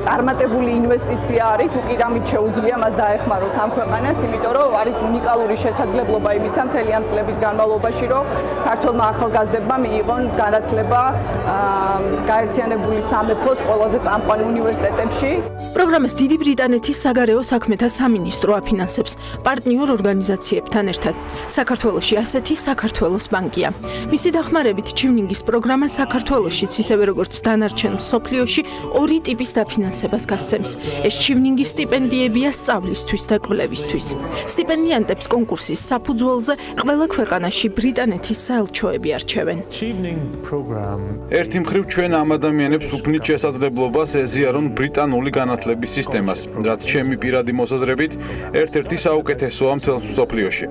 წარმატებული ინვესტიცია არის, თუ კი რამით შეუძლია მას დაეხმაროს ამ ქვეყანას, იმიტომ რომ არის უნიკალური შესაძლებლობა იმისა მთელი ამ წლების განმავლობაში, რომ ქართველმა ახალგაზრდებმა მიიღონ განათლება გაერთიანებული სამეფოს ყველაზე წამყვან უნივერსიტეტებში. პროგრამას დიდი ბრიტანეთის საგარეო საქმეთა სამინისტრო აფინანსებს პარტნიორ ორგანიზაციებთან ერთად. საქართველოში ასეთი საქართველოს ბანკია. მისი დახმარებით ჩივნინგის პროგრამა საქართველოშიც ისევე როგორც დანარჩენ მსოფლიოში ორი ტიპის დაფინანსებას გასცემს. ეს ჩივნინგის სტიპენდიებია სწავლისთვის და კვლევისთვის. სტიპენდიანტებს კონკურსის საფუძველზე ყველა ქვეყანაში ბრიტანეთის საელჩოები არჩევენ. ერთი მხრივ ჩვენ ამ ადამიანებს უქმნით შესაძლებლობას ეზიარონ ბრიტანული განათლების სისტემას, რაც ჩემი პირადი მოსაზრებით ერთ-ერთი საუკეთესოა მთელ მსოფლიოში.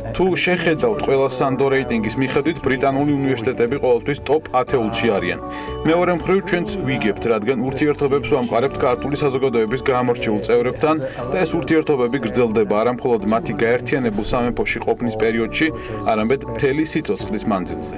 თუ შეხედავთ ყველა სანდო რეიტინგის მიხედვით, ბრიტანული უნივერსიტეტები ყოველთვის ტოპ 10-ში არიან. მეორე მხრივ ჩვენც ვიგებთ, რადგან ურთიერთობებს ვამყარებთ ქართული საზოგადოების გამორჩეულ წევრებთან და ეს ურთიერთობები გრძელდება არა მხოლოდ მათი გაერთიანებულ სამეფოში ყოფნის პერიოდში, არამედ მთელი სიცოცხლის მანძილზე.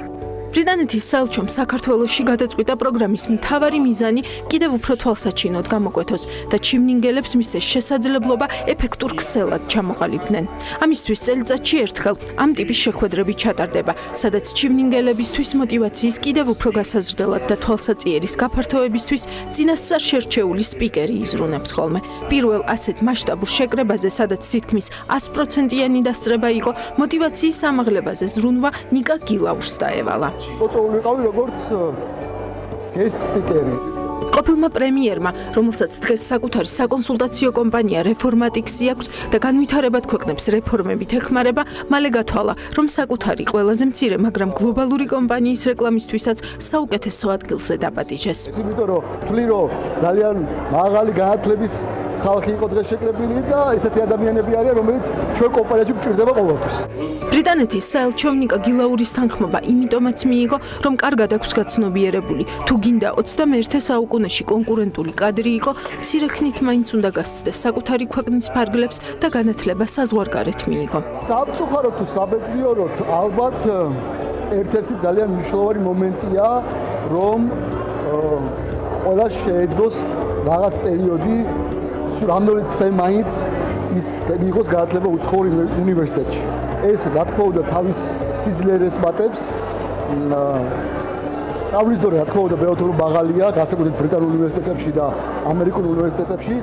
ბრიტანეთის საელჩომ საქართველოში გადაწყვიტა პროგრამის მთავარი მიზანი კიდევ უფრო თვალსაჩინოდ გამოკვეთოს და ჩივნინგელებს მისცეს შესაძლებლობა ეფექტურ ქსელად ჩამოყალიბდნენ. ამისთვის წელიწადში ერთხელ ამ ტიპის შეხვედრები ჩატარდება, სადაც ჩივნინგელებისთვის მოტივაციის კიდევ უფრო გასაზრდელად და თვალსაწიერის გაფართოებისთვის წინასწარ შერჩეული სპიკერი იზრუნებს ხოლმე. პირველ ასეთ მასშტაბურ შეკრებაზე, სადაც თითქმის 100%-იანი დასწრება იყო, მოტივაციის ამაღლებაზე ზრუნვა ნიკა გილაურს დაევალა. მოწვეული ვიყავი როგორც guest speaker-ი. ყოფილმა პრემიერმა, რომელსაც დღეს საკუთარი საკონსულტაციო კომპანია რეფორმატიქსი აქვს და განვითარებად ქვეყნებს რეფორმებით ეხმარება, მალე გათვალა, რომ საკუთარი ყველაზე მცირე, მაგრამ გლობალური კომპანიის რეკლამისთვისაც საუკეთესო ადგილზე დაპატიჟეს. იმიტომ რომ ვთვლი, რომ ძალიან მაღალი განათლების ხალხი იყო დღეს შეკრებილი და ესეთი ადამიანები არიან, რომელიც ჩვენ კომპანიაში გვჭირდება ყოველთვის. ბრიტანეთის საელჩომ ნიკა გილაურის თანხმობა იმიტომაც მიიღო, რომ კარგად აქვს გაცნობიერებული. თუ გინდა 21 საუკუნეში კონკურენტული კადრი იყო, მცირე ხნით მაინც უნდა გასცდეს საკუთარი ქვეყნის ფარგლებს და განათლება საზღვარგარეთ მიიღო. სამწუხაროდ თუ საბედნიეროდ ალბათ ერთ-ერთი ძალიან მნიშვნელოვანი მომენტია, რომ ყველა შეეძლოს რაღაც პერიოდი რამდენი თვე მაინც ის მიიღოს განათლება უცხოურ უნივერსიტეტში. ეს რა თქმა უნდა თავის სიძლიერეს მატებს, სწავლის დონე რა თქმა უნდა ბევრად მაღალია, განსაკუთრებით ბრიტანულ უნივერსიტეტებში და ამერიკულ უნივერსიტეტებში.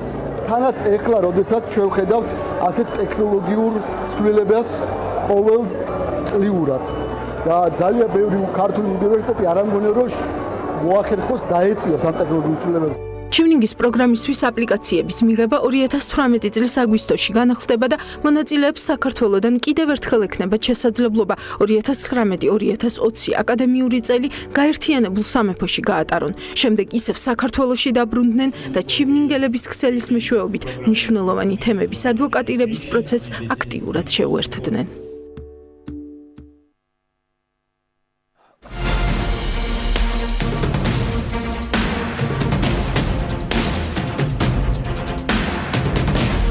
თანაც ეხლა, როდესაც ჩვენ ვხედავთ ასეთ ტექნოლოგიურ ცვლილებას ყოველწლიურად და ძალიან ბევრი ქართული უნივერსიტეტი არ ამგონია რომ მოახერხოს დაეწიოს ამ ტექნოლოგიურ ცვლილებებს. ჩივნინგის პროგრამისთვის აპლიკაციების მიღება 2018 წლის აგვისტოში განახლდება და მონაწილეებს საქართველოდან კიდევ ერთხელ ექნებათ შესაძლებლობა 2019-2020 აკადემიური წელი გაერთიანებულ სამეფოში გაატარონ. შემდეგ ისევ საქართველოში დაბრუნდნენ და ჩივნინგელების ქსელის მეშვეობით მნიშვნელოვანი თემების ადვოკატირების პროცესს აქტიურად შეუერთდნენ.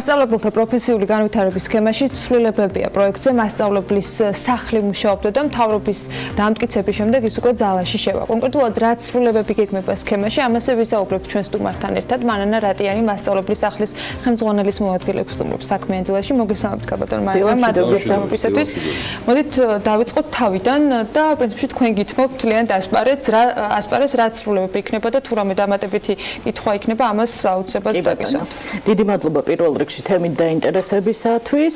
მასწავლებელთა პროფესიული განვითარების სქემაში ცვლილებებია პროექტზე მასწავლებლის სახლი მუშაობდა და მთავრობის დამტკიცების შემდეგ ის უკვე ძალაში შევა. კონკრეტულად რა ცვლილებები გეგმება სქემაში, ამაზე ვისაუბრებთ ჩვენ სტუმართან ერთად. მანანა რატიანი მასწავლებლის სახლის ხელმძღვანელის მოადგილე სტუმრობს საქმიანი დილაში. მოგესალმებით ქალბატონ მარიამ, მადლობა სამოფისათვის. მოდით დავიწყოთ თავიდან და პრინციპში თქვენ გითმობთ ძალიან ასპარეზს რა ცვლილებები იქნება და თუ რამე დამატებითი კითხვა იქნება, ამას აუცილებლად დაგისვამთ. დიდი მადლობა პირველ რიგში თემით დაინტერესებისათვის.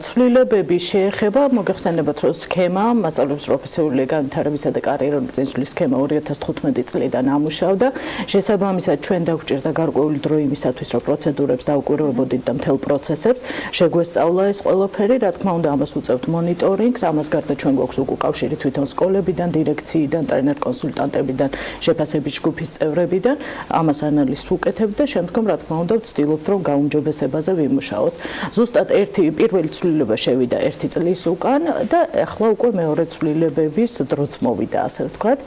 ცვლილებები შეეხება მოგეხსენებათ, რომ სქემა მასწავლებლის პროფესიული განვითარებისა და კარიერული წინსვლის სქემა 2015 წლიდან ამუშავდა. შესაბამისად, ჩვენ დაგვჭირდა გარკვეული დრო იმისათვის, რომ პროცედურებს დაუკვირვებოდით და მთელ პროცესებს შეგვესწავლა ეს ყველაფერი. რა თქმა უნდა, ამას უწევთ მონიტორინგს. ამას გარდა ჩვენ გვაქვს უკავშირი თვითონ სკოლებიდან, დირექციიდან, ტრენერ კონსულტანტებიდან, შეფასების ჯგუფის წევრებიდან. ამას ანალიზს ვუკეთებთ და შემდგომ, რა თქმა უნდა, ვცდილობთ, რომ გაუმჯობესებაზე ვიმუშაოთ. ზუსტად პირველი ცვლილება შევიდა 1 წლის უკან და ახლა უკვე მეორე ცვლილებების დროც მოვიდა, ასე ვთქვათ.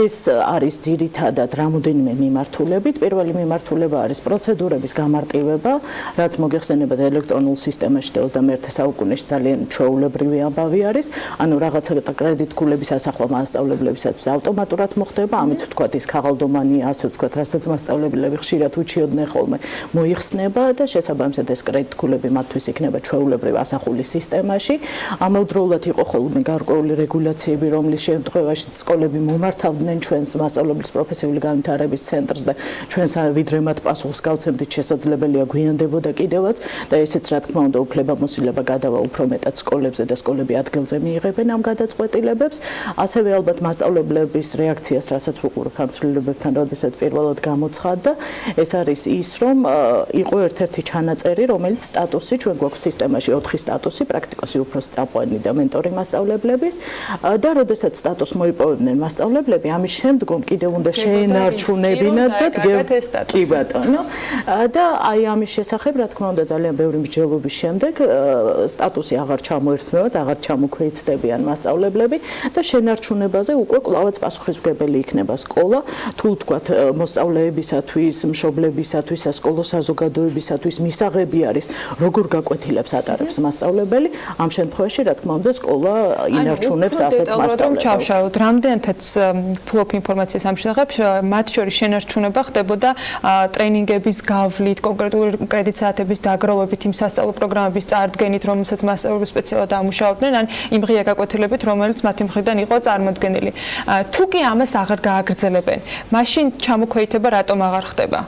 ეს არის ძირითადად რამოდენიმე მიმართულებით. პირველი მიმართულება არის პროცედურების გამარტივება, რაც მოგეხსენებათ ელექტრონულ სისტემაში და 21 საუკუნეში ძალიან ჩვეულებრივი ამბავი არის. ანუ რაღაცა კრედიტგულების ასახვა მასწავლებლებისათვის ავტომატურად მოხდება, ამით ვთქვათ ის ქაღალდომანია, ასე ვთქვათ, რასაც მასწავლებლები ხშირად უჩიოდნენ ხოლმე, მოიხსნება და შესაბამისად ეს კრედიტგულები მათთვის იქნება ჩვეულებრივ ასახული სისტემაში. ამავდროულად იყო ხოლმე გარკვეული რეგულაციები, რომლის შემთხვევაში სკოლები მომართავდნენ ჩვენს მასწავლებლის პროფესიული განვითარების ცენტრს და ჩვენს ვიდრე მათ პასუხს გავცემდით, შესაძლებელია გვიანდებოდა კიდევაც და ესეც რა თქმა უნდა უფლებამოსილება გადავა უფრო მეტად სკოლებზე და სკოლები ადგილზე მიიღებენ ამ გადაწყვეტილებებს. ასევე ალბათ მასწავლებლების რეაქციას, რასაც ვუყურებ ამ ცვლილებებთან, როდესაც პირველად გამოცხადდა, ეს არის ის, რომ იყო ერთ-ერთი ჩანაწერი, რომელიც სტატუსი ჩვენ გვაქვს სისტემაში 4 სტატუსი, პრაქტიკოსი, უფროსი, წამყვანი და მენტორი მასწავლებლების და როდესაც სტატუსს მოიპოვებდნენ მასწავლებლები, ამის შემდგომ კიდევ უნდა შეენარჩუნებინათ და კი ბატონო. და აი ამის შესახებ, რა თქმა უნდა, ძალიან ბევრი მსჯელობის შემდეგ სტატუსი აღარ ჩამოერთმევათ, აღარ ჩამოქვეითდებიან მასწავლებლები და შენარჩუნებაზე უკვე კვლავაც პასუხისმგებელი იქნება სკოლა, თუ ვთქვათ, მოსწავლეებისათვის, მშობლებისათვის, სასკოლო საზოგადოებისათვის მისაღები არის, როგორ გაკვეთილებს ატარებს მასწავლებელი, ამ შემთხვევაში, რა თქმა უნდა, სკოლა ინარჩუნებს ასეთ მასწავლებელს. ჩავშალოთ, რამდენადაც ფლობ ინფორმაციას ამ შესახებ, მათ შორის შენარჩუნება ხდებოდა ტრენინგების გავლით, კონკრეტული კრედიტ საათების დაგროვებით, იმ სასწავლო პროგრამების წარდგენით, რომელსაც მასწავლებლები სპეციალურად ამუშავებდნენ, ან იმ ღია გაკვეთილებებით, რომელიც მათი მხრიდან იყო წარმოდგენილი. თუ კი ამას აღარ გააგრძელებენ, მაშინ ჩამოქვეითება რატომ აღარ ხდება?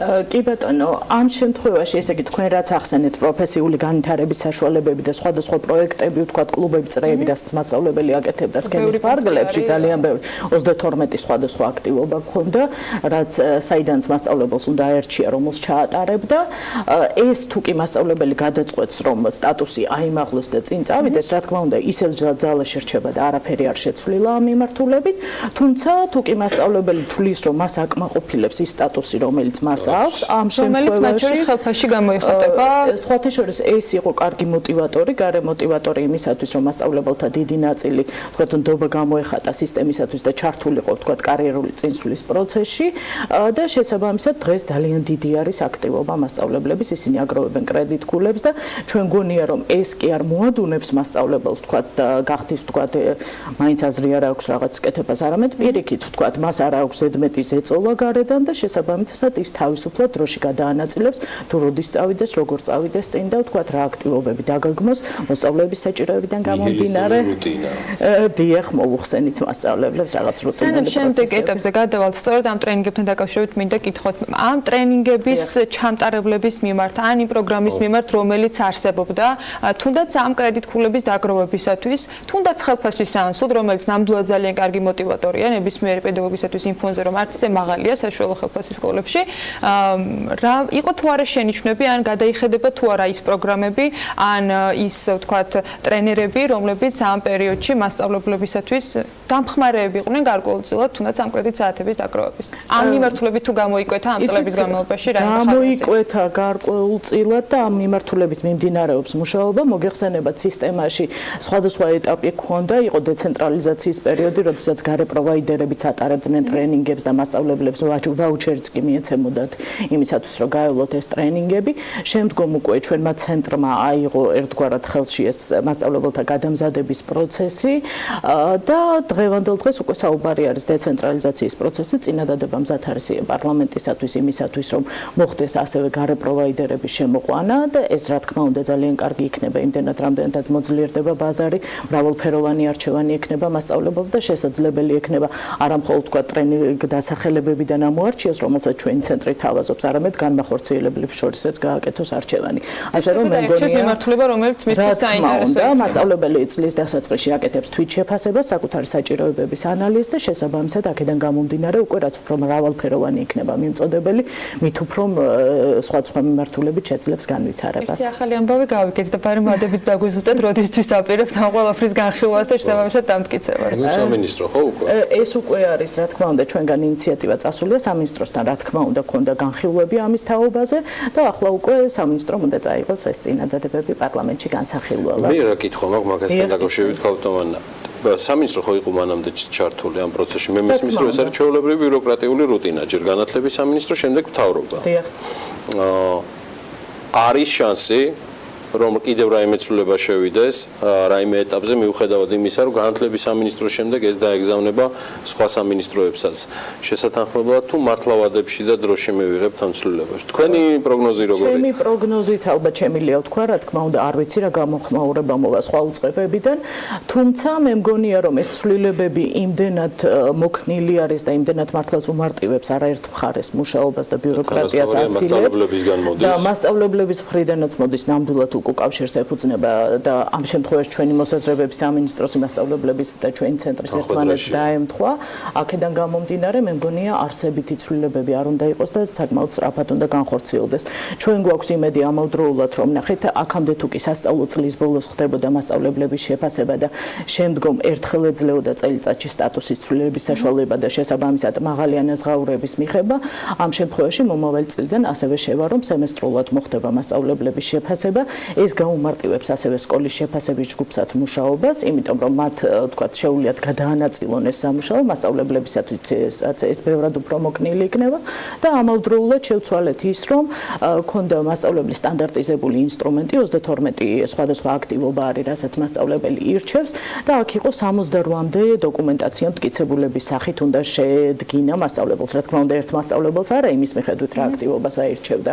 კი ბატონო, ამ შემთხვევაში, ესე იგი თქვენ რაც ახსენეთ, პროფესიული განვითარების საშუალებები და სხვადასხვა პროექტები, ვთქვათ, კლუბები, წრეები, რასაც მასწავლებელი აკეთებდა სქემის ფარგლებში, ძალიან ბევრი 32 სხვადასხვა აქტივობა გქონდა, რაც საიდანაც მასწავლებელს უნდა აერჩია, რომელს ჩაატარებდა. ეს თუ კი მასწავლებელი გადაწყვეტს, რომ სტატუსი აიმაღლოს და წინ წავიდეს, რა თქმა უნდა, ისევ ძალაში რჩება და არაფერი არ შეცვლილა ამ მიმართულებით, თუმცა თუ კი მასწავლებელი თulis, რომ მას აკმაყოფილებს ის სტატუსი, რომელიც მას აქვს, ამ შემთხვევაში ხელფასში გამოიხატება. სხვათა შორის ეს იყო კარგი მოტივატორი, გარე მოტივატორი იმისათვის, რომ მასწავლებელთა დიდი ნაწილი, ვთქვათ, ნდობა გამოეხატა სისტემისათვის და ჩართულიყო, ვთქვათ, კარიერული წინსვლის პროცესში და შესაბამისად დღეს ძალიან დიდი არის აქტივობა მასწავლებლების, ისინი აგროვებენ კრედიტგულებს და ჩვენ გონია, რომ ეს კი არ მოადუნებს მასწავლებელს, ვთქვათ, გახდის, ვთქვათ, მაინც აზრი არ აქვს რაღაც კეთებას, არამედ პირიქით, ვთქვათ, მას არ აქვს ზედმეტი ზეწოლა გარედან და შესაბამისად ის თავის თავისუფლად დროში გადაანაწილებს, თუ როდის წავიდეს, როგორ წავიდეს წინ და თქვათ რა აქტივობები დაგაგმოს მოსწავლეების საჭიროებიდან გამომდინარე. დიახ, მოუხსენით მასწავლებლებს რაღაც რუტინული პროცესები. შემდეგ ეტაპზე გადავალთ სწორედ ამ ტრენინგებთან დაკავშირებით მინდა კითხოთ ამ ტრენინგების ჩამტარებლების მიმართ ან იმ პროგრამის მიმართ რომელიც არსებობდა თუნდაც ამ კრედიტქულების დაგროვებისათვის თუნდაც ხელფასის სანსულთ რომელიც ნამდვილად ძალიან კარგი мотиваტორია ნებისმიერი პედაგოგისათვის იმ ფონზე რომ არც ისე მაღალია საშუალო ხელფასის სკოლებში რა იყო თუ არა შენიშვნები ან გადაიხედება თუ არა ის პროგრამები ან ის ვთქვათ ტრენერები რომლებიც ამ პერიოდში მასწავლებლებისათვის დამხმარეები იყვნენ გარკვეულწილად თუნდაც ამ კრედიტ საათების დაგროვების ამ მიმართულებით თუ გამოიკვეთა ამ წლების განმავლობაში რა გამოიკვეთა გარკვეულწილად და ამ მიმართულებით მიმდინარეობს მუშაობა მოგეხსენებათ სისტემაში სხვადასხვა ეტაპი ჰქონდა იყო დეცენტრალიზაციის პერიოდი როდესაც გარე პროვაიდერებიც ატარებდნენ ტრენინგებს და მასწავლებლებს ვაუჩერიც კი მიეცემოდათ იმისათვის რომ გაევლოთ ეს ტრენინგები შემდგომ უკვე ჩვენმა ცენტრმა აიღო ერთგვარად ხელში ეს მასწავლებელთა გადამზადების პროცესი და დღევანდელ დღეს უკვე საუბარი არის დეცენტრალიზაციის პროცესი წინადადება მზად არის პარლამენტისათვის იმისათვის რომ მოხდეს ასევე გარე პროვაიდერების შემოყვანა და ეს რა თქმა უნდა ძალიან კარგი იქნება იმდენად რამდენადაც მოძლიერდება ბაზარი მრავალფეროვანი არჩევანი ექნება მასწავლებელს და შესაძლებელი ექნება არა მხოლოდ თქვა ტრენინგ დასახელებებიდან ამოარჩიოს რომელსაც ჩვენი ცენტრი თავაზობს არამედ განმახორციელებლებს შორისაც გააკეთოს არჩევანი ასე რომ მე მგონია მიმართულება რომელიც მისთვის საინტერესოა და მასწავლებელი წლის დასაწყისში აკეთებს თვით შეფასებას საკუთარი საჭიროებების ანალიზს და შესაბამისად აქედან გამომდინარე უკვე რაც უფრო მრავალფეროვანი იქნება მიმწოდებელი მით უფრო სხვადასხვა მიმართულებით შეძლებს განვითარებას. ერთი ახალი ამბავი გავიგეთ და ბარი მადებით დაგვიზუსტეთ როდისთვის აპირებთ ამ ყველაფრის განხილვას და შესაბამისად დამტკიცებას. სამინისტრო ხო უკვე? ეს უკვე არის რა თქმა უნდა ჩვენგან ინიციატივა წასულია სამინისტროსთან რა თქმა უნდა ქონდა განხილვები ამის თაობაზე და ახლა უკვე სამინისტრომ უნდა წაიღოს ეს წინადადებები პარლამენტში განსახილველად. მე რა კითხვა მაქვს მაგასთან დაკავშირებით ხალხთან სამინისტრო ხო იყო მანამდე ჩართული ამ პროცესში. მე მესმის რომ ეს არის ჩვეულებრივი ბიუროკრატიული რუტინა, ჯერ განათლების სამინისტრო, შემდეგ მთავრობა. დიახ. არის შანსი რომ კიდევ რაიმე ცვლილება შევიდეს რაიმე ეტაპზე მიუხედავად იმისა რომ განათლების სამინისტროს შემდეგ ეს დაეგზავნება სხვა სამინისტროებსაც შესათანხმებლად თუ მართლა ვადებში და დროში მივიღებთ ამ ცვლილებებს თქვენი პროგნოზი როგორია ჩემი პროგნოზით ალბათ შემიძლია ვთქვა რა თქმა უნდა არ ვიცი რა გამოხმაურება მოვა სხვა უწყებებიდან თუმცა მე მგონია რომ ეს ცვლილებები იმდენად მოქნილი არის და იმდენად მართლაც უმარტივებს არაერთ მხარეს მუშაობას და ბიუროკრატიას აცილებს და მასწავლებლების მხრიდანაც მოდის ნამდვილად უკავშირს ეფუძნება და ამ შემთხვევაში ჩვენი მოსაზრებები სამინისტროს მასწავლებლების და ჩვენი ცენტრის ერთმანეთს დაემთხვა. აქედან გამომდინარე, მე მგონია არსებითი ცვლილებები არ უნდა იყოს და საკმაოდ სწრაფად უნდა განხორციელდეს. ჩვენ გვაქვს იმედი ამავდროულად, რომ ნახეთ, აქამდე თუ კი სასწავლო წლის ბოლოს ხდებოდა მასწავლებლების შეფასება და შემდგომ ერთხელ ეძლეოდა წელიწადში სტატუსის ცვლილების საშუალება და შესაბამისად მაღალი ანაზღაურების მიღება, ამ შემთხვევაში მომავალი წლიდან ასევე შევა, რომ სემესტრულად მოხდება მასწავლებლების შეფასება. ეს გაუმარტივებს ასევე სკოლის შეფასების ჯგუფსაც მუშაობას, იმიტომ რომ მათ თქვათ შეუძლიათ გადაანაწილონ ეს სამუშაო მასწავლებლებისათვის ეს ბევრად უფრო მოქნილი იქნება და ამავდროულად შევცვალეთ ის რომ ქონდა მასწავლებლის სტანდარტიზებული ინსტრუმენტი 32 სხვადასხვა აქტივობა არის, რასაც მასწავლებელი ირჩევს და აქ იყო 68-მდე დოკუმენტაცია მტკიცებულების სახით უნდა შეედგინა მასწავლებელს. რა თქმა უნდა, ერთ მასწავლებელს არა იმის მიხედვით რა აქტივობას აირჩევდა.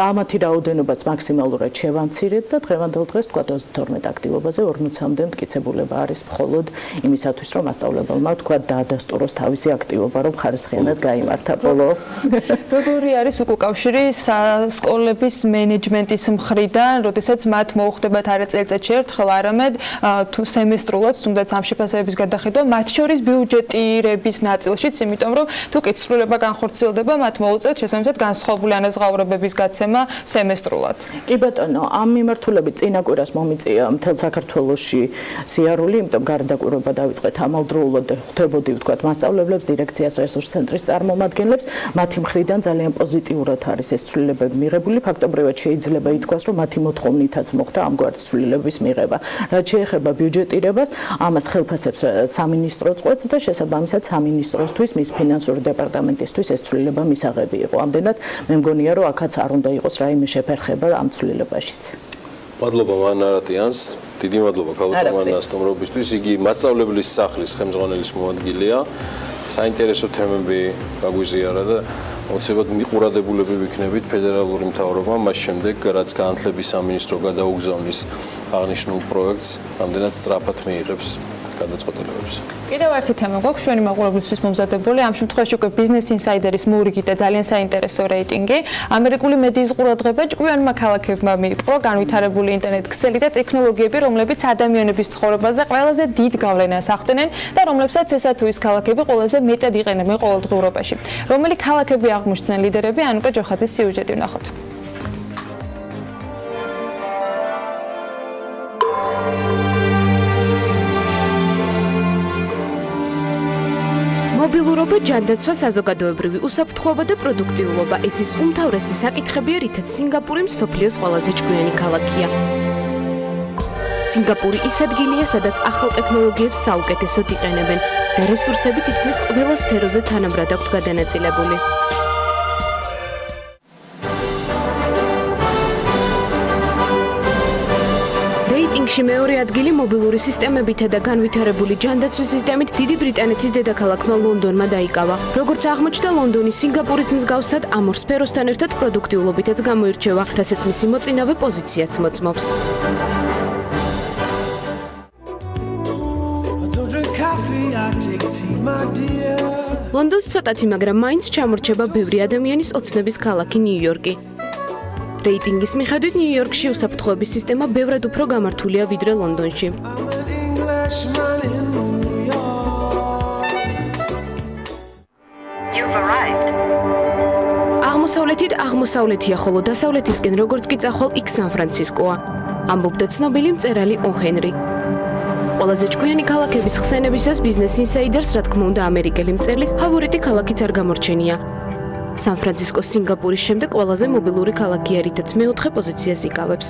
ამათი რაოდენობაც მაქსიმალურად შევამცირეთ და დღევანდელ დღეს თქვა 32 აქტივობაზე 40-მდე მტკიცებულება არის მხოლოდ იმისათვის რომ მასწავლებელმა თქვა დაადასტუროს თავისი აქტივობა რომ ხარისხიანად გაიმართა ბოლო. როგორი არის უკავშირი სკოლების მენეჯმენტის მხრიდან, როდესაც მათ მოუხდებათ არა წელიწადში ერთხელ, არამედ თუ სემესტრულად, თუნდაც ამ შეფასებების გადახედვა, მათ შორის ბიუჯეტირების ნაწილშიც, იმიტომ რომ თუ კი ცვლილება განხორციელდება, მათ მოუწევთ შესაბამისად განსხვავებული ანაზღაურებების გაცემა სემესტრულად. კი ბატონო, ამ მიმართულებით წინა კვირას მომიწია მთელ საქართველოში სიარული, იმიტომ გარდაკვირვება დავიწყეთ ამავდროულად და ხვდებოდი ვთქვათ მასწავლებლებს, დირექციას, რესურს ცენტრის წარმომადგენლებს, მათი მხრიდან ძალიან პოზიტიურად არის ეს ცვლილებები მიღებული. ფაქტობრივად შეიძლება ითქვას, რომ მათი მოთხოვნითაც მოხდა ამგვარი ცვლილების მიღება. რაც შეეხება ბიუჯეტირებას, ამას ხელფასებს სამინისტრო წყვეტს და შესაბამისად სამინისტროსთვის, მის ფინანსური დეპარტამენტისთვის ეს ცვლილება მისაღები იყო. ამდენად მე მგონია, რომ აქაც არ უნდა იყოს რაიმე შეფერხება ამ ცვლილებაშიც. მადლობა მანარატიანს, დიდი მადლობა ქალბატონ მანასტომრობისთვის. იგი მასწავლებლის სახლის ხელმძღვანელის მოადგილეა. საინტერესო თემები გაგვიზიარა და ოცებად მიყურადებულები ვიქნებით ფედერალური მთავრობამ მას შემდეგ, რაც განათლების სამინისტრო გადაუგზავნის აღნიშნულ პროექტს, რამდენად სწრაფად მიიღებს გადაწყვეტილებებს. კიდევ ერთი თემა გვაქვს ჩვენი მაყურებლისთვის მომზადებული. ამ შემთხვევაში უკვე Business Insider-ის მურიგით და ძალიან საინტერესო რეიტინგი. ამერიკული მედიის ყურადღება ჭკვიანმა ქალაქებმა მიიპყრო განვითარებული ინტერნეტ ქსელი და ტექნოლოგიები, რომლებიც ადამიანების ცხოვრებაზე ყველაზე დიდ გავლენას ახდენენ და რომლებსაც ესა თუ ის ქალაქები ყველაზე მეტად იყენებენ ყოველდღიურობაში. რომელი ქალაქები აღმოჩნდნენ ლიდერები, ანუკა ჯოხაძის სიუჟეტი ვნახოთ. მობილურობა, ჯანდაცვა, საზოგადოებრივი უსაფრთხოება და პროდუქტიულობა ეს ის უმთავრესი საკითხებია, რითაც სინგაპური მსოფლიოს ყველაზე ჭკვიანი ქალაქია. სინგაპური ის ადგილია, სადაც ახალ ტექნოლოგიებს საუკეთესოდ იყენებენ და რესურსები თითქმის ყველა სფეროზე თანაბრად აქვთ გადანაწილებული. რეიტინგში მეორე ადგილი მობილური სისტემებითა და განვითარებული ჯანდაცვის სისტემით დიდი ბრიტანეთის დედაქალაქმა ლონდონმა დაიკავა. როგორც აღმოჩნდა, ლონდონი სინგაპურის მსგავსად ამ ორ სფეროსთან ერთად პროდუქტიულობითაც გამოირჩევა, რასაც მისი მოწინავე პოზიციაც მოწმობს. ლონდონს ცოტათი, მაგრამ მაინც ჩამორჩება ბევრი ადამიანის ოცნების ქალაქი ნიუ-იორკი. რეიტინგის მიხედვით ნიუ-იორკში უსაფრთხოების სისტემა ბევრად უფრო გამართულია ვიდრე ლონდონში. აღმოსავლეთით აღმოსავლეთია, ხოლო დასავლეთისკენ როგორც კი წახვალ იქ სან-ფრანცისკოა. ამბობდა ცნობილი მწერალი ო ჰენრი. ყველაზე ჭკვიანი ქალაქების ხსენებისას Business Insider-ს, რა თქმა უნდა, ამერიკელი მწერლის ფავორიტი ქალაქიც არ გამორჩენია. სან-ფრანცისკო სინგაპურის შემდეგ ყველაზე მობილური ქალაქია, რითაც მეოთხე პოზიციას იკავებს.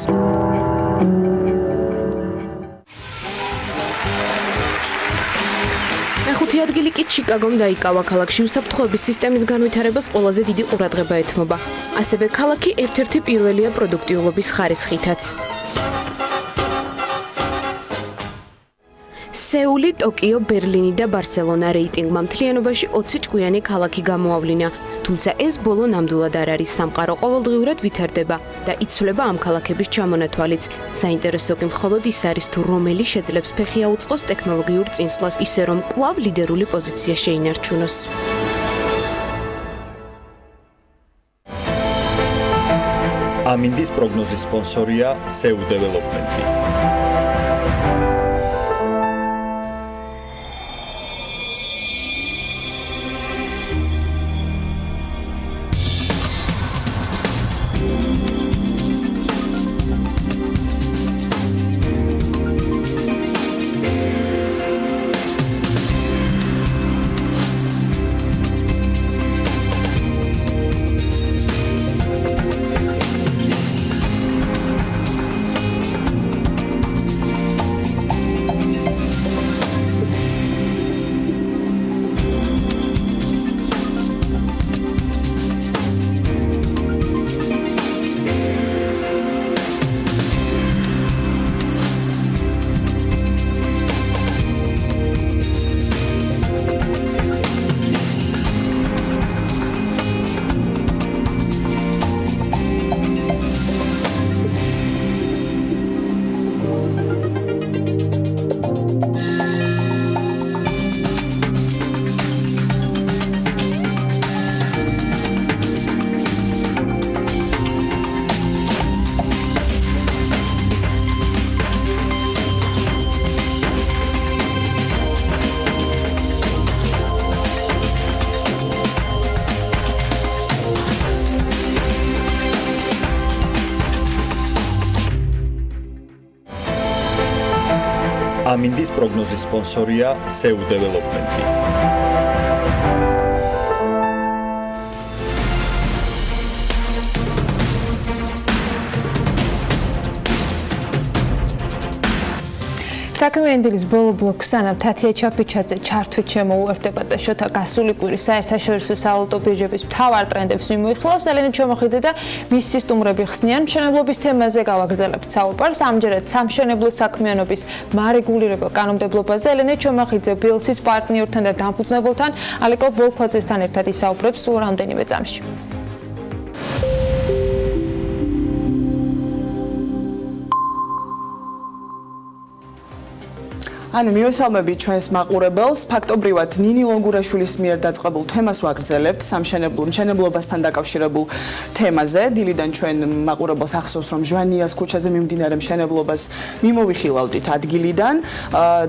მეხუთე ადგილი კი ჩიკაგომ დაიკავა. ქალაქში უსაფრთხოების სისტემის განვითარებას ყველაზე დიდი ყურადღება ეთმობა. ასევე ქალაქი ერთ-ერთი პირველია პროდუქტიულობის ხარისხითაც. სეული, ტოკიო, ბერლინი და ბარსელონა რეიტინგმა მთლიანობაში 20 ჭკვიანი ქალაქი გამოავლინა. თუმცა ეს ბოლო ნამდვილად არ არის, სამყარო ყოველდღიურად ვითარდება და იცვლება ამ ქალაქების ჩამონათვალიც. საინტერესო კი მხოლოდ ის არის, თუ რომელი შეძლებს ფეხი აუწყოს ტექნოლოგიურ წინსვლას, ისე რომ კვლავ ლიდერული პოზიცია შეინარჩუნოს. ამინდის პროგნოზის სპონსორია SEU დეველოპმენტი. ამინდის პროგნოზის სპონსორია SEU დეველოპმენტი. საქმიანი დილის ბოლო ბლოკს სანამ თათია ჩაფიჩაძე ჩართვით შემოუერთდება და შოთა გასული კვირის საერთაშორისო სავალუტო ბირჟების მთავარ ტრენდებს მიმოიხილავს, ელენე ჩომოხიძე და მისი სტუმრები ხსნიან მშენებლობის თემაზე გავაგრძელებთ საუბარს. ამჯერად სამშენებლო საქმიანობის მარეგულირებელ კანონმდებლობაზე ელენე ჩომოხიძე ბილსის პარტნიორთან და დამფუძნებელთან ალეკო ბოლქვაძესთან ერთად ისაუბრებს სულ რამდენიმე წამში. ანუ მივესალმები ჩვენს მაყურებელს, ფაქტობრივად ნინი ლონგურაშვილის მიერ დაწყებულ თემას ვაგრძელებთ მშენებლობასთან დაკავშირებულ თემაზე. დილიდან ჩვენ მაყურებელს ახსოვს, რომ ჟვანიას ქუჩაზე მიმდინარე მშენებლობას მიმოვიხილავდით ადგილიდან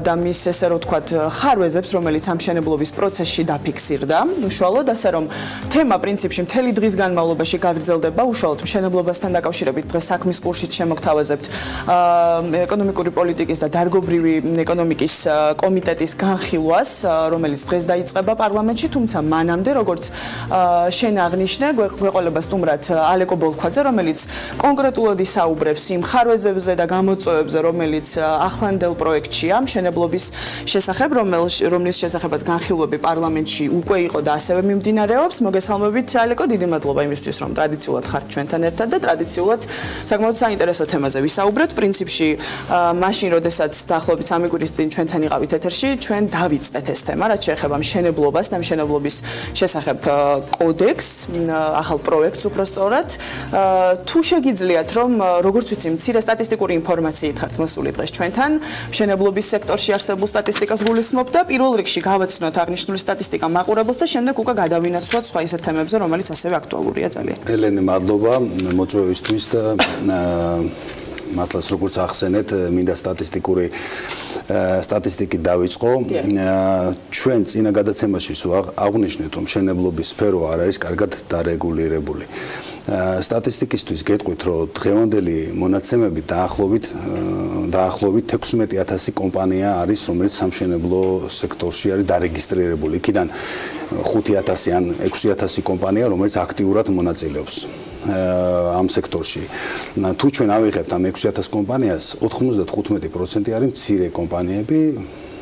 და მის ესე რომ ვთქვათ ხარვეზებს, რომელიც ამ მშენებლობის პროცესში დაფიქსირდა. უშუალოდ ასე რომ თემა პრინციპში მთელი დღის განმავლობაში გაგრძელდება, უშუალოდ მშენებლობასთან დაკავშირებით დღეს საქმის კურსით შემოგთავაზებთ ეკონომიკური პოლიტიკის და დარგობრივი ეკონომიკის კომიტეტის განხილვას, რომელიც დღეს დაიწყება პარლამენტში, თუმცა მანამდე, როგორც შენ აღნიშნე, გვეყოლება სტუმრად ალეკო ბოლქვაძე, რომელიც კონკრეტულად ისაუბრებს იმ ხარვეზებზე და გამოწვევებზე, რომელიც ახლანდელ პროექტშია მშენებლობის შესახებ, რომლის შესახებაც განხილვები პარლამენტში უკვე იყო და ასევე მიმდინარეობს. მოგესალმებით, ალეკო, დიდი მადლობა იმისთვის, რომ ტრადიციულად ხართ ჩვენთან ერთად და ტრადიციულად საკმაოდ საინტერესო თემაზე ვისაუბრეთ. პრინციპში, მაშინ, როდესაც დაახლოებით 3 კვირის წინ ჩვენთან იყავით ეთერში, ჩვენ დავიწყეთ ეს თემა, რაც შეეხება მშენებლობას და მშენებლობის შესახებ კოდექსს, ახალ პროექტს უпростоრად. თუ შეგიძლიათ, რომ როგორც ვიცი, მცირე სტატისტიკური ინფორმაციით ხართ მოსული დღეს ჩვენთან, მშენებლობის სექტორში არსებულ სტატისტიკას გულისხმობთ და პირველ რიგში გავაცნოთ აღნიშნული სტატისტიკა მაყურებელს და შემდეგ უკვე გადავინაცვლოთ სხვა ისეთ თემებზე, რომელიც ასევე აქტუალურია ძალიან. ელენე, მადლობა მოწვევისთვის და მართლაც როგორც ახსენეთ, მინდა სტატისტიკით დავიწყო. ჩვენ წინა გადაცემაში აღვნიშნეთ, რომ მშენებლობის სფერო არ არის კარგად დარეგულირებული. სტატისტიკისთვის გეტყვით, რომ დღევანდელი მონაცემები დაახლოებით 16,000 კომპანია არის, რომელიც სამშენებლო სექტორში არის დარეგისტრირებული. იქიდან 5,000 ან 6,000 კომპანია, რომელიც აქტიურად მონაწილეობს ამ სექტორში. თუ ჩვენ ავიღებთ ამ 6,000 კომპანიას, 95% არის მცირე კომპანიები,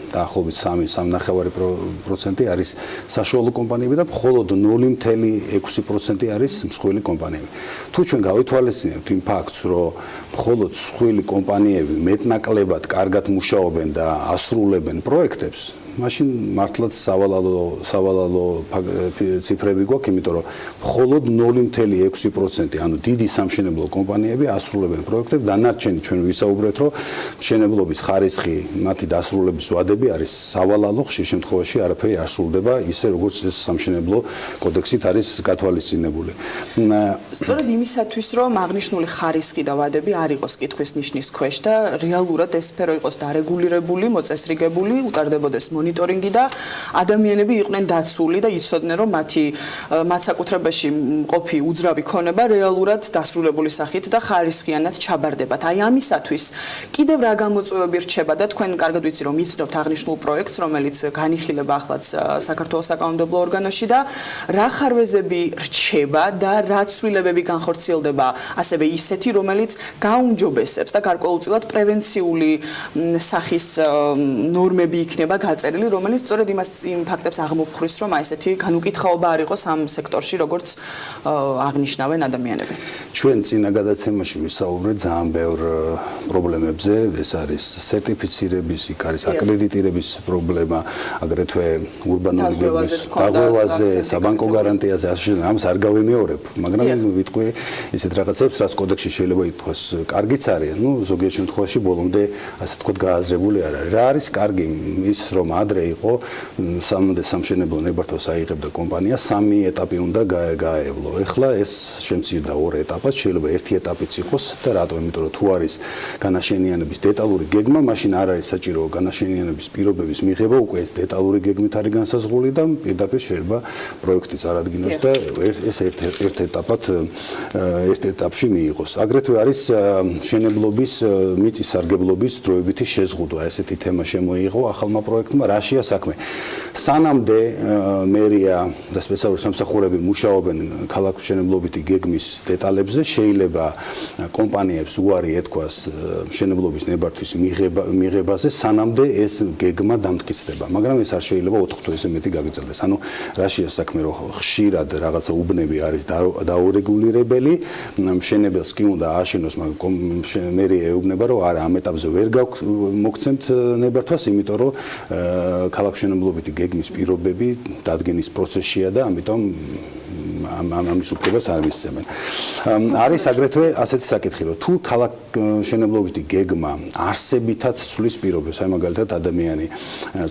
დაახლოებით 3.5% არის საშუალო კომპანიები და მხოლოდ 0.6% არის მსხვილი კომპანიები. თუ ჩვენ გავითვალისწინებთ იმ ფაქტს, რომ მხოლოდ მსხვილი კომპანიები მეტნაკლებად კარგად მუშაობენ და ასრულებენ პროექტებს, მაშინ მართლაც სავალალო ციფრები გვაქვს, იმიტომ რომ მხოლოდ 0.6%, ანუ დიდი სამშენებლო კომპანიები ასრულებენ პროექტებს, დანარჩენი ჩვენ ვისაუბრეთ, რომ მშენებლობის ხარისხი, მათი დასრულების ვადები არის სავალალო, ხშირ შემთხვევაში არაფერი არ სრულდება ისე, როგორც ეს სამშენებლო კოდექსით არის გათვალისწინებული. სწორედ იმისათვის, რომ აღნიშნული ხარისხი და ვადები არ იყოს კითხვის ნიშნის ქვეშ და რეალურად ეს სფერო იყოს დარეგულირებული, მოწესრიგებული, utardebodes მონიტორინგი და ადამიანები იყვნენ დაცული და იცოდნენ, რომ მათ საკუთრებაში მყოფი უძრავი ქონება რეალურად დასრულებული სახით და ხარისხიანად ჩაბარდებათ. აი ამისათვის კიდევ რა გამოწვევები რჩება და თქვენ კარგად ვიცი, რომ იცნობთ აღნიშნულ პროექტს, რომელიც განიხილება ახლაც საქართველოს საკანონმდებლო ორგანოში და რა ხარვეზები რჩება და რა ცვლილებები განხორციელდება, ასევე ისეთი, რომელიც გაუმჯობესებს და გარკვეულწილად პრევენციული სახის ნორმები იქნება გაწერილი, რომელიც სწორედ იმ ფაქტებს აღმოფხრის, რომ აი ესეთი განუკითხაობა არ იყოს ამ სექტორში, როგორც აღნიშნავენ ადამიანები. ჩვენ წინა გადაცემაში ვისაუბრეთ ძალიან ბევრ პრობლემებზე, ეს არის სერტიფიცირების, იქ არის აკრედიტირების პრობლემა, აგრეთვე ურბანული გეგმის დაღლევაზე, საბანკო გარანტიაზე, ამას არ გავიმეორებ, მაგრამ ვიტყვი ისეთ რაღაცებს, რაც კოდექსში შეიძლება ითქვას კარგიც არის, ზოგიერთ შემთხვევაში ბოლომდე ასე ვთქვათ გააზრებული არ არის. რა არის კარგი? ის რომ ადრე იყო სამშენებლო ნებართვას აიღებდა კომპანია, 3 ეტაპი უნდა გაევლო. ეხლა ეს შემცირდა 2 ეტაპად, შეიძლება 1 ეტაპიც იყოს და რატომ? იმიტომ რომ თუ არის განაშენიანების დეტალური გეგმა, მაშინ არ არის საჭირო განაშენიანების პირობების მიღება, უკვე ეს დეტალური გეგმით არის განსაზღვრული და პირდაპირ შეიძლება პროექტი წარადგინოს და ეს ერთ ეტაპში მიიღოს. აგრეთვე არის მშენებლობის მიწის სარგებლობის დროებითი შეზღუდვა. ესეთი თემა შემოიღო ახალმა პროექტმა, რა რაშია საქმე. სანამდე მერია და სპეციალური სამსახურები მუშაობენ ქალაქმშენებლობითი გეგმის დეტალებზე, შეიძლება კომპანიებს უარი ეთქვას მშენებლობის ნებართვის მიღებაზე, სანამდე ეს გეგმა დამტკიცდება, მაგრამ ეს არ შეიძლება 4 თვეზე მეტი გაგრძელდეს. ანუ რაშია საქმე, რომ ხშირად რაღაცა უბნები არის დაურეგულირებელი, მშენებელს კი უნდა ააშენოს, მაგრამ მერია ეუბნება, რომ არა, ამ ეტაპზე ვერ მოგცემთ ნებართვას, იმიტომ რომ ქალაქმშენებლობითი გეგმის პირობები დადგენის პროცესშია და ამიტომ ამის უფლებას არ მისცემენ. არის აგრეთვე ასეთი საკითხი, რომ თუ ქალაქმშენებლობითი გეგმა არსებითად ცვლის პირობებს, აი მაგალითად ადამიანი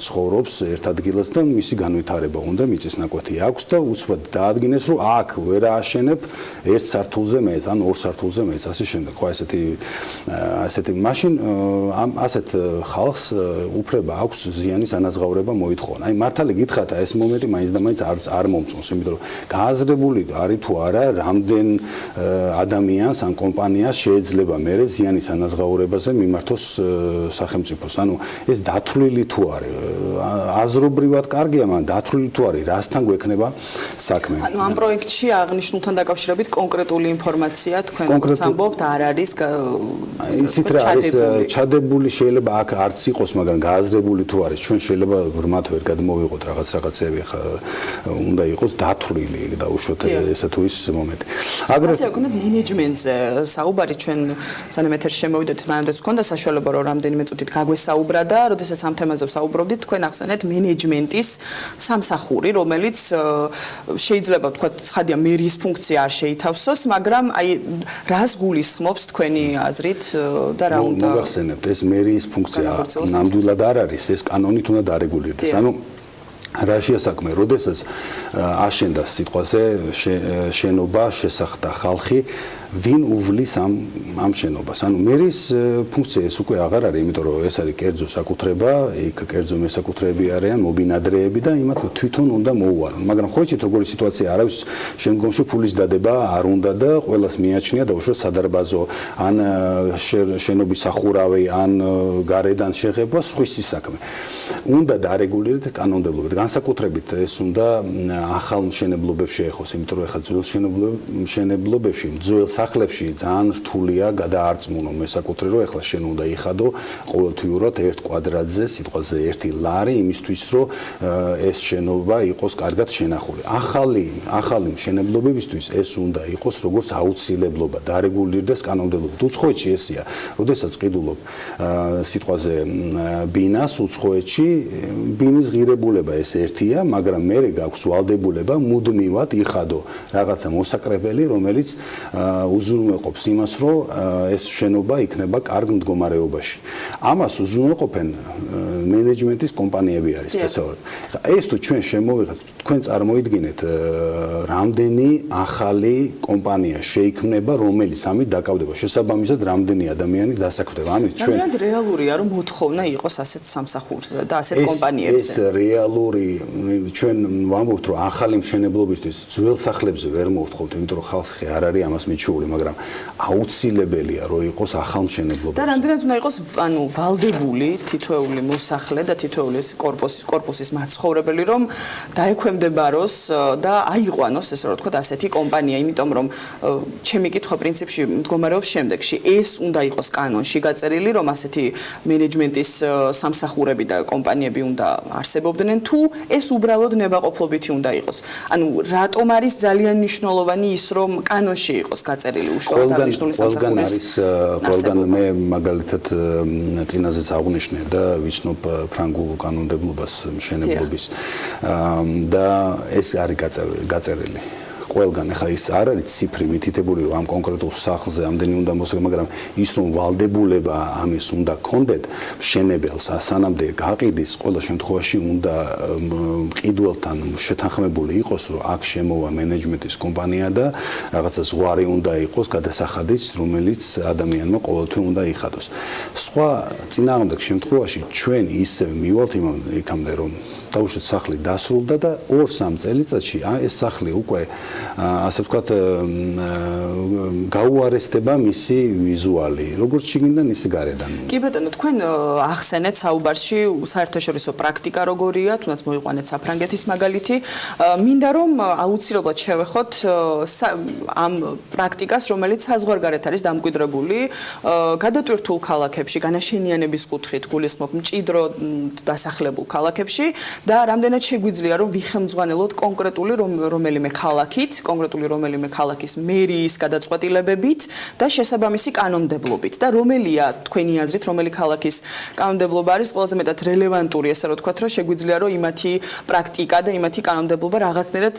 ცხოვრობს ერთ ადგილას და მისი განვითარება უნდა მიწის ნაკვეთი აქვს და უცბად დაადგინეს, რომ აქ ვერ ააშენებ ერთ სართულზე მეც, ან ორ სართულზე მეც, ასე შემდეგ. ხო, ასეთი მაშინ ასეთ ხალხს უფლება აქვს ზიანის ანაზღაურება მოითხოვონ. აი მართალი გითხრათ, ეს მომენტი მაინც და მაინც არ მომწონს, იმიტომ რომ გააზრებული არის თუ არა, რამდენ ადამიანს ან კომპანიას შეიძლება მერე ზიანის ანაზღაურებაზე მიმართოს სახელმწიფოს. ანუ ეს დათვლილი თუ არის, აზრობრივად კარგია, მაგრამ დათვლილი თუ არის, რასთან გვექნება საქმე. ანუ ამ პროექტში აღნიშნულთან დაკავშირებით კონკრეტული ინფორმაცია თქვენ როგორც ამბობთ არ არის ისიც რა არის ჩადებული, შეიძლება აქ არც იყოს, მაგრამ გააზრებული თუ არის, ჩვენ შეიძლება ბრმად ვერ გადმოვიღოთ რაღაცები, ხა უნდა იყოს დათვლილი და უშუალოდ ესა თუ ის მომენტი. აგრეთვე გქონდა მენეჯმენტზე საუბარი, ჩვენ სანამ ეთერში შემოვიდეთ, მანამდეც გქონდა საშუალება, რომ რამდენიმე წუთით გაგვესაუბრა და როდესაც ამ თემაზე ვსაუბრობდით, თქვენ ახსენეთ მენეჯმენტის სამსახური, რომელიც შეიძლება თქვა ცხადია მერიის ფუნქცია არ შეითავსოს, მაგრამ აი რას გულისხმობს თქვენი აზრით და რა უნდა მოგახსენებთ, ეს მერიის ფუნქცია ნამდვილად არ არის, ეს კანონით უნდა დარეგულირდეს. ანუ რაშია საქმე, როდესაც აშენდა სიტყვაზე შენობა, შესახდა ხალხი, ვინ უვლის ამ შენობას. ანუ მერის ფუნქცია ეს უკვე აღარ არის, იმიტომ რომ ეს არის კერძო საკუთრება, იქ კერძო მესაკუთრეები არიან, მობინადრეები და იმათ თვითონ უნდა მოუვარონ. მაგრამ ხო იცით როგორი სიტუაცია არის, შემდგომში ფულის დადება არ უნდა და ყველას მიაჩნია და უშუალოდ სადარბაზო ან შენობის სახურავი, ან გარედან შეღება სხვისი საქმე. უნდა დარეგულირდეს კანონმდებლობით. განსაკუთრებით ეს უნდა ახალ მშენებლობებში ეხოს, იმიტომ რომ ეხლა ძველ მშენებლობებში, ძველ სახლებში ძალიან რთულია გადაარწმუნო მესაკუთრე, რომ ეხლა შენ უნდა იხადო ყოველთვიურად ერთ კვადრატზე სიტყვაზე ერთი ლარი იმისთვის, რომ ეს შენობა იყოს კარგად შენახული. ახალი მშენებლობებისთვის ეს უნდა იყოს როგორც აუცილებლობა, დარეგულირდეს კანონმდებლობით. უცხოეთში ესია, როდესაც ყიდულობ სიტყვაზე ბინას უცხოეთში, ბინის ღირებულება ეს ერთია, მაგრამ მერე გაქვს ვალდებულება მუდმივად იხადო რაღაცა მოსაკრებელი, რომელიც უზრუნველყოფს იმას, რომ ეს შენობა იქნება კარგ მდგომარეობაში. ამას უზრუნველყოფენ მენეჯმენტის კომპანიები არის სპეციალურად. ეს თუ ჩვენ შემოვიღეთ, თქვენ წარმოიდგინეთ, რამდენი ახალი კომპანია შეიქმნება, რომელიც ამით დაკავდება. შესაბამისად, რამდენი ადამიანი დასაქმდება. ამით ჩვენ ნამდვილად რეალურია, რომ მოთხოვნა იყოს ასეთ სამსახურზე და ასეთ კომპანიებზე. ეს რეალური, ჩვენ ვამბობთ, რომ ახალი მშენებლობისთვის ძველ სახლებზე ვერ მოვთხოვთ, იმიტომ რომ ხალხი არ არის ამას მიჩვეული, მაგრამ აუცილებელია, რომ იყოს ახალ მშენებლობებში. და რამდენად უნდა იყოს, ანუ ვალდებული თითოეული მოსახლე და თითოეული კორპუსის მაცხოვრებელი, რომ დაექვემდებაროს და აიყვანოს, ესე რომ ვთქვათ, ასეთი კომპანია, იმიტომ რომ ჩემი კითხვა პრინციპში მდგომარეობს შემდეგში. ეს უნდა იყოს კანონში გაწერილი, რომ ასეთი მენეჯმენტის სამსახურები და კომპანიები უნდა არსებობდნენ, თუ ეს უბრალოდ ნებაყოფლობითი უნდა იყოს. ანუ რატომ არის ძალიან მნიშვნელოვანი ის, რომ კანონში იყოს გაწერილი უშუალოდ აღნიშნული სამსახურის. ყველგან მე მაგალითად წინაზეც აღვნიშნე და ვიცნობ ფრანგულ კანონმდებლობას მშენებლობის და ეს არის გაწერილი. ყველგან ახლა ის არ არის ციფრი მითითებული, რომ ამ კონკრეტულ სახლზე ამდენი უნდა მოსაგება, მაგრამ ის რომ ვალდებულება ამის უნდა კონდეთ მშენებელს, სანამდე გაყიდის, ყველა შემთხვევაში უნდა მყიდველთან შეთანხმებული იყოს, რომ აქ შემოვა მენეჯმენტის კომპანია და რაღაცა ზღვარი უნდა იყოს გადასახადის, რომელიც ადამიანმა ყოველთვის უნდა იხადოს. სხვა წინააღმდეგ შემთხვევაში ჩვენ ისე მივალთ იქამდე, რომ დაუშვათ სახლი დასრულდა და 2-3 წელიწადში ეს სახლი უკვე ასე ვთქვათ, გაუარესდება მისი ვიზუალი, როგორც შიგნიდან, ისე გარედან. კი ბატონო, თქვენ ახსენეთ საუბარში საერთაშორისო პრაქტიკა როგორია, თუნდაც მოიყვანეთ საფრანგეთის მაგალითი. მინდა რომ აუცილებლად შევეხოთ ამ პრაქტიკას, რომელიც საზღვარგარეთ არის დამკვიდრებული გადატვირთულ ქალაქებში, განაშენიანების კუთხით გულისხმობ მჭიდრო დასახლებულ ქალაქებში და რამდენად შეგვიძლია რომ ვიხელმძღვანელოთ კონკრეტული რომელიმე ქალაქის მერიის გადაწყვეტილებებით და შესაბამისი კანონმდებლობით და რომელია თქვენი აზრით რომელი ქალაქის კანონმდებლობა არის ყველაზე მეტად რელევანტური, ესე რომ ვთქვათ, რომ შეგვიძლია რომ იმათი პრაქტიკა და იმათი კანონმდებლობა რაღაცნაირად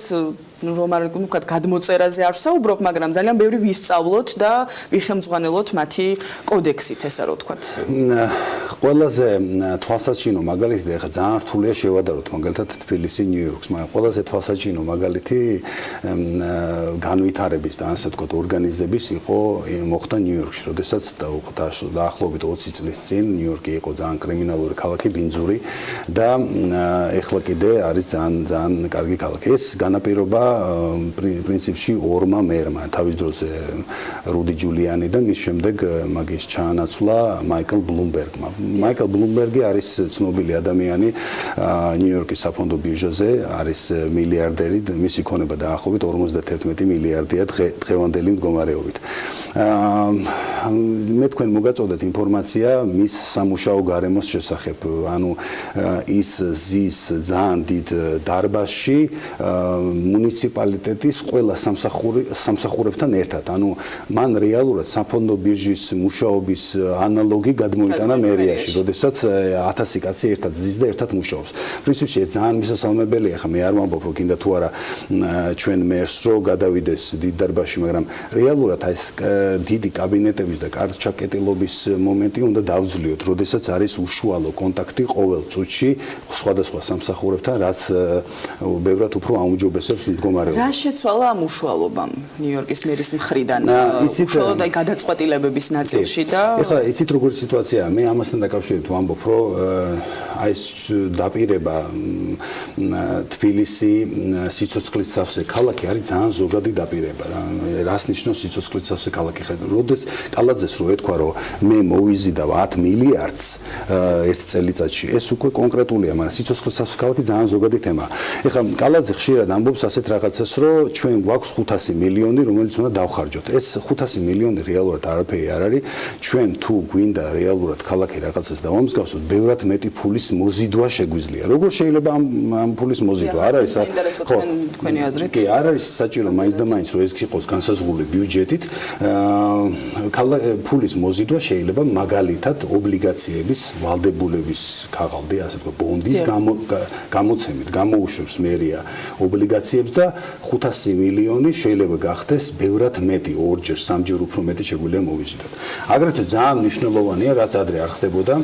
რომ არ ვთქვათ გადმოწერაზე არ ვსაუბრობ, მაგრამ ძალიან ბევრი ვისწავლოთ და ვიხელმძღვანელოთ მათი კოდექსით, ესე რომ ვთქვათ. ყველაზე თვალსაჩინო მაგალითი ეხლა ძალიან რთულია შევადაროთ მაგალითად თბილისი, ნიუ-იორკს, მაგრამ ყველაზე თვალსაჩინო მაგალითი განვითარების და ასე ვთქვათ ორგანიზების მოხდა ნიუ-იორკში, როდესაც დაახლოებით 20 წლის წინ ნიუ-იორკი იყო ძალიან კრიმინალური ქალაქი, ბინძური და ეხლა კიდე არის ძალიან კარგი ქალაქი. ეს განაპირობა პრინციპში ორმა მერმა, თავის დროზე რუდი ჯულიანი და მის შემდეგ მაგის ჩაანაცვლა მაიკლ ბლუმბერგმა. მაიკლ ბლუმბერგი არის ცნობილი ადამიანი ნიუ-იორკის საფონდო ბირჟაზე, არის მილიარდერი, მისი ქონება დაახლოებით 51 მილიარდია დღევანდელი მდგომარეობით. მე თქვენ მოგაწოდეთ ინფორმაცია მის სამუშაო გარემოს შესახებ, ანუ ის ზის ძალიან დიდ დარბაზში მუნიციპალიტეტის ყველა სამსახურებთან ერთად, ანუ მან რეალურად საფონდო ბირჟის მუშაობის ანალოგი გადმოიტანა მერიაში, როდესაც 1000 კაცი ერთად ზის და ერთად მუშაობს. პრინციპში ეს ძალიან მისასალმებელია, ხა მე არ ვამბობ, რომ კიდე თუ არა ჩვენ მერს რო გადავიდეს დიდ დარბაზში, მაგრამ რეალურად ეს დიდი კაბინეტების და კარჩაკეტილობის მომენტი უნდა დავძლიოთ, როდესაც არის უშუალო კონტაქტი ყოველ წუთში სხვადასხვა სამსახურებთან, რაც ბევრად უფრო აუმჯობესებს მდგომარეობას. რა შეცვალა ამ უშუალობამ ნიუ-იორკის მერის მხრიდან? უშუალოდ აი გადაწყვეტილებების ნაწილში და ეხლა იცით როგორი სიტუაციაა, მე ამასთან დაკავშირებით ვამბობ, რომ აი ეს დაპირება თბილისი სიცოცხლის სავსე ქალაქი არის ძალიან ზოგადი დაპირება რა. რას ნიშნავს სიცოცხლის სავსე ქალაქი? როდეს კალაძეს რო ეთქვა, რომ მე მოვიზიდავ 10 მილიარდს ერთ წელიწადში, ეს უკვე კონკრეტულია, მაგრამ სიცოცხლის სავსე ქალაქი ძალიან ზოგადი თემაა. ეხლა კალაძე ხშირად ამბობს ასეთ რაღაცას, რომ ჩვენ გვაქვს 500 მილიონი, რომელიც უნდა დავხარჯოთ. ეს 500 მილიონი რეალურად არაფერი არ არის. ჩვენ თუ გვინდა რეალურად ქალაქი რაღაცას დავამსგავსოთ, ბევრად მეტი ფულის მოზიდვა შეგვიძლია. როგორ შეიძლება ამ ფულის მოზიდვა? არ არის თქვენი აზრით? კი, არ არის საჭირო მაინც და მაინც რომ ეს იყოს განსაზღვრული ბიუჯეტით. ფულის მოზიდვა შეიძლება მაგალითად ობლიგაციების ვალდებულების ქაღალდი, ასე ვთქვათ, ბონდის გამოცემით გამოუშვებს მერია ობლიგაციებს და 500 მილიონი შეიძლება გახდეს ბევრად მეტი, ორჯერ, სამჯერ უფრო მეტი შეგვიძლია მოვიზიდოთ. აგრეთვე ძალიან მნიშვნელოვანია, რაც ადრე არ ხდებოდა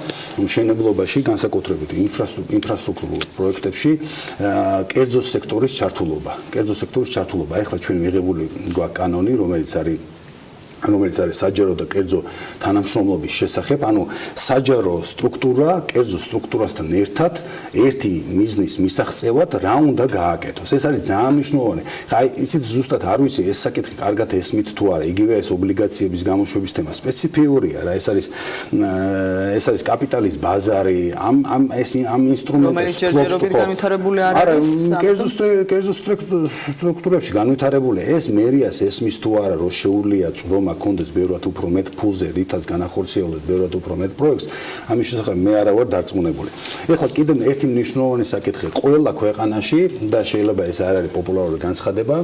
მშენებლობაში, განსაკუთრებით ინფრასტრუქტურულ პროექტებში, კერძო სექტორის ჩართულობა. ეხლა ჩვენ მიღებული გვაქვს კანონი, რომელიც არის საჯარო და კერძო თანამშრომლობის შესახებ, ანუ საჯარო სტრუქტურა კერძო სტრუქტურასთან ერთად ერთი მიზნის მისაღწევად რა უნდა გააკეთოს. ეს არის ძალიან მნიშვნელოვანი. აი, ისიც ზუსტად არ ვიცი, ეს საკითხი კარგად ესმით თუ არა, იგივე ეს ობლიგაციების გამოშვების თემა სპეციფიურია რა, ეს არის კაპიტალის ბაზარი, ამ ინსტრუმენტებს რომელიც ჯერჯერობით განვითარებული არ არის. კერძო სტრუქტურებში განვითარებულია. ეს მერიას ესმის თუ არა, რომ შეუძლია წვდომა კონდეს ბევრად უფრო მეტ ფულზე, რითაც განახორციელებს ბევრად უფრო მეტ პროექტს, ამის შესახებ მე არა ვარ დარწმუნებული. ეხლა კიდევ ერთი მნიშვნელოვანი საკითხი, ყველა ქვეყანაში და შეიძლება ეს არ არის პოპულარული განცხადება,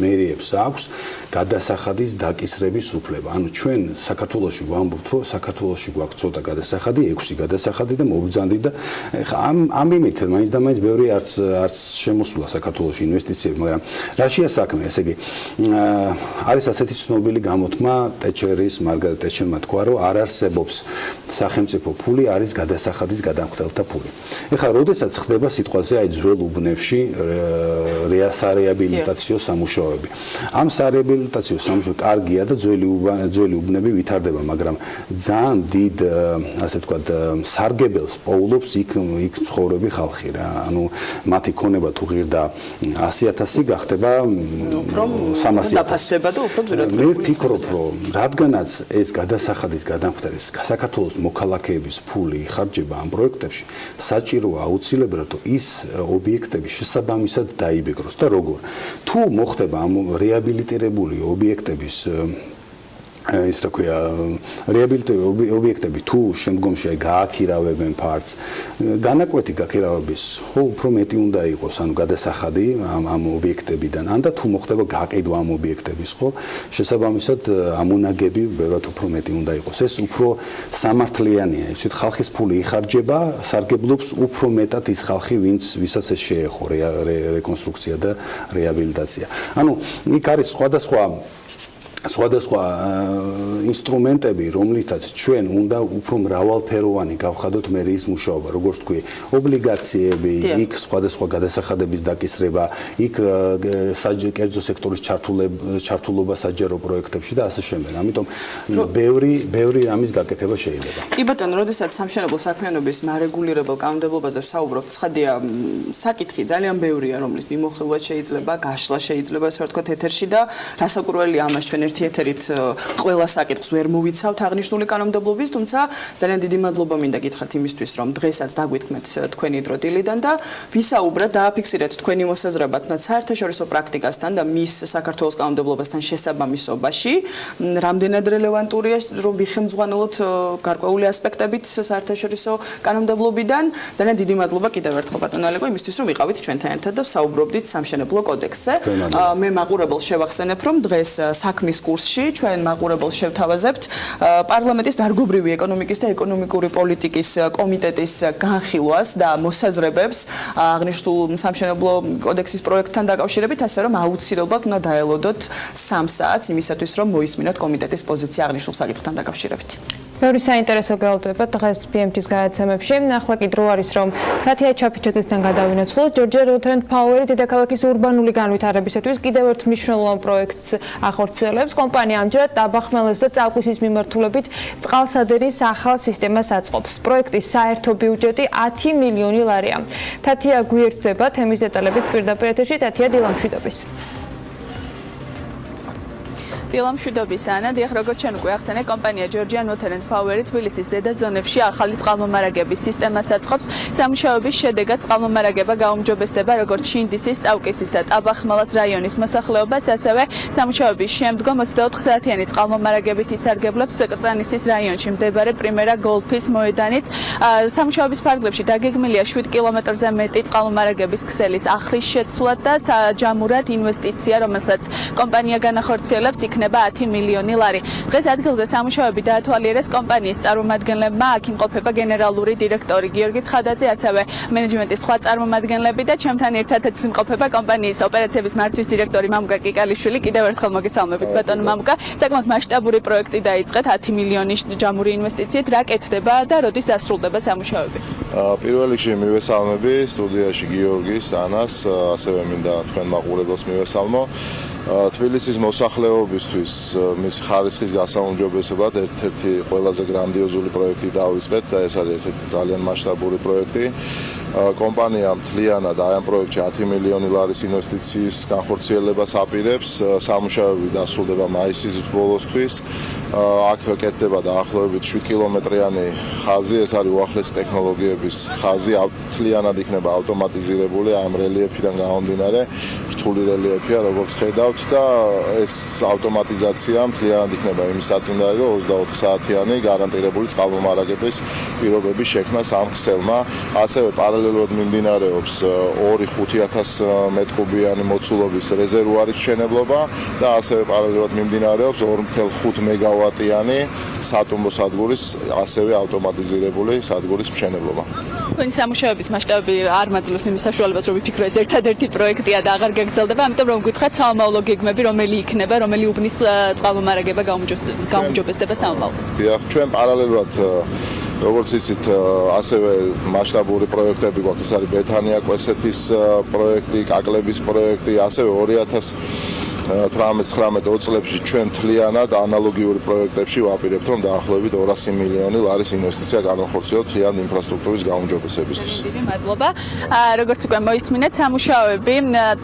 მერიებს აქვს გადასახადის დაკისრების უფლება. ანუ ჩვენ საქართველოში ვამბობთ, რომ საქართველოში გვაქვს ცოტა გადასახადი, 6 გადასახადი და მოვბრძანდით და ეხლა ამ იმით მაინც და მაინც ბევრი არც შემოსულა საქართველოში ინვესტიციები, მაგრამ რაშია საქმე, ესე იგი არის ასეთი ცნობილი გამოთმა ტეჩერის მარგარეტ ტეჩერმა თქვა, რომ არ არსებობს სახელმწიფო ფული, არის გადასახადის გადამხდელთა ფული. ეხლა როდესაც ხდება სიტყვაზე აი ძველ უბნებში სარეაბილიტაციო სამუშაოები. ამ სარეაბილიტაციო სამუშაოები კარგია და ძველი უბნები ვითარდება, მაგრამ ძალიან დიდ ასე ვთქვათ სარგებელს პოულობს იქ ცხოვრები ხალხი რა. ანუ მათი ქონება თუ ღირდა 100,000 გახდება 300,000. დაფასდება და უფრო ძვირად. მე ვფიქრობ, რომ რადგანაც ეს გადასახადის გადამხდელის საქართველოს მოქალაქეების ფული იხარჯება ამ პროექტებში, საჭიროა აუცილებლად რომ ის ობიექტები შესაბამისად დაიბეგროს და როგორ. თუ მოხდება ამ რეაბილიტირებული ობიექტების ის რა ქვია რეაბილიტირებული ობიექტები თუ შემდგომში აი გააქირავებენ ფართს განაკვეთი გაქირავების ხო უფრო მეტი უნდა იყოს ანუ გადასახადი ამ ობიექტებიდან ან და თუ მოხდება გაყიდვა ამ ობიექტების ხო შესაბამისად ამონაგები ბევრად უფრო მეტი უნდა იყოს ეს უფრო სამართლიანია ისეთ ხალხის ფული იხარჯება სარგებლობს უფრო მეტად ის ხალხი ვისაც ეს შეეხო რეკონსტრუქცია და რეაბილიტაცია ანუ იქ არის სხვადასხვა ინსტრუმენტები, რომლითაც ჩვენ უნდა უფრო მრავალფეროვანი გავხადოთ მერის მუშაობა, როგორც თქვი, ობლიგაციები, იქ სხვადასხვა გადასახადების დაკისრება, იქ კერძო სექტორის ჩართულობა საჯარო პროექტებში და ასე შემდეგ. ამიტომ ბევრი რამის გაკეთება შეიძლება. კი ბატონო, როდესაც სამშენებლო საქმიანობის მარეგულირებელ კანონმდებლობაზე ვსაუბრობთ, ცხადია, საკითხი ძალიან ბევრია, რომლის მიმოხილვა შეიძლება, გაშლა შეიძლება, ასე ვთქვათ, ეთერში და რასაკვირველია ამას ჩვენ ერთი ეთერით ყველა საკითხს ვერ მოვიცავთ აღნიშნული კანონმდებლობის, თუმცა ძალიან დიდი მადლობა მინდა გითხრათ იმისთვის, რომ დღესაც დაგვითქმეთ თქვენი დრო დილიდან და ვისაუბრეთ, დააფიქსირეთ თქვენი მოსაზრება თუნდაც საერთაშორისო პრაქტიკასთან და მის საქართველოს კანონმდებლობასთან შესაბამისობაში, რამდენად რელევანტურია, რომ ვიხელმძღვანელოთ გარკვეული ასპექტებით საერთაშორისო კანონმდებლობიდან. ძალიან დიდი მადლობა კიდევ ერთხელ ბატონო ალეკო იმისთვის, რომ ვიყავით ჩვენთან ერთად და ვსაუბრობდით სამშენებლო კოდექსზე. მე მაყურებელს შევახსენებ, რომ დღეს საქმის კურსში ჩვენ მაყურებელს შევთავაზებთ პარლამენტის დარგობრივი ეკონომიკის და ეკონომიკური პოლიტიკის კომიტეტის განხილვას და მოსაზრებებს აღნიშნულ სამშენებლო კოდექსის პროექტთან დაკავშირებით, ასე რომ აუცილებლად უნდა დაელოდოთ 3 საათს იმისათვის, რომ მოისმინოთ კომიტეტის პოზიცია აღნიშნულ საკითხთან დაკავშირებით. ბევრი საინტერესო გელოდება დღეს PM-ის გადაცემებში. ახლა კი დრო არის, რომ რათია ჩაფიჩაძესთან გადავინაცვლოთ. ჯორჯია როუთერენ ფაუერი დედაქალაქის ურბანული განვითარებისათვის კიდევ ერთ მნიშვნელოვან პროექტს ახორციელებს. კომპანია ამჯერად დაბახმელეს და წაკვისის მიმართულებით წყალსადენის ახალ სისტემას აწყობს. პროექტის საერთო ბიუჯეტი 10 მილიონი ლარია. თათია გვიერთდება თემის დეტალებით პირდაპირ ეთერში. თათია დილა მშვიდობის. დილა მშვიდობის ანა, დიახ, როგორც ჩვენ უკვე ახსენე, კომპანია ჯორჯია ნოთერენ ფაუერი თბილისის ზედა ზონებში ახალი წყალმომარაგების სისტემას აწყობს. სამუშაოების შედეგად წყალმომარაგება გაუმჯობესდება როგორც შინდისის, წავკისის და ტაბახმალას რაიონის მოსახლეობას, ასევე სამუშაოების შემდგომ 24 საათიანი წყალმომარაგებით ისარგებლებს კრწანისის რაიონში მდებარე პრიმერა გოლფის მოედანიც. სამუშაოების ფარგლებში დაგეგმილია 7 კილომეტრზე მეტი წყალმომარაგების ქსელის ახლის შეცვლა და საჯამურად ინვესტიცია, რომელსაც კომპანია განახორციელებს, იქნება 10 მილიონი ლარი. დღეს ადგილზე სამუშაოები დაათვალიერეს კომპანიის წარმომადგენლებმა, აქ იმყოფება გენერალური დირექტორი გიორგი ცხადაძე, ასევე მენეჯმენტის სხვა წარმომადგენლები და ჩემთან ერთადაც იმყოფება კომპანიის ოპერაციების მართვის დირექტორი მამუკა კიკალიშვილი. კიდევ ერთხელ მოგესალმებით ბატონო მამუკა. საკმაოდ მასშტაბური პროექტი დაიწყეთ 10 მილიონი ჯამური ინვესტიციით. რა კეთდება და როდის დასრულდება სამუშაოები? პირველ რიგში მივესალმები სტუდიაში გიორგის, ანას, ასევე მინდა თქვენ მაყურებელს მივესალმო. თბილისის მოსახლეობისთვის მის ხარისხის გასაუმჯობესებლად ერთ-ერთი ყველაზე გრანდიოზული პროექტი დავიწყეთ და ეს არის ერთ-ერთი ძალიან მასშტაბური პროექტი. კომპანია მთლიანად აი ამ პროექტში 10 მილიონი ლარის ინვესტიციის განხორციელებას აპირებს. სამუშაოები დასრულდება მაისის ბოლოსთვის. აქ კეთდება დაახლოებით 7 კილომეტრიანი ხაზი, ეს არის უახლესი ტექნოლოგიების ხაზი, მთლიანად იქნება ავტომატიზირებული ამ რელიეფიდან გამომდინარე, რთული რელიეფია, როგორც ხედავთ და ეს ავტომატიზაცია მთლიანად იქნება იმის საწინდარი, რომ 24 საათიანი გარანტირებული წყალმომარაგების პირობების შექმნა ამ ქსელმა. ასევე პარალელურად მიმდინარეობს 2-5000 მეტრკუბიანი მოცულობის რეზერვუარის მშენებლობა და ასევე პარალელურად მიმდინარეობს 2.5 მეგავატიანი სატუმბო სადგურის ასევე ავტომატიზირებული სადგურის მშენებლობა. თქვენი სამუშაოების მასშტაბი არ მაძლევს იმის საშუალებას, რომ ვიფიქრო ეს ერთადერთი პროექტია და აღარ გაგრძელდება, ამიტომ რომ გითხრათ საომავლო გეგმები, რომელი იქნება, რომელი უბნის წყალმომარაგება გაუმჯობესდება საომავლოდ. დიახ, ჩვენ პარალელურად როგორც იცით, ასევე მასშტაბური პროექტები გვაქვს, ეს არის ბეთანია კვესეთის პროექტი, კაკლების პროექტი, ასევე 2018-19 წლებში ჩვენ თლიანად ანალოგიური პროექტებში ვაპირებთ, რომ დაახლოებით 200 მილიონი ლარის ინვესტიცია განახორციელოთ თლიანი ინფრასტრუქტურის გაუმჯობესებისთვის. დიდი მადლობა. როგორც უკვე მოისმინეთ, სამუშაოები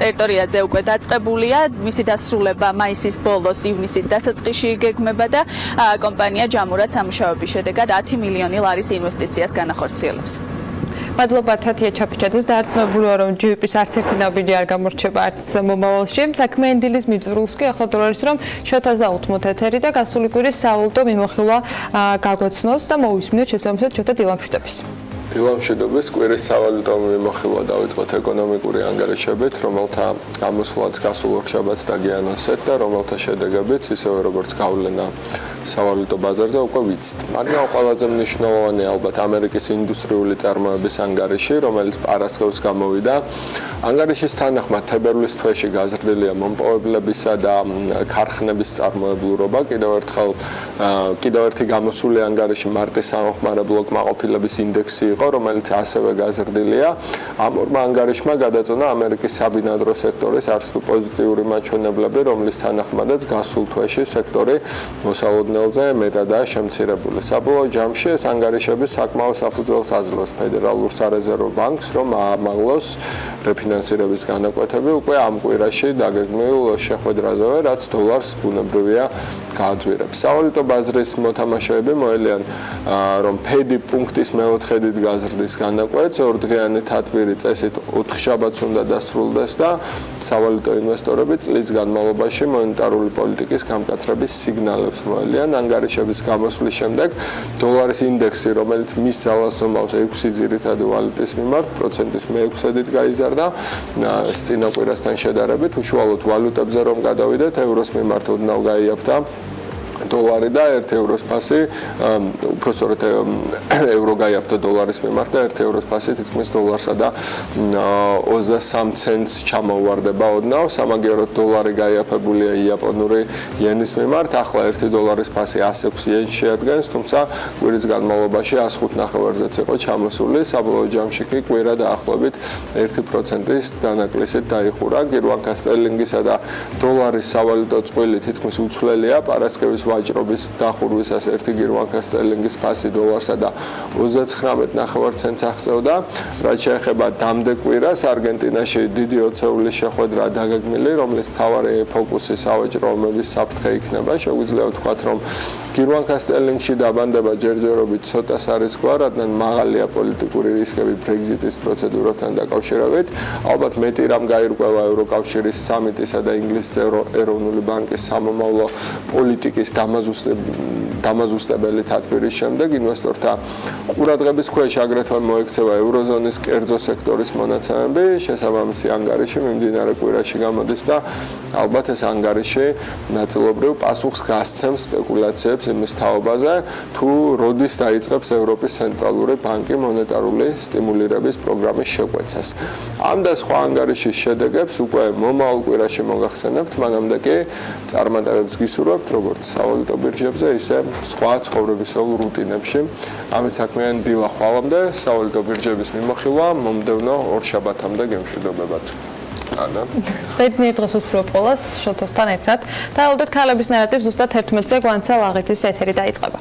ტერიტორიაზე უკვე დაწყებულია, მისი დასრულება მაისის ბოლოს, ივნისის დასაწყისში იგეგმება და კომპანია ჯამურად სამუშაოების შედეგად 10 მილიონი ლარის ინვესტიციას განახორციელებს. მადლობა თათია ჩაფიჩაძეს და არცნობრივია რომ GP-ის არც ერთი ნაბიჯი არ გამორჩება არც მომავალში. საქმიანი დილის მიწურულს კი ახლა დოლარის რომ შოთაზე უთმოთ ეთერი და გასული კვირის სავალუტო მიმოხილვა გაგვაცნოს და მოვისმინოთ შესაბამისად შოთა დილამშვიდობის. დილამშვიდობის კვირის სავალუტო მიმოხილვა დავიწყოთ ეკონომიკური ანგარიშებით, რომელთა გამოსვლაც გასულ ორშაბათს დაგიანონსეთ და რომელთა შედეგებიც ისევე როგორც გავლენა სავალუტო ბაზარზე უკვე ვიცით. მაგრამ ყველაზე მნიშვნელოვანი ალბათ ამერიკის ინდუსტრიული წარმოების ანგარიში, რომელიც პარასხევს გამოვიდა. ანგარიშის თანახმად თებერვლის თვეში გაზრდილია მომპოვებლებისა და ქარხნების წარმოებლურობა. კიდევ ერთი გამოსული ანგარიში მარტის სამხმარებლო კმაყოფილების ინდექსი იყო, რომელიც ასევე გაზრდილია. ამ ორმა ანგარიშმა გადაწონა ამერიკის საბინადრო სექტორის არც თუ პოზიტიური მაჩვენებლები, რომლის თანახმადაც გასულ თვეში სექტორი მოსალოდნელზე მეტადაა შემცირებული. საბოლოო ჯამში ეს ანგარიშები საკმაო საფუძველს აძლევს ფედერალურ სარეზერვო ბანკს, რომ აამაღლოს რეფინანსირების განაკვეთები უკვე ამ კვირაში დაგეგმილ შეხვედრაზევე, რაც დოლარს ბუნებრივია გააძვირებს. სავალუტო ბაზრის მოთამაშეები მოელიან, რომ ფედი პუნქტის მეოთხედით გაზრდის განაკვეთს, ორდღიანი თათბირი წესით 4 შაბათს უნდა დასრულდეს და სავალუტო ინვესტორები წლის განმავლობაში მონეტარული პოლიტიკის გამკაცრების სიგნალებს მოელიან. ანგარიშების გამოსვლის შემდეგ დოლარის ინდექსი, რომელიც მის ძალას ომავს 6 ძირითადი ვალუტის მიმართ, პროცენტის მე-6-ით გაიზარდა. წინა კვირასთან შედარებით უშუალოდ ვალუტებზე რომ გადავიდეთ, ევროს მიმართ ოდნავ გაიაფთა დოლარი და 1 ევროს ფასი, უпростоრეთ ევრო გაიაფთა დოლარის მიმართ და 1 ევროს ფასი თითქმის დოლარსა და 23 ცენტს ჩამოუვარდება ოდნავ. სამაგიეროდ დოლარი გაიაფებულია იაპონური იენის მიმართ, ახლა 1 დოლარის ფასი 106 იენს შეადგენს, თუმცა კვირის განმავლობაში 105.9-ზეც იყო ჩამოსული. საბოლოო ჯამში კი კვირა დაახლოებით 1%-ის დანაკლისით დაიხურა. გირვანქა სტერლინგისა და დოლარის სავალუტო წყვილი თითქმის უცვლელია. პარასკევის ვაჭრობის დახურვისას 1 გირვანქა სტერლინგის ფასი დოლარსა და 39.9 ცენტს აღწევდა. რაც შეეხება დამდეგ კვირას, არგენტინაში დიდი ოცეულის შეხვედრა დაგეგმილი, რომლის მთავარი ფოკუსი სავაჭრო ომების საფრთხე იქნება. შეგვიძლია ვთქვათ, რომ გირვანქა სტერლინგში დაბანდება ჯერჯერობით ცოტა სარისკოა, რადგან მაღალია პოლიტიკური რისკები ბრეგზიტის პროცედურასთან დაკავშირებით. ალბათ მეტი რამ გაირკვევა ევროკავშირის სამიტისა და ინგლისის ეროვნული ბანკის სამომავლო პოლიტიკის დამაზუსტებელი თათბირის შემდეგ ინვესტორთა ყურადღების ქვეშ აგრეთვე მოექცევა ევროზონის კერძო სექტორის მონაცემები. შესაბამისი ანგარიში მიმდინარე კვირაში გამოდის და ალბათ ეს ანგარიში ნაწილობრივ პასუხს გასცემს სპეკულაციებს იმის თაობაზე, თუ როდის დაიწყებს ევროპის ცენტრალური ბანკი მონეტარული სტიმულირების პროგრამის შეკვეცას. ამ და სხვა ანგარიშის შედეგებს უკვე მომავალ კვირაში მოგახსენებთ, მანამდე კი წარმატებებს გისურვებთ როგორც სავალუტო ბირჟებზე, ისე სხვა ცხოვრებისეულ რუტინებში. ამით საქმიანი დილა ხვალამდე სავალუტო ბირჟების მიმოხილვა მომდევნო ორშაბათამდე გემშვიდობებათ. ანა. ბედნიერ დღეს უსურვებ ყველას შოთასთან ერთად და ალბათ ქალების ნარატივს ზუსტად 11-ზე გვანცა ლაღეთის ეთერი დაიწყება.